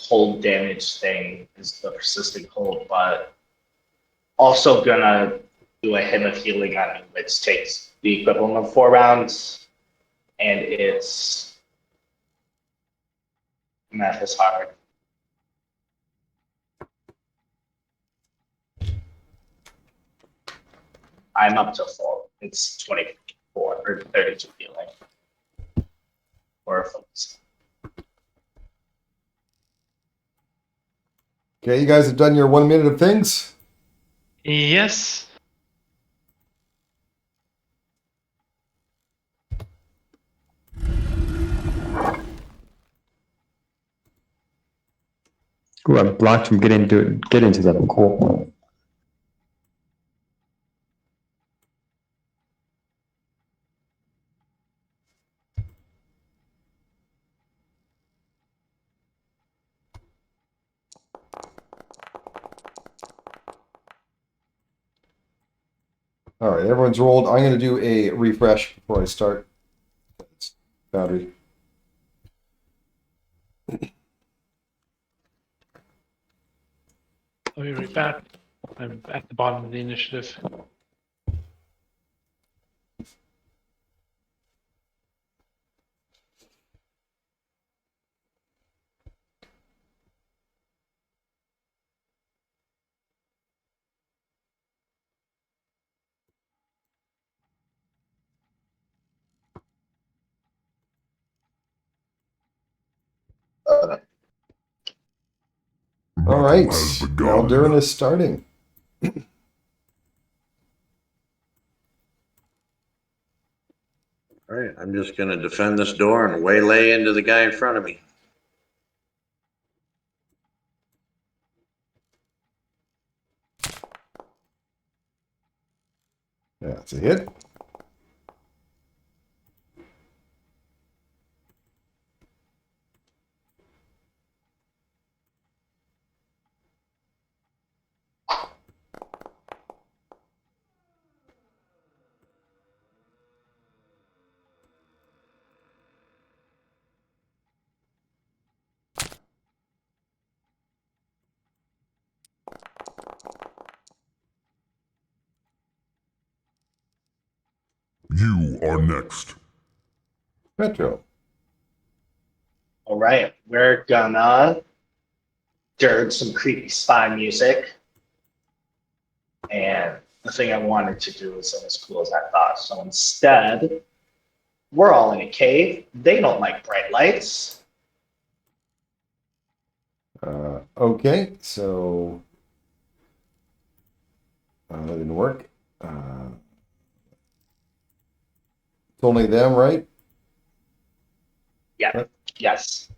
cold damage thing, is the persistent cold, but also gonna do a hymn of healing on it, which takes the equivalent of 4 rounds, and it's math is hard. I'm up to full. It's 24 or 32 healing. Or focus. Okay, you guys have done your 1 minute of things? Yes. Ooh, I'm blocked from getting to them. Cool. All right, everyone's rolled. I'm going to do a refresh before I start. Boundary. I'll be right back. I'm at the bottom of the initiative. All right, has begun. Aldurin is starting. All right, I'm just going to defend this door and waylay into the guy in front of me. That's a hit. You are next. Petro. All right, we're gonna dirge some creepy spy music. And the thing I wanted to do isn't as cool as I thought. So instead, we're all in a cave. They don't like bright lights. Okay, so that didn't work. It's only them, right? Yeah, yes.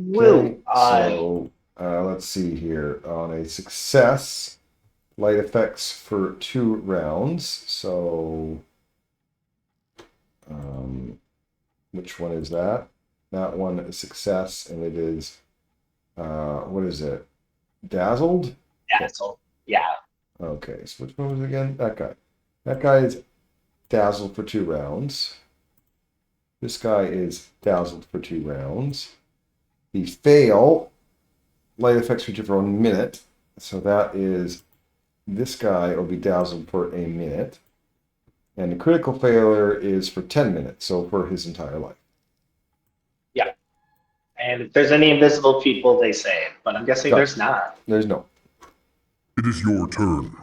Woo! So let's see here. On a success, light effects for 2 rounds. So, which one is that? That one is success, and it is, what is it? Dazzled? Dazzle. Yeah. Okay, so which one was it again? That guy. That guy is dazzled for 2 rounds. This guy is dazzled for 2 rounds. The fail, light effects for 1 minute. So that is, this guy will be dazzled for a minute. And the critical failure is for 10 minutes, so for his entire life. Yeah. And if there's any invisible people, they say it. But I'm guessing there's not. There's no. It is your turn.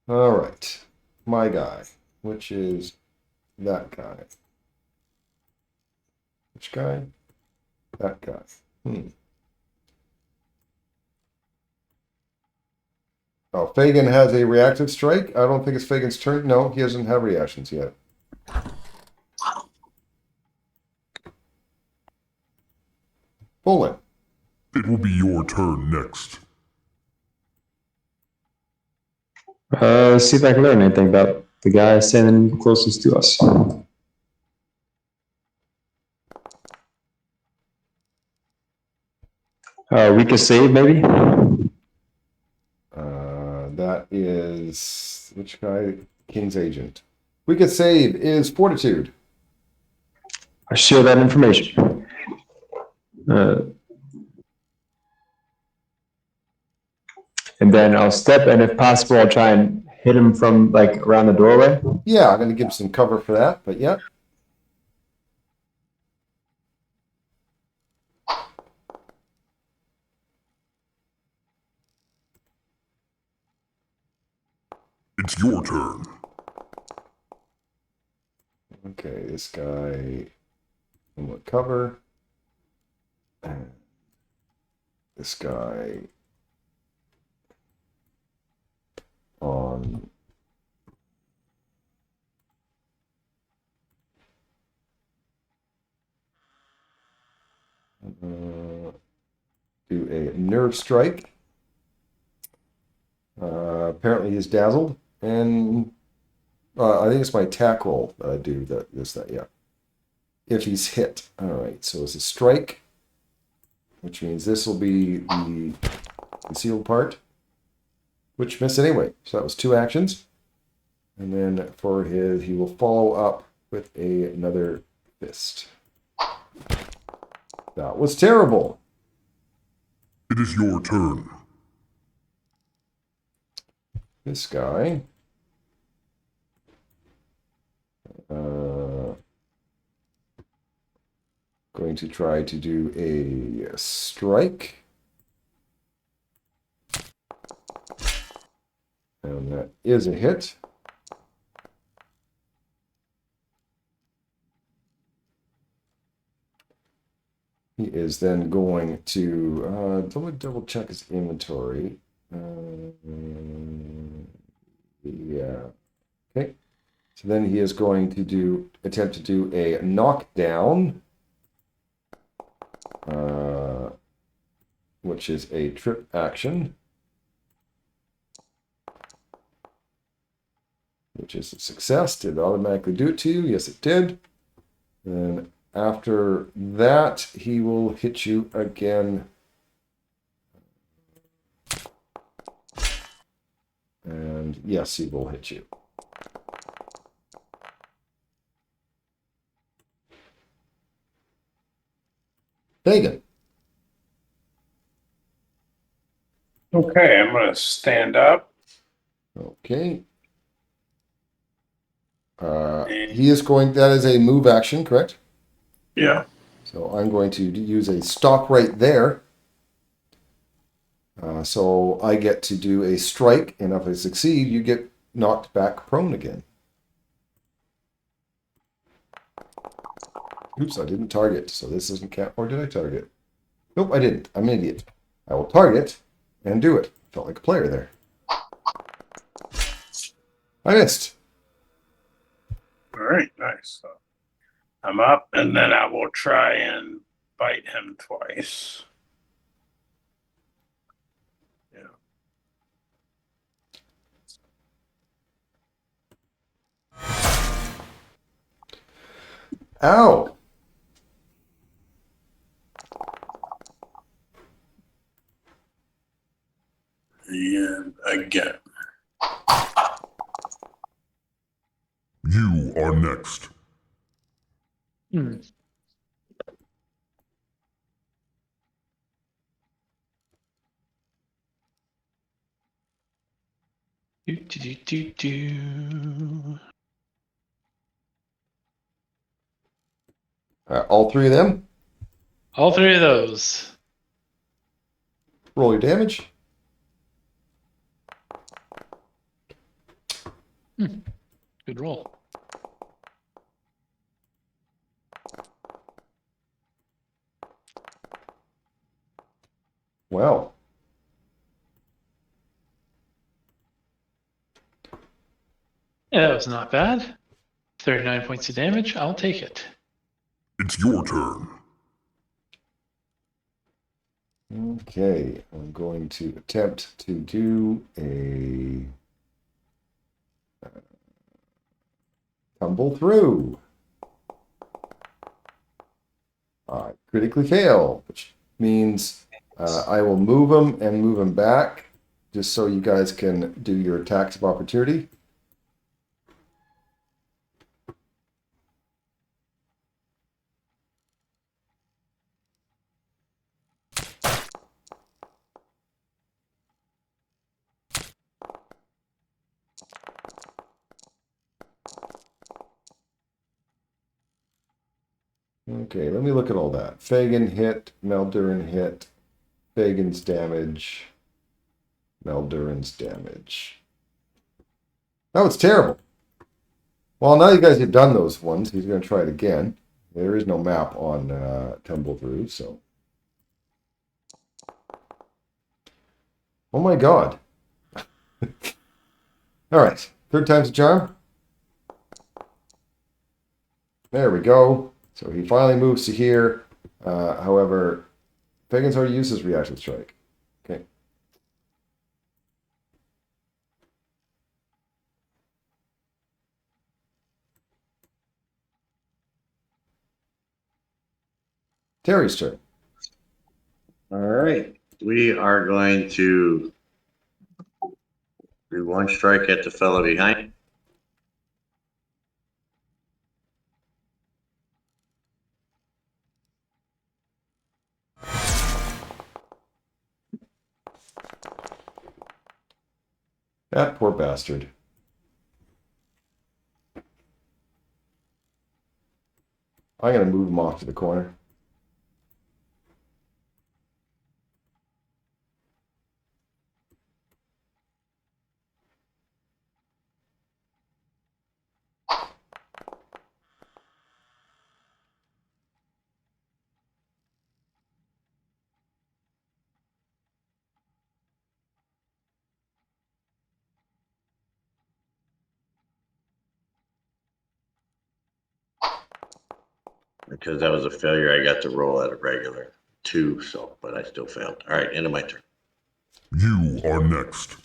All right. My guy, which is that guy. Which guy? That guy. Oh, Fagin has a reactive strike. I don't think it's Fagin's turn. No, he doesn't have reactions yet. Bullet. It will be your turn next. See if I can learn anything about the guy standing closest to us. We can save, maybe? That is... Which guy? King's Agent. We could save is Fortitude. I share that information. And then I'll step, and if possible, I'll try and hit him from, like, around the doorway. Yeah, I'm going to give some cover for that, but yeah. It's your turn. Okay, this guy will cover. And this guy on do a nerve strike. Apparently he's dazzled, and I think it's my attack roll that I do that, yeah. If he's hit. All right, so it's a strike, which means this will be the concealed part, which missed anyway. So that was 2 actions. And then for his, he will follow up with another fist. That was terrible. It is your turn. This guy. Going to try to do a strike. And that is a hit. He is then going to double check his inventory. Yeah. Okay. So then he is going to attempt to do a knockdown, which is a trip action, which is a success. Did it automatically do it to you? Yes, it did. Then after that, he will hit you again. And yes, he will hit you. Fagin. Okay, I'm going to stand up. Okay. He is going, that is a move action, correct? Yeah. So I'm going to use a stop right there. So I get to do a strike, and if I succeed, you get knocked back prone again. Oops, I didn't target, so this doesn't count. Or did I target? Nope, I didn't. I'm an idiot. I will target and do it. Felt like a player there. I missed. All right, nice. I'm up, and then I will try and bite him twice. Yeah. Ow! And again. You are next. Hmm. Do, do, do, do, do. All three of them. All three of those. Roll your damage. Good roll. Well. Yeah, that was not bad. 39 points of damage. I'll take it. It's your turn. Okay, I'm going to attempt to do a tumble through. Critically fail, which means I will move them and move them back just so you guys can do your attacks of opportunity. Okay, let me look at all that. Fagin hit, Meldurin hit, Fagin's damage, Meldurin's damage. Oh, it's terrible. Well, now you guys have done those ones. He's going to try it again. There is no map on Tumble Through, so. Oh my god. All right, third time's a charm. There we go. So he finally moves to here. However, Fagin's already used his reaction strike. Okay. Terry's turn. All right. We are going to do one strike at the fella behind. That poor bastard. I'm going to move him off to the corner. Because that was a failure, I got to roll at a regular 2, so, but I still failed. All right, end of my turn. You are next.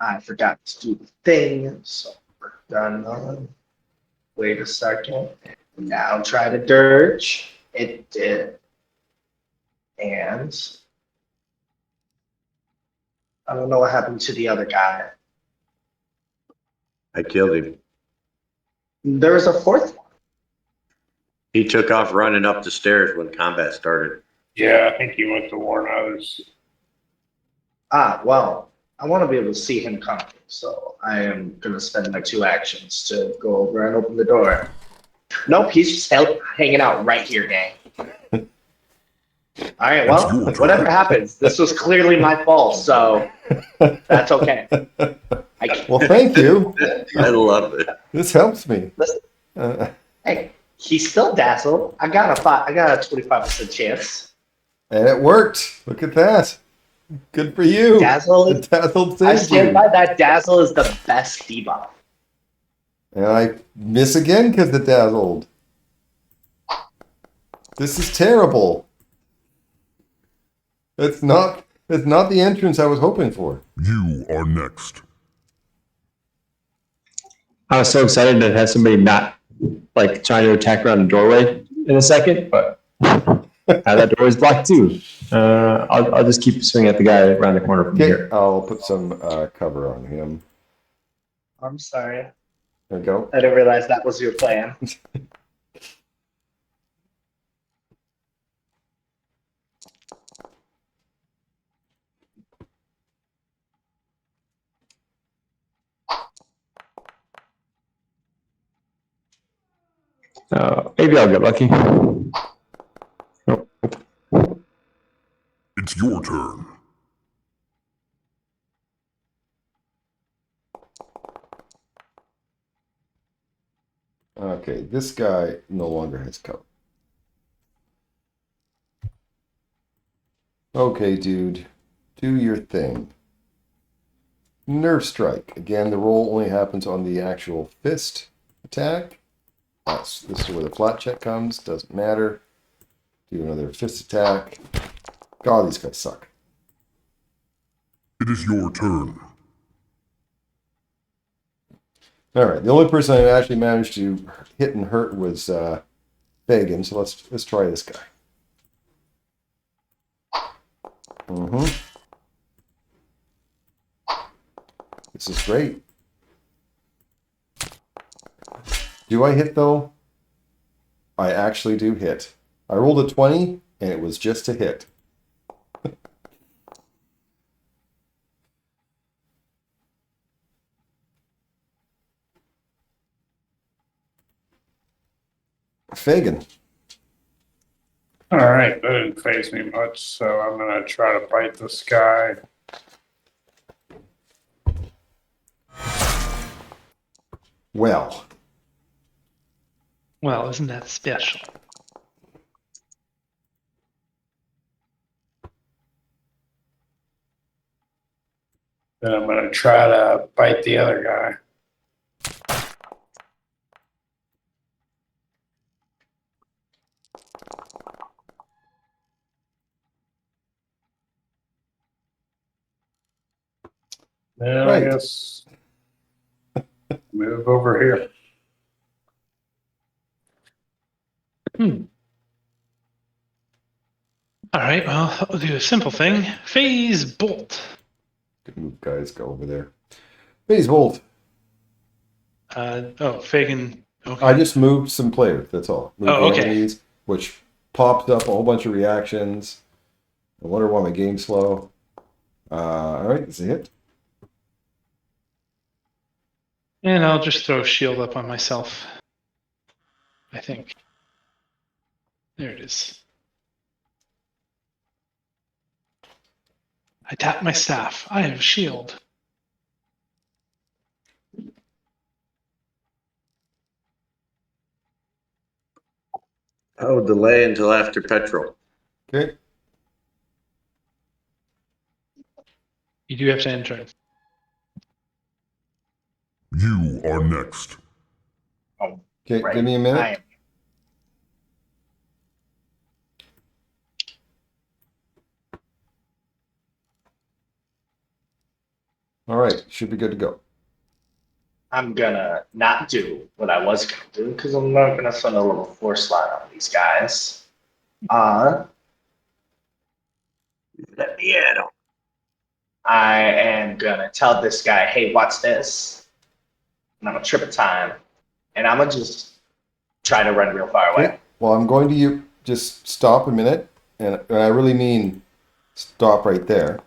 I forgot to do the thing, so we're done on. Wait a second. Now try to dirge. It did. And I don't know what happened to the other guy. I killed him. There was a fourth one. He took off running up the stairs when combat started. Yeah, I think he went to warn others. Well, I want to be able to see him coming, so I am going to spend my 2 actions to go over and open the door. Nope, he's just hanging out right here, gang. All right, well, whatever happens, this was clearly my fault, so that's okay. Well, thank you. I love it. This helps me. Hey, he's still dazzled. I got a 25% chance. And it worked. Look at that. Good for you. Dazzle The is- dazzle I saved stand you. by that. Dazzle is the best debuff. And I miss again because the dazzled. This is terrible. It's not the entrance I was hoping for. You are next. I was so excited to have somebody not like trying to attack around the doorway in a second, but that door is blocked too. I'll just keep swinging at the guy around the corner from Okay, here. I'll put some cover on him. I'm sorry. There we go. I didn't realize that was your plan. Maybe I'll get lucky. Nope. It's your turn. Okay, this guy no longer has cover. Okay, dude. Do your thing. Nerve strike. Again, the roll only happens on the actual fist attack. This is where the flat check comes. Doesn't matter. Do another fist attack. God, these guys suck. It is your turn. All right. The only person I actually managed to hit and hurt was Fagin. So let's try this guy. This is great. Do I hit though? I actually do hit. I rolled a 20 and it was just a hit. Fagin. All right, that didn't faze me much, so I'm gonna try to bite this guy. Well, isn't that special? Then I'm gonna try to bite the other guy. Then Right. I guess move over here. All right, well, I'll do a simple thing. Phase bolt. good move, guys. Go over there. Phase Bolt. Fagin. Okay. I just moved some players. That's all. Moved Oh, the okay. enemies, which popped up a whole bunch of reactions. I wonder why my game's slow. All right, this is a hit. And I'll just throw a shield up on myself. I think. There it is. I tap my staff. I have a shield. Oh, delay until after petrol. Okay. You do have to enter. You are next. Oh, Okay, right. give me a I minute. am. All right, should be good to go. I'm gonna not do what I was gonna do because I'm not gonna spend a level 4 slot on these guys. Let me at him. I am gonna tell this guy, hey, watch this. And I'm gonna trip a time. And I'm gonna just try to run real far away. Okay. Well, I'm going to just stop a minute, and I really mean stop right there.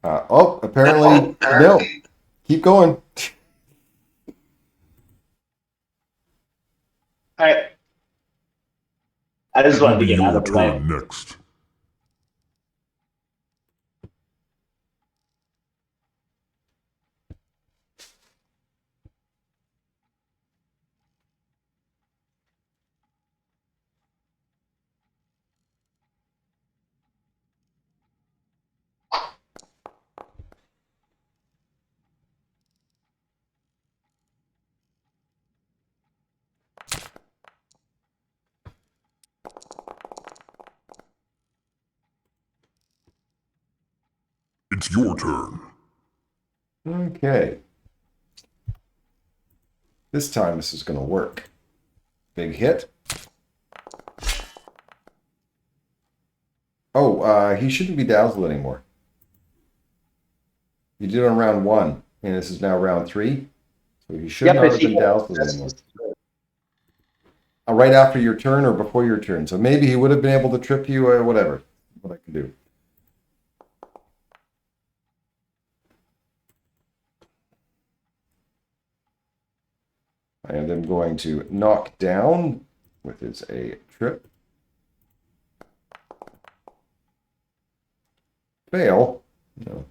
Apparently no. Keep going. Alright. I just It will wanted to be get out your of the way. turn next. your turn. Okay. This time this is going to work. Big hit. Oh, he shouldn't be dazzled anymore. You did it on round 1, and this is now round 3. So he should not have been dazzled anymore. Right after your turn or before your turn. So maybe he would have been able to trip you or whatever. What I can do. I am then going to knock down with his a trip. Fail. No.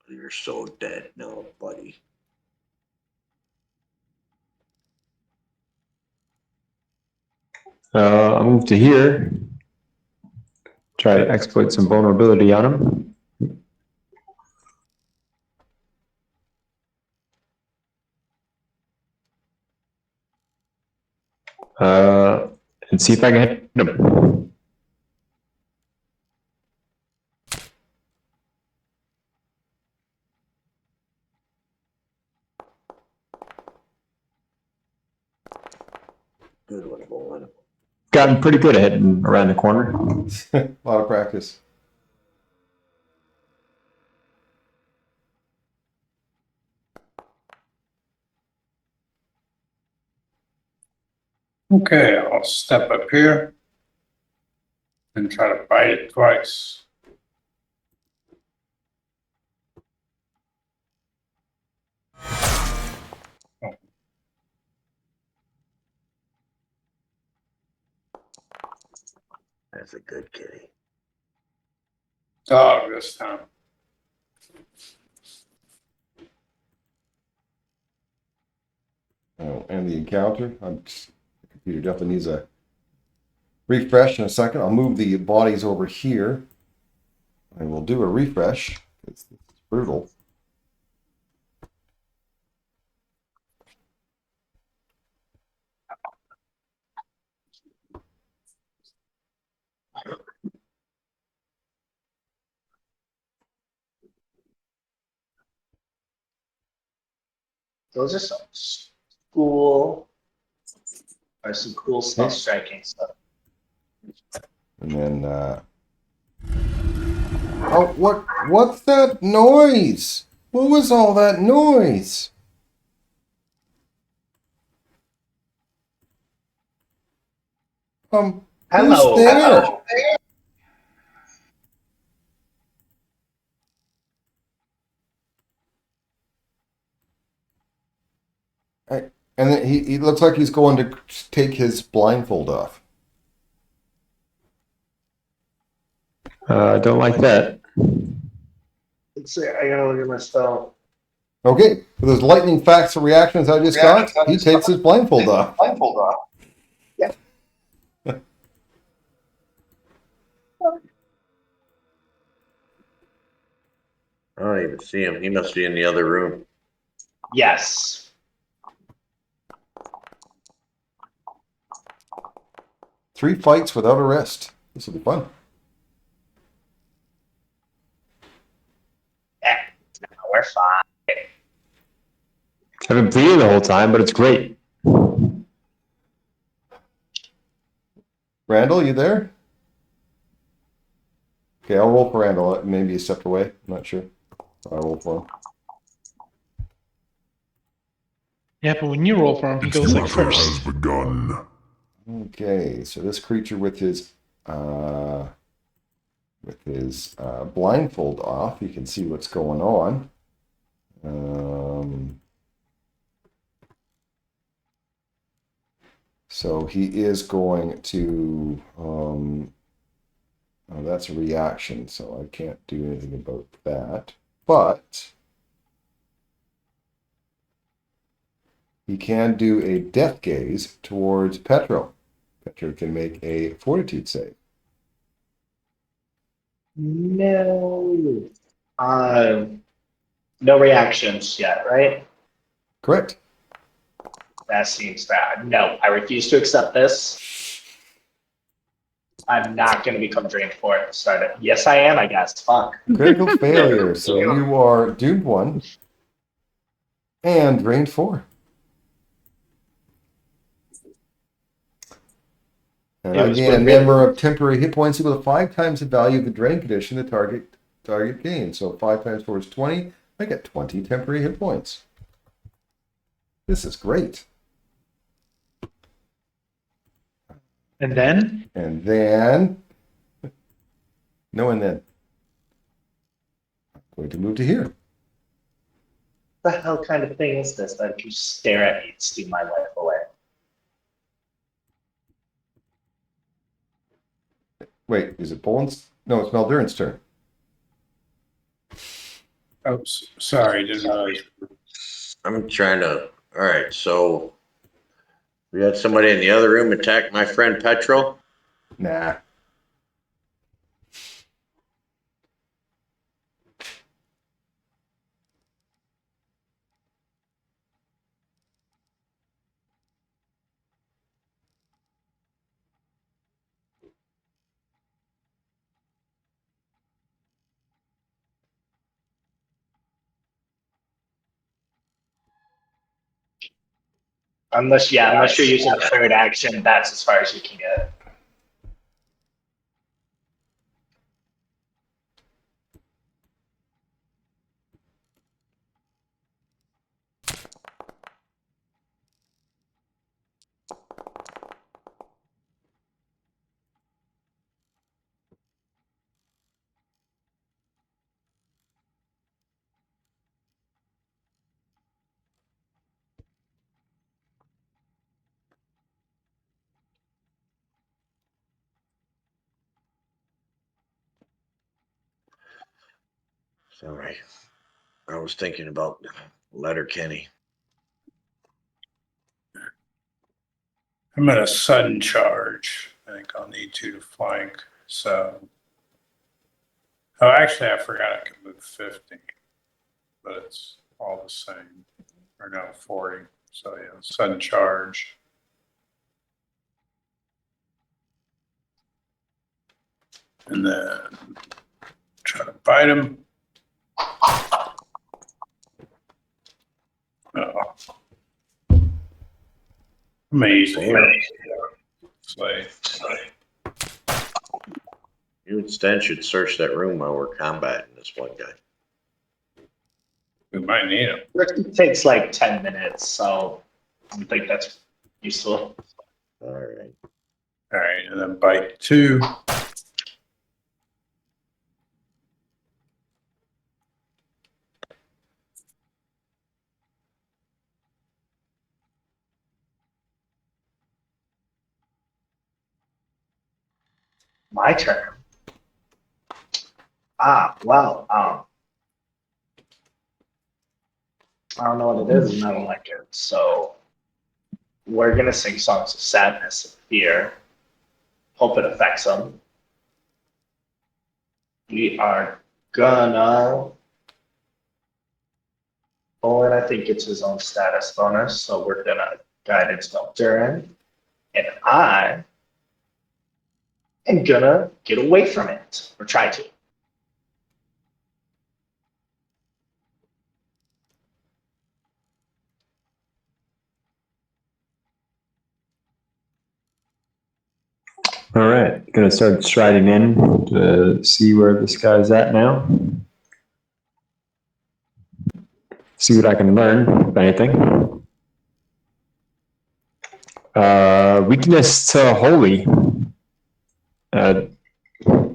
You're so dead now, buddy. I'll move to here. Try to exploit some vulnerability on him. And see if I can hit him. Good one, boy. Gotten pretty good at hitting around the corner. A lot of practice. Okay, I'll step up here and try to bite it twice. That's a good kitty. Oh, this time. Oh, and the encounter. The computer definitely needs a refresh in a second. I'll move the bodies over here. I will do a refresh. It's brutal. Those are some cool, or some cool stuff, striking stuff. And then, oh, what's that noise? What was all that noise? Who's there? Hello. And then he looks like he's going to take his blindfold off. Don't like that. Let's see, I gotta look at my spell. Okay, for those lightning facts or reactions I just got, he takes his blindfold off. Yeah. I don't even see him. He must be in the other room. Yes. 3 fights without a rest. This will be fun. Yeah. No, we're fine. I've been bleeding the whole time, but it's great. Randall, you there? Okay, I'll roll for Randall. Maybe he stepped away. I'm not sure. I'll roll for him. Yeah, but when you roll for him, he Its goes like battle first. has begun. Okay, so this creature with his blindfold off, you can see what's going on. So he is going to. Oh, that's a reaction, so I can't do anything about that. But he can do a death gaze towards Petro. Petro can make a fortitude save. No. No reactions yet, right? Correct. That seems bad. No, I refuse to accept this. I'm not going to become drained 4 at the start. Yes, I am, I guess. Fuck. Critical failure. So you are doomed 1 and drained 4. And I gain a number of temporary hit points equal to 5 times the value of the drain condition the target gains. So 5 times 4 is 20. I get 20 temporary hit points. This is great. And then? And then... No, and then. I'm going to move to here. What the hell kind of thing is this that you stare at me and steal my life away? Wait, is it Poland's? No, it's Maldurin's turn. Oh, sorry, didn't realize. I'm trying to. All right, so we had somebody in the other room attack my friend Petro. Nah. Unless you're using a third action, that's as far as you can get. Sorry, I was thinking about Letterkenny. I'm at a sudden charge. I think I'll need 2 to flank. So, oh, actually, I forgot I could move 50, but it's all the same. Or no, 40. So yeah, sudden charge. And then try to bite him. Oh. Amazing. Slay. You instead should search that room while we're combating this one guy. We might need him. It takes like 10 minutes, so I don't think that's useful. All right. All right, and then bite 2. My turn. Well, I don't know what it is, and I don't like it. So we're gonna sing songs of sadness and fear. Hope it affects them. We are gonna. Owen, I think it's his own status bonus, so we're gonna guidance Maldurin, and I am gonna get away from it, or try to. All right, gonna start striding in to see where this guy's at now. See what I can learn, if anything. Weakness to holy. I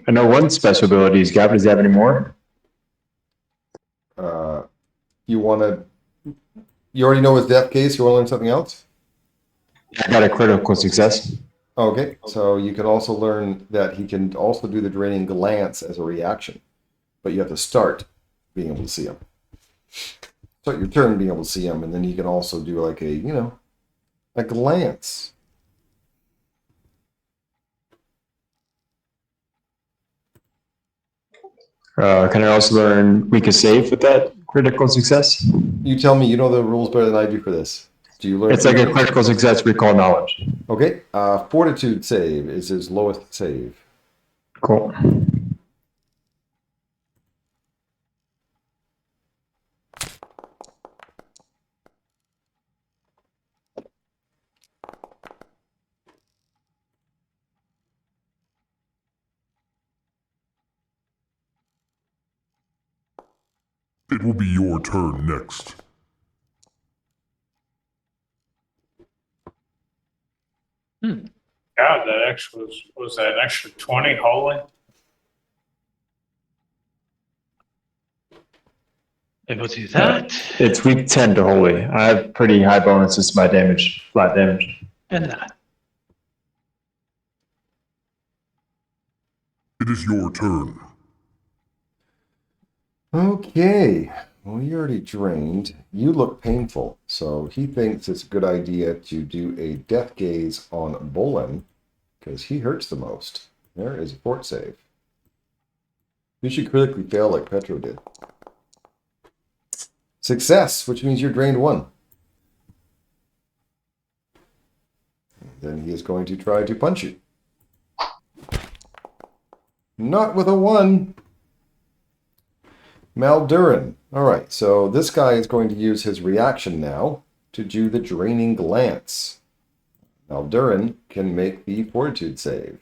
know one special ability he's got, but does he have any more? You already know his death case. You want to learn something else? I got a critical success. Okay, so you can also learn that he can also do the draining glance as a reaction, but you have to start being able to see him. Start your turn being able to see him, and then he can also do like a glance. Can I also learn weakest save with that critical success? You tell me. You know the rules better than I do for this. Do you learn? It's like a critical success recall knowledge. Okay. Fortitude save is his lowest save. Cool. It will be your turn next. God, that extra was that an extra 20 holy? I will do that. It's weak 10 to holy. I have pretty high bonuses to my damage, flat damage. And that. It is your turn. Okay. Well, you already drained. You look painful, so he thinks it's a good idea to do a death gaze on Bolin because he hurts the most. There is a fort save. You should critically fail like Petro did. Success, which means you're drained 1. Then he is going to try to punch you. Not with a 1. Maldurin. All right, so this guy is going to use his reaction now to do the draining glance. Maldurin can make the fortitude save.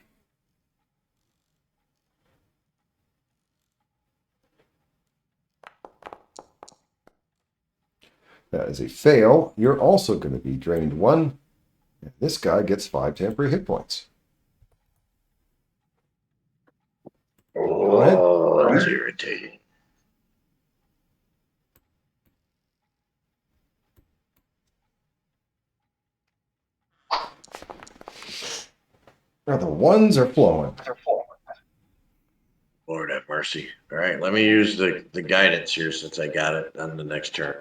That is a fail. You're also going to be drained 1. And this guy gets 5 temporary hit points. Oh, that's irritating. Now the 1s are flowing. Lord have mercy. All right, let me use the guidance here since I got it on the next turn.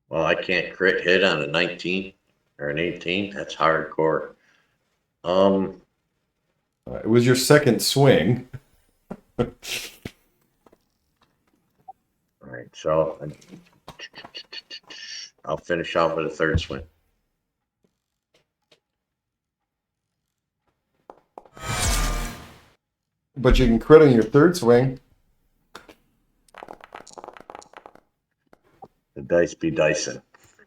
Well, I can't crit hit on a 19 or an 18. That's hardcore. It was your second swing. All right, so I'll finish off with a third swing. But you can crit on your third swing. The dice be dicing.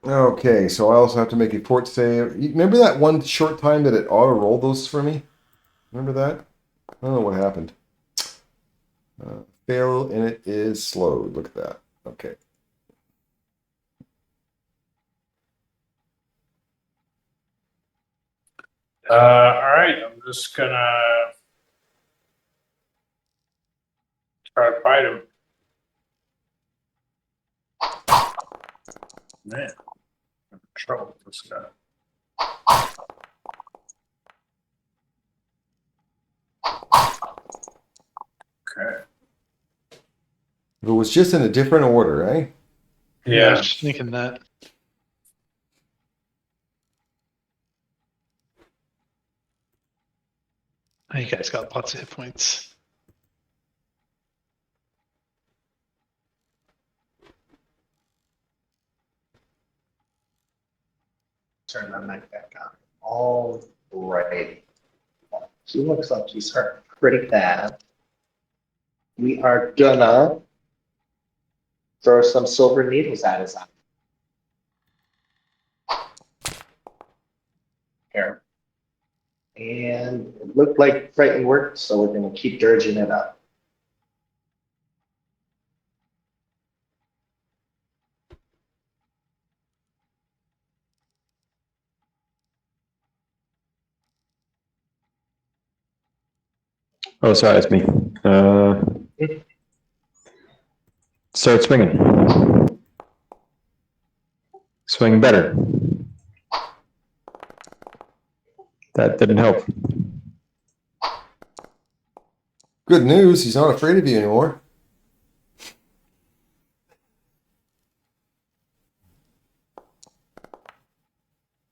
Okay, so I also have to make a fort save. Remember that one short time that it auto-rolled those for me? Remember that? I don't know what happened. Fail, and it is slowed. Look at that. Okay. All right, I'm just gonna try to fight him. Man, I'm in trouble with this guy. Okay. If it was just in a different order, eh? I Yeah. was just thinking that. Oh, you guys got lots of hit points. Turn that mic back on. All right. He looks like he's hurt pretty bad. We are gonna throw some silver needles at his eye. Here. And it looked like frightened worked, so we're gonna keep dirging it up. Oh, sorry, it's me. Start swinging. Swing better. That didn't help. Good news, he's not afraid of you anymore.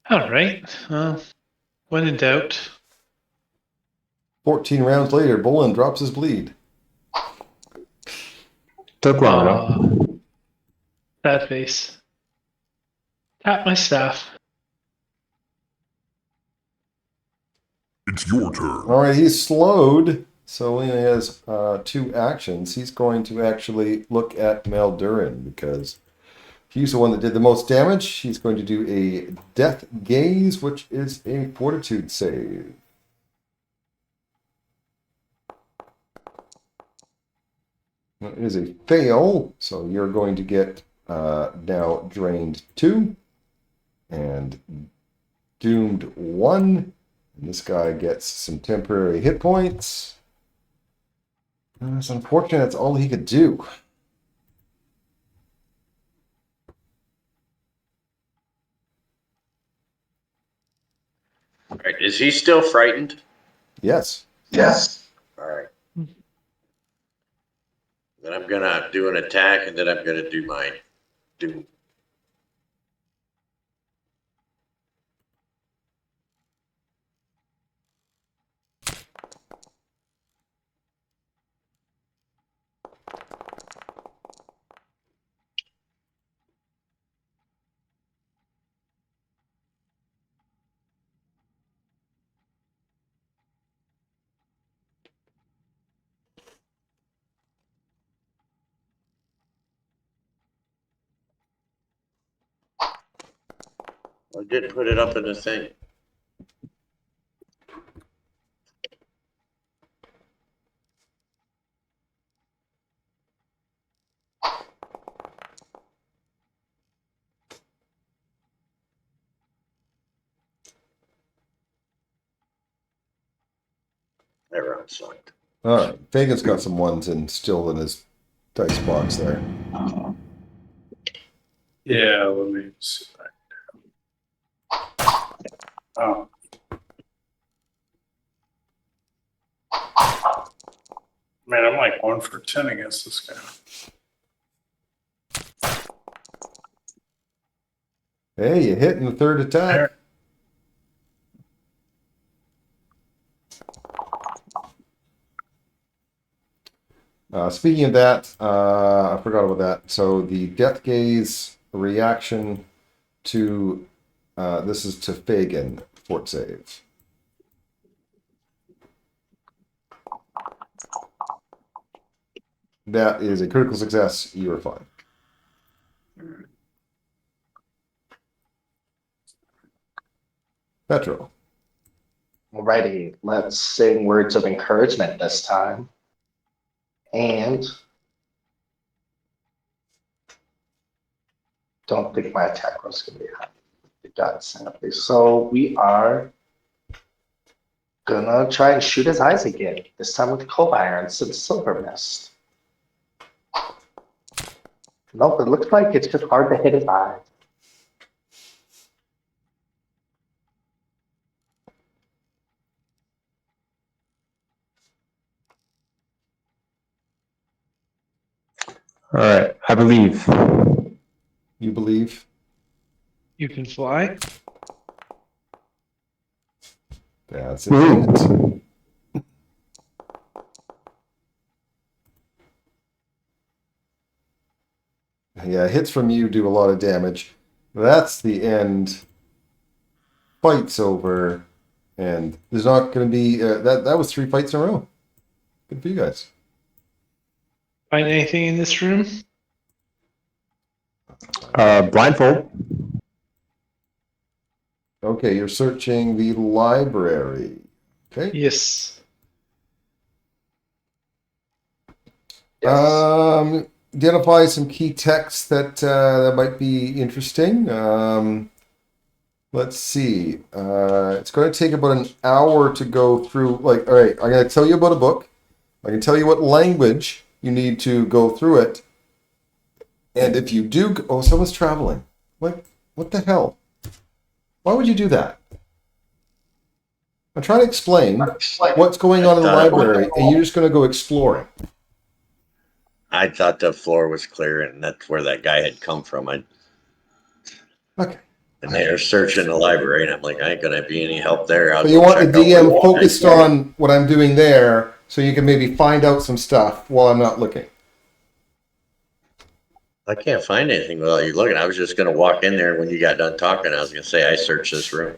All right. When in doubt. 14 rounds later, Bolin drops his bleed. Took long enough. Sad face. Tap my staff. It's your turn. All right, he's slowed, so he only has 2 actions. He's going to actually look at Maldurin because he's the one that did the most damage. He's going to do a Death Gaze, which is a Fortitude save. It is a fail, so you're going to get now drained 2 and doomed 1. And this guy gets some temporary hit points. It's unfortunate that's all he could do. All right. Is he still frightened? Yes. Yes. All right. Then I'm gonna do an attack, and then I'm gonna do my doom. I did put it up in the thing. That round sucked. All right. Fagan's got some 1s and still in his dice box there. Yeah, let me see. Oh. Man, I'm like 1 for 10 against this guy. Hey, you hit in the 3rd attack. Speaking of that, I forgot about that. So the Death Gaze reaction to this is to Fagin fort save. That is a critical success. You are fine. Petro. Alrighty, let's sing words of encouragement this time. And don't think my attack roll is going to be high. It got simply. So we are gonna try and shoot his eyes again. This time with cold iron instead of silver mist. Nope, it looks like it's just hard to hit his eyes. All right, I believe. You believe? You can fly. That's it. Yeah, hits from you do a lot of damage. That's the end. Fight's over. And there's not going to be... that was 3 fights in a row. Good for you guys. Find anything in this room? Blindfold. Okay, you're searching the library. Okay. Yes. Identify some key texts that might be interesting. Let's see. It's going to take about an hour to go through. All right, I'm going to tell you about a book. I can tell you what language you need to go through it. And if you do, someone's traveling. What the hell? Why would you do that? I'm trying to explain what's going on in the library, and you're just going to go exploring. I thought the floor was clear, and that's where that guy had come from. Okay. And they're searching the library, and I'm like, I ain't gonna be any help there. I'll So go you want the check out DM where- focused on what I'm doing there, so you can maybe find out some stuff while I'm not looking. I can't find anything without you looking. I was just gonna walk in there when you got done talking. I was gonna say I searched this room.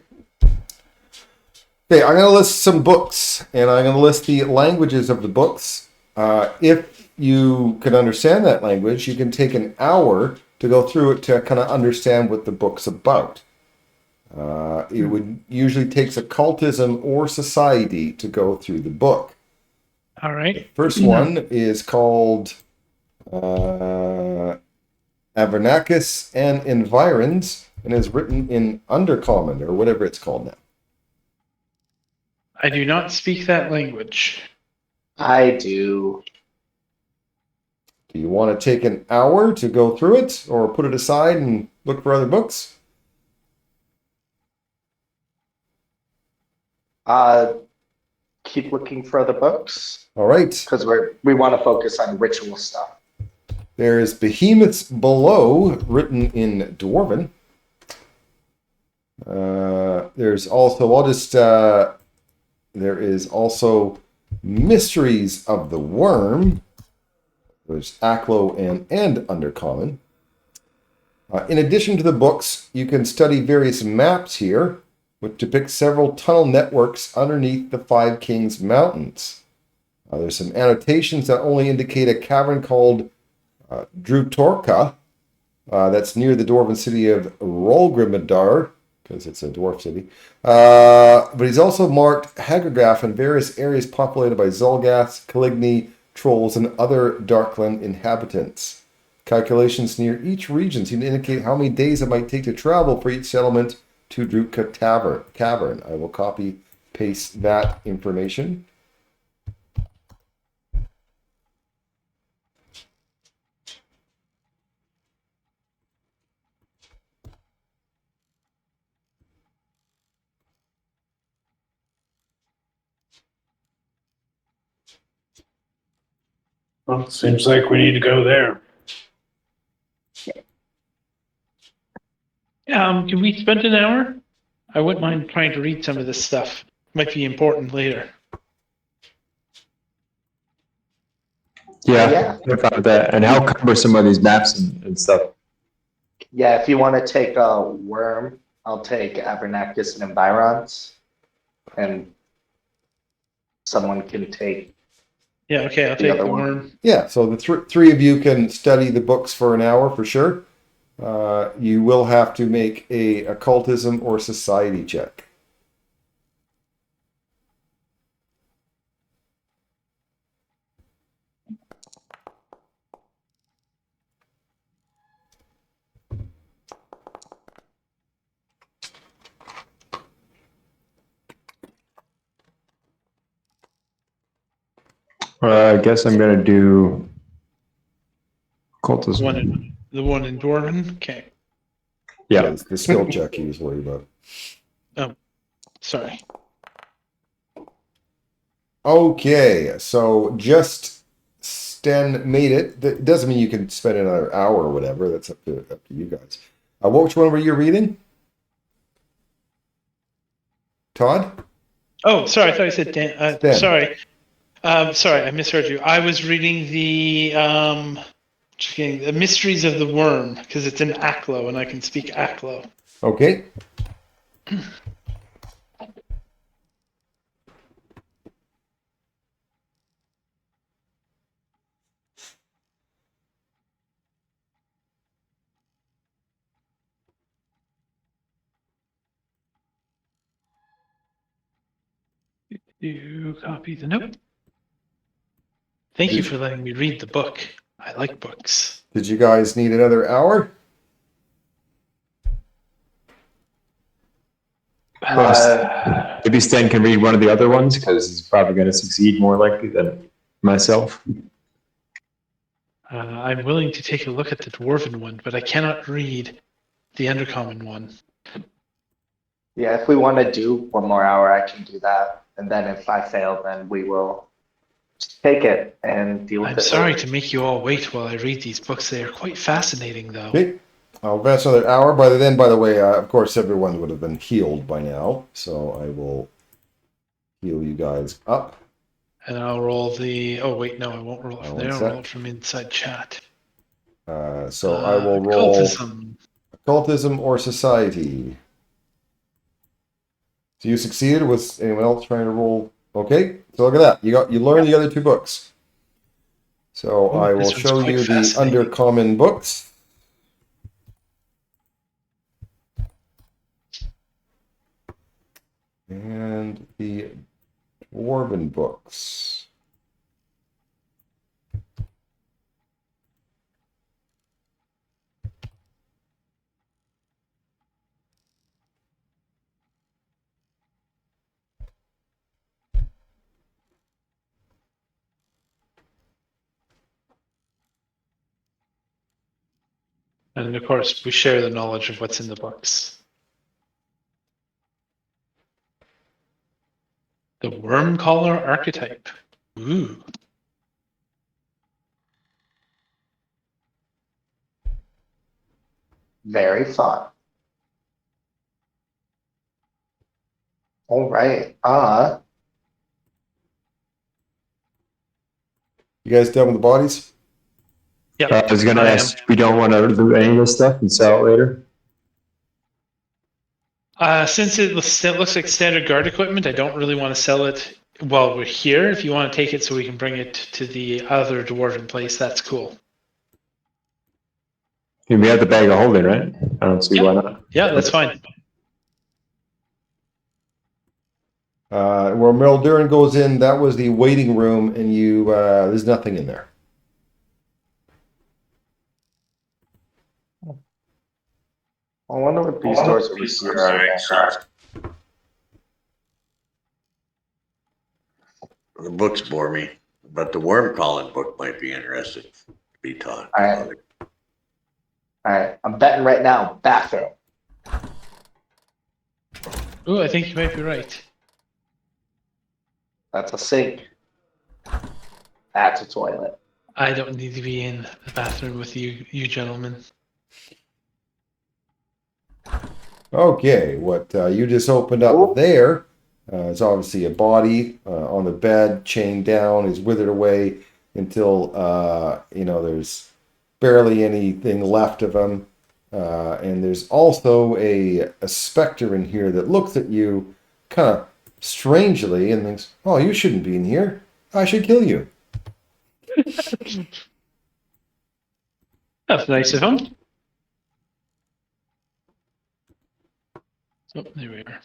Okay, I'm going to list some books, and I'm going to list the languages of the books. If you can understand that language, you can take an hour to go through it to kind of understand what the book's about. It would usually takes occultism or society to go through the book. All right. First one is called Avernacus and Environs, and is written in Undercommon, or whatever it's called now. I do not speak that language. I do. Do you want to take an hour to go through it, or put it aside and look for other books? Keep looking for other books All right. because we want to focus on ritual stuff. There's Behemoths Below, written in Dwarven. There's also, there is also Mysteries of the Worm. There's Aklo and Undercommon. In addition to the books, you can study various maps here, which depict several tunnel networks underneath the Five Kings Mountains. There's some annotations that only indicate a cavern called Drutorka, that's near the dwarven city of Rolgrimidar, because it's a dwarf city. But he's also marked Hagrograph in various areas populated by Zolgaths, Caligni, trolls, and other Darkland inhabitants. Calculations near each region seem to indicate how many days it might take to travel for each settlement to Drutka Cavern. I will copy paste that information. Well, it seems like we need to go there. Can we spend an hour? I wouldn't mind trying to read some of this stuff. Might be important later. Yeah, I'm fine with that. And how cumbersome are these maps and stuff? Yeah, if you want to take a worm, I'll take Avernacus and Environs. And someone can take. Yeah, okay, I'll The take other the one. worm. Yeah, so the three of you can study the books for an hour for sure. You will have to make a occultism or society check. I guess I'm gonna do cultism. The one in Dwarven? Okay. Yeah. It's the skill check he was worried about. Sorry. Okay, so just Sten made it. That doesn't mean you can spend another hour or whatever. That's up to you guys. Which one were you reading? Todd? Oh, sorry, I thought you said Dan. Dan. Sorry. Sorry, I misheard you. I was reading the Mysteries of the Worm, because it's in Aklo, and I can speak Aklo. Okay. You copy the note. Thank you for letting me read the book. I like books. Did you guys need another hour? Maybe Stan can read one of the other ones because he's probably going to succeed more likely than myself. I'm willing to take a look at the Dwarven one, but I cannot read the Undercommon one. Yeah, if we want to do one more hour, I can do that. And then if I fail, then we will just take it and deal with it. I'm sorry to make you all wait while I read these books. They are quite fascinating, though. Okay. I'll advance another hour. By then, by the way, of course, everyone would have been healed by now. So I will heal you guys up. And I'll roll the. Oh wait, no, I won't roll it from there. I'll 1 sec. roll it from inside chat. So I will roll Cultism. occultism or society. So you succeeded. Was anyone else trying to roll? Okay, so look at that. You learned the other 2 books. So I will this one's show quite you the fascinating. undercommon books. And the dwarven books. And of course, we share the knowledge of what's in the books. The worm collar archetype. Ooh. Very fun. All right. You guys done with the bodies? Yeah. I was going to ask, we don't want to do any of this stuff and sell it later? Since it looks like standard guard equipment, I don't really want to sell it while we're here. If you want to take it so we can bring it to the other dwarven place, that's cool. We have the bag of holding, right? I don't see why not. Yeah, that's fine. Where Meldurin goes in, that was the waiting room, and there's nothing in there. I wonder what these doors we see are. The books bore me, but the worm calling book might be interesting to be taught. All right. I'm betting right now. Bathroom. Ooh, I think you might be right. That's a sink. That's a toilet. I don't need to be in the bathroom with you gentlemen. Okay, what you just opened up there is obviously a body on the bed, chained down, is withered away until there's barely anything left of him. And there's also a specter in here that looks at you kind of strangely and thinks, "Oh, you shouldn't be in here. I should kill you." That's nice of him. Oh, there we are.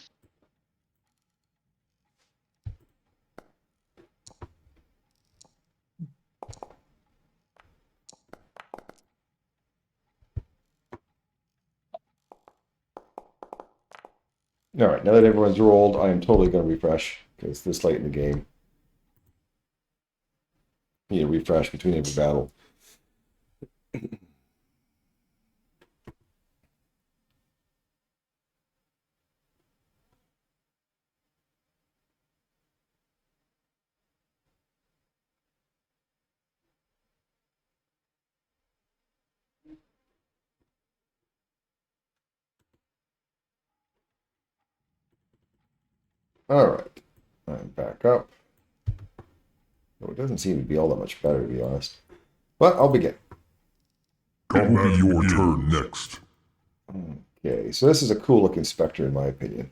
All right, now that everyone's rolled, I am totally going to refresh because this late in the game. You need to refresh between every battle. All right, I'm back up. Oh, it doesn't seem to be all that much better, to be honest. But I'll begin. It will be your turn next. Okay, so this is a cool looking specter, in my opinion.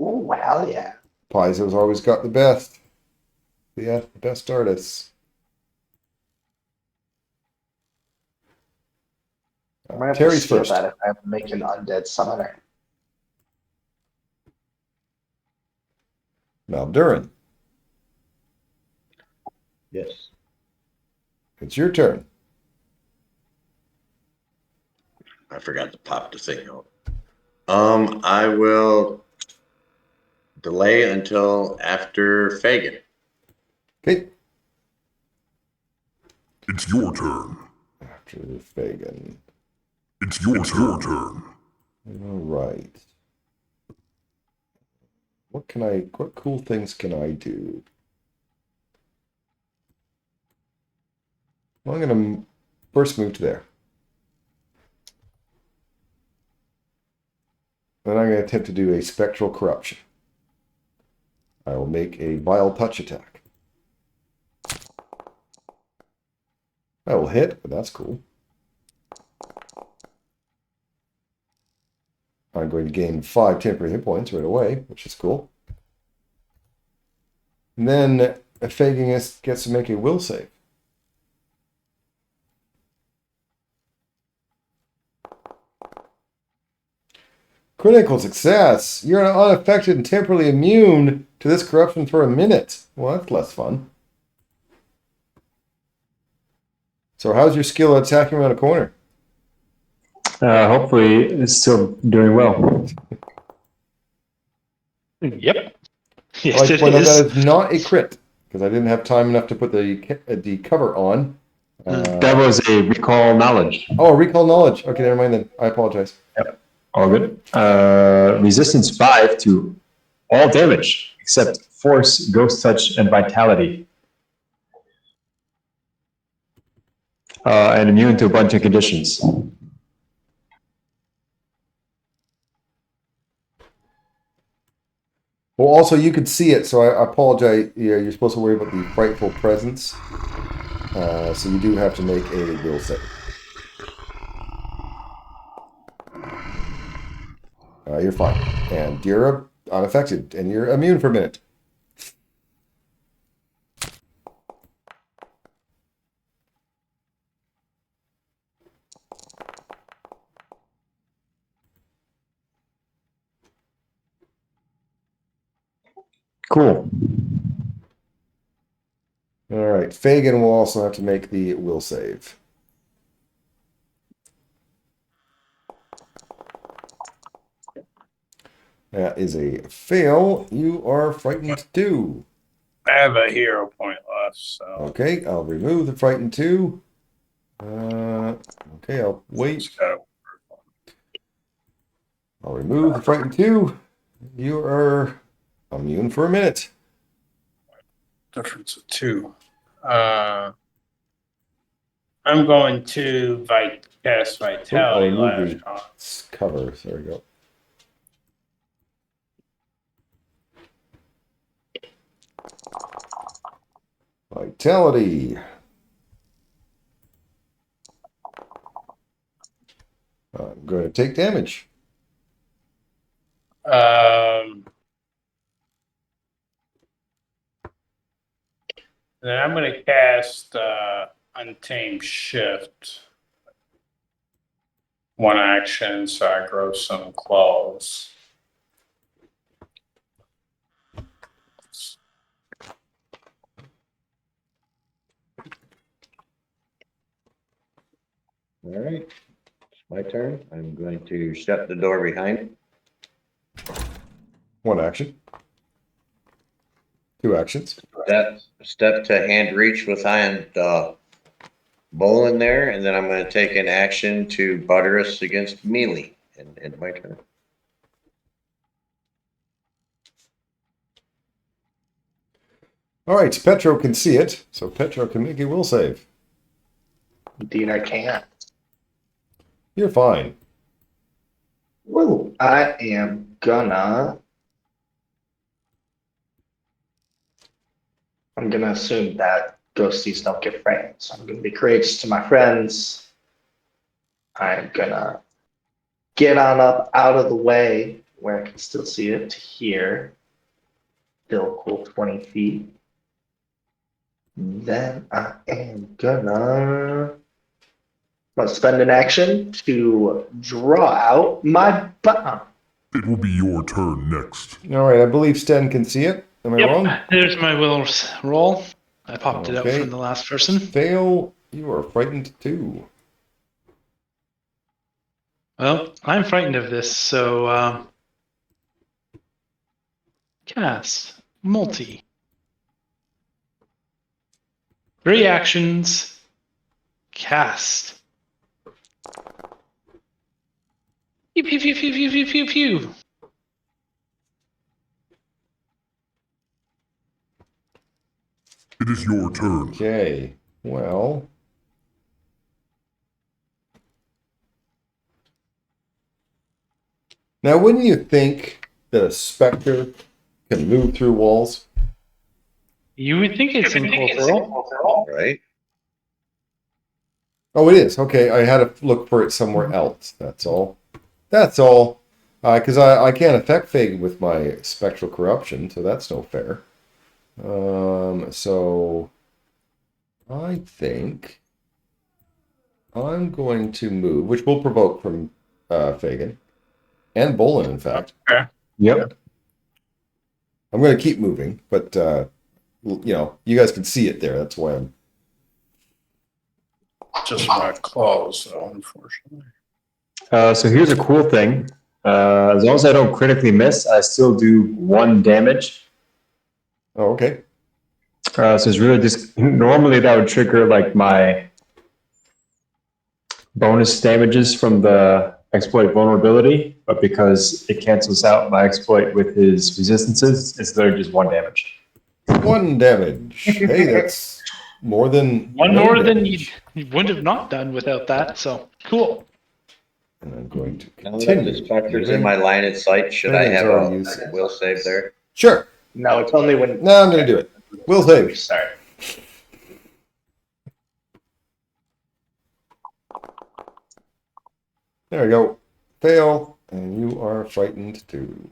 Ooh, hell yeah. Paizo's always got the best. Yeah, the best artists. I might have Terry's to steal first. that if I make an undead summoner. Meldurin, Yes. it's your turn. I forgot to pop the thing out. I will delay until after Fagin. Okay, It's your turn. after Fagin. It's your turn. All right. What cool things can I do? Well, I'm gonna First move to there. Then I'm going to attempt to do a spectral corruption. I will make a vile touch attack. That will hit, but that's cool. I'm going to gain 5 temporary hit points right away, which is cool. And then Fagin gets to make a will save. Critical success. You're unaffected and temporarily immune to this corruption for a minute. Well, that's less fun. So how's your skill at attacking around a corner? Hopefully, it's still doing well. Yep. I Yes, like to it point out is. that is not a crit, because I didn't have time enough to put the cover on. That was a recall knowledge. Oh, recall knowledge. Okay, never mind then. I apologize. Yep. All good. Resistance 5 to all damage except force, ghost touch, and vitality. And immune to a bunch of conditions. Well, also, you could see it, so I apologize. Yeah, you're supposed to worry about the frightful presence. So you do have to make a will save. You're fine. And you're unaffected, and you're immune for a minute. Cool. All right. Fagin will also have to make the will save. That is a fail. You are frightened too. I have a hero point left, so. Okay, I'll remove the frightened 2. Okay, I'll wait. Just gotta work on it. I'll remove the frightened 2. You are immune for a minute. Difference of 2. I'm going to cast Vitality I'll remove last round. the cover. There we go. Vitality. I'm going to take damage. Then I'm going to cast Untamed Shift. One action, so I grow some claws. All right. It's my turn. I'm going to shut the door behind. One action. 2 actions. Step to hand reach with hand bowl in there, and then I'm going to take an action to butter us against melee. And my turn. All right, Petro can see it, so Petro can make a will save. Indeed, I can. You're fine. Well, I am gonna. I'm gonna assume that ghosties don't get frightened, so I'm gonna be courageous to my friends. I'm gonna get on up out of the way where I can still see it to here. Still cool 20 feet. Then I am gonna spend an action to draw out my bomb. It will be your turn next. All right, I believe Sten can see it. Am I wrong? There's my will roll. I popped it out Okay. from the last person. Fail. You are frightened too. Well, I'm frightened of this, so cast multi. 3 actions. Cast. Pew pew pew pew pew pew pew pew. It is your turn. Okay. Well, Now, wouldn't you think that a specter can move through walls? You would think it's incorporeal. Right? Oh, it is. Okay, I had to look for it somewhere else. That's all. That's all. Because I can't affect Fagin with my spectral corruption, so that's no fair. So I think I'm going to move, which will provoke from Fagin and Bolin, in fact. Yep. I'm going to keep moving, but you guys can see it there. That's why I'm. Just my claws, though, unfortunately. So here's a cool thing. As long as I don't critically miss, I still do 1 damage. Oh, okay. So it's really just normally that would trigger like my bonus damages from the exploit vulnerability, but because it cancels out my exploit with his resistances, it's literally just 1 damage. 1 damage. Hey, that's more than One no more than damage. you would have not done without that. So cool. And I'm going to Now that continue. the specter's in my line of sight, should I Faggin's have already a used it. will save there? Sure. No, it's only when. No, I'm going to do it. Will save. Start. There we go. Fail, and you are frightened too.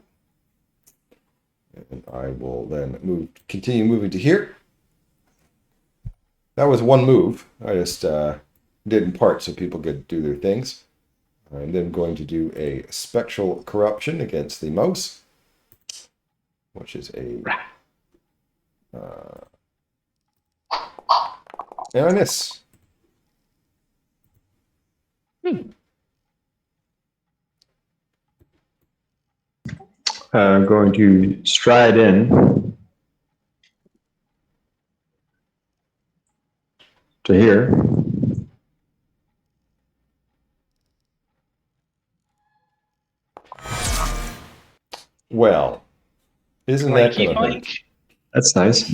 And I will then continue moving to here. That was 1 move. I just did in part so people could do their things. I'm then going to do a spectral corruption against the mouse, which is a and I miss. I'm going to stride in to here. Well, isn't that Flanky going to hurt? flank. That's nice.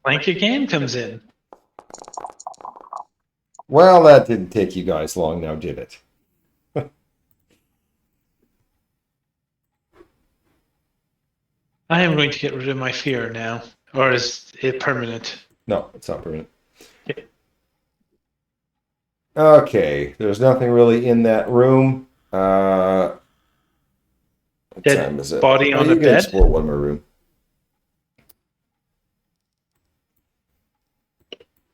Flank again comes in. Well, that didn't take you guys long now, did it? I am going to get rid of my fear now. Or is it permanent? No, it's not permanent. Okay. Okay, there's nothing really in that room. What Dead time is it? body on you a can bed? explore one more room.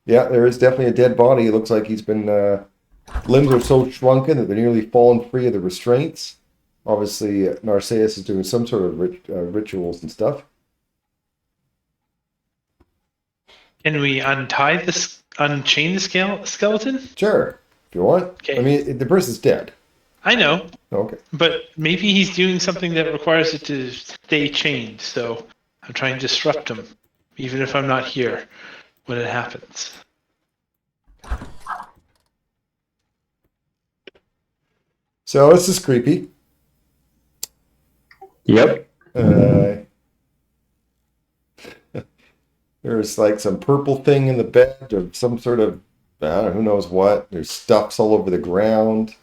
Yeah, there is definitely a dead body. It looks like he's been limbs are so shrunken that they're nearly fallen free of the restraints. Obviously, Narcissus is doing some sort of rituals and stuff. Can we unchain the skeleton? Sure, if you want. Okay. I mean, the person's dead. I know, Okay. but maybe he's doing something that requires it to stay chained. So I'm trying to disrupt him, even if I'm not here when it happens. So this is creepy. Yep. There's like some purple thing in the bed or some sort of, I don't know, who knows what. There's stuffs all over the ground.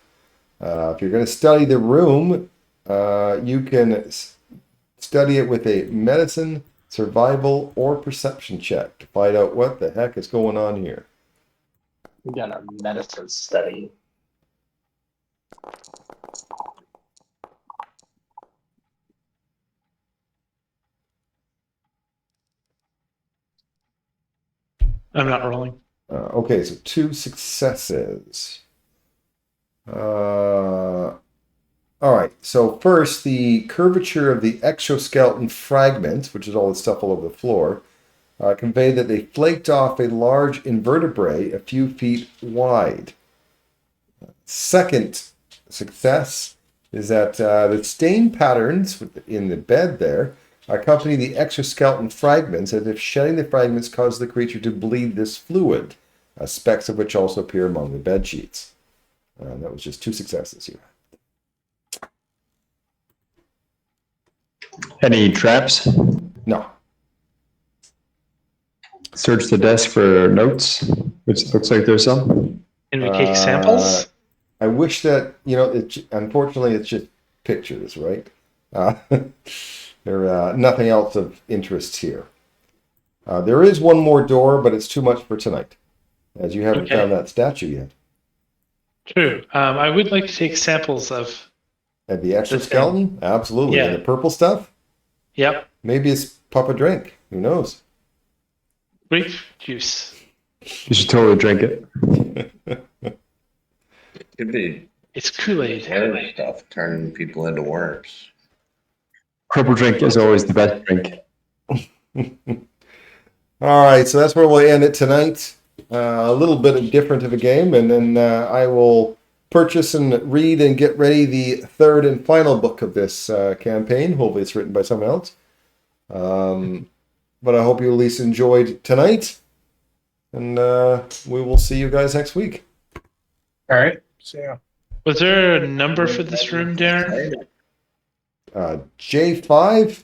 If you're going to study the room, you can study it with a medicine, survival, or perception check to find out what the heck is going on here. We got a medicine study. I'm not rolling. Okay, so 2 successes. All right, so first, the curvature of the exoskeleton fragments, which is all the stuff all over the floor, convey that they flaked off a large invertebrae a few feet wide. Second success is that the stain patterns in the bed there accompany the exoskeleton fragments as if shedding the fragments caused the creature to bleed this fluid, specks of which also appear among the bed sheets. That was just 2 successes here. Any traps? No. Search the desk for notes, which looks like there's some. Can we take samples? I wish that, unfortunately, it's just pictures, right? There nothing else of interest here. There is one more door, but it's too much for tonight, as you haven't Okay. found that statue yet. True. I would like to take samples of. And the exoskeleton? Absolutely. Yeah. And the purple stuff? Yep. Maybe it's Papa Drink. Who knows? Grape juice. You should totally drink it. Could be It's Kool-Aid. worm stuff, turning people into worms. Purple drink is always the best drink. All right, so that's where we'll end it tonight. A little bit different of a game, and then I will purchase and read and get ready the third and final book of this campaign. Hopefully it's written by someone else. But I hope you at least enjoyed tonight, and we will see you guys next week. All right. See ya. Was there a number for this room, Darren? J5?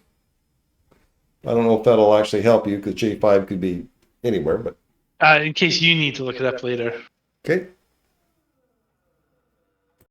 I don't know if that'll actually help you, because J5 could be anywhere, but In case you need to look it up later. okay.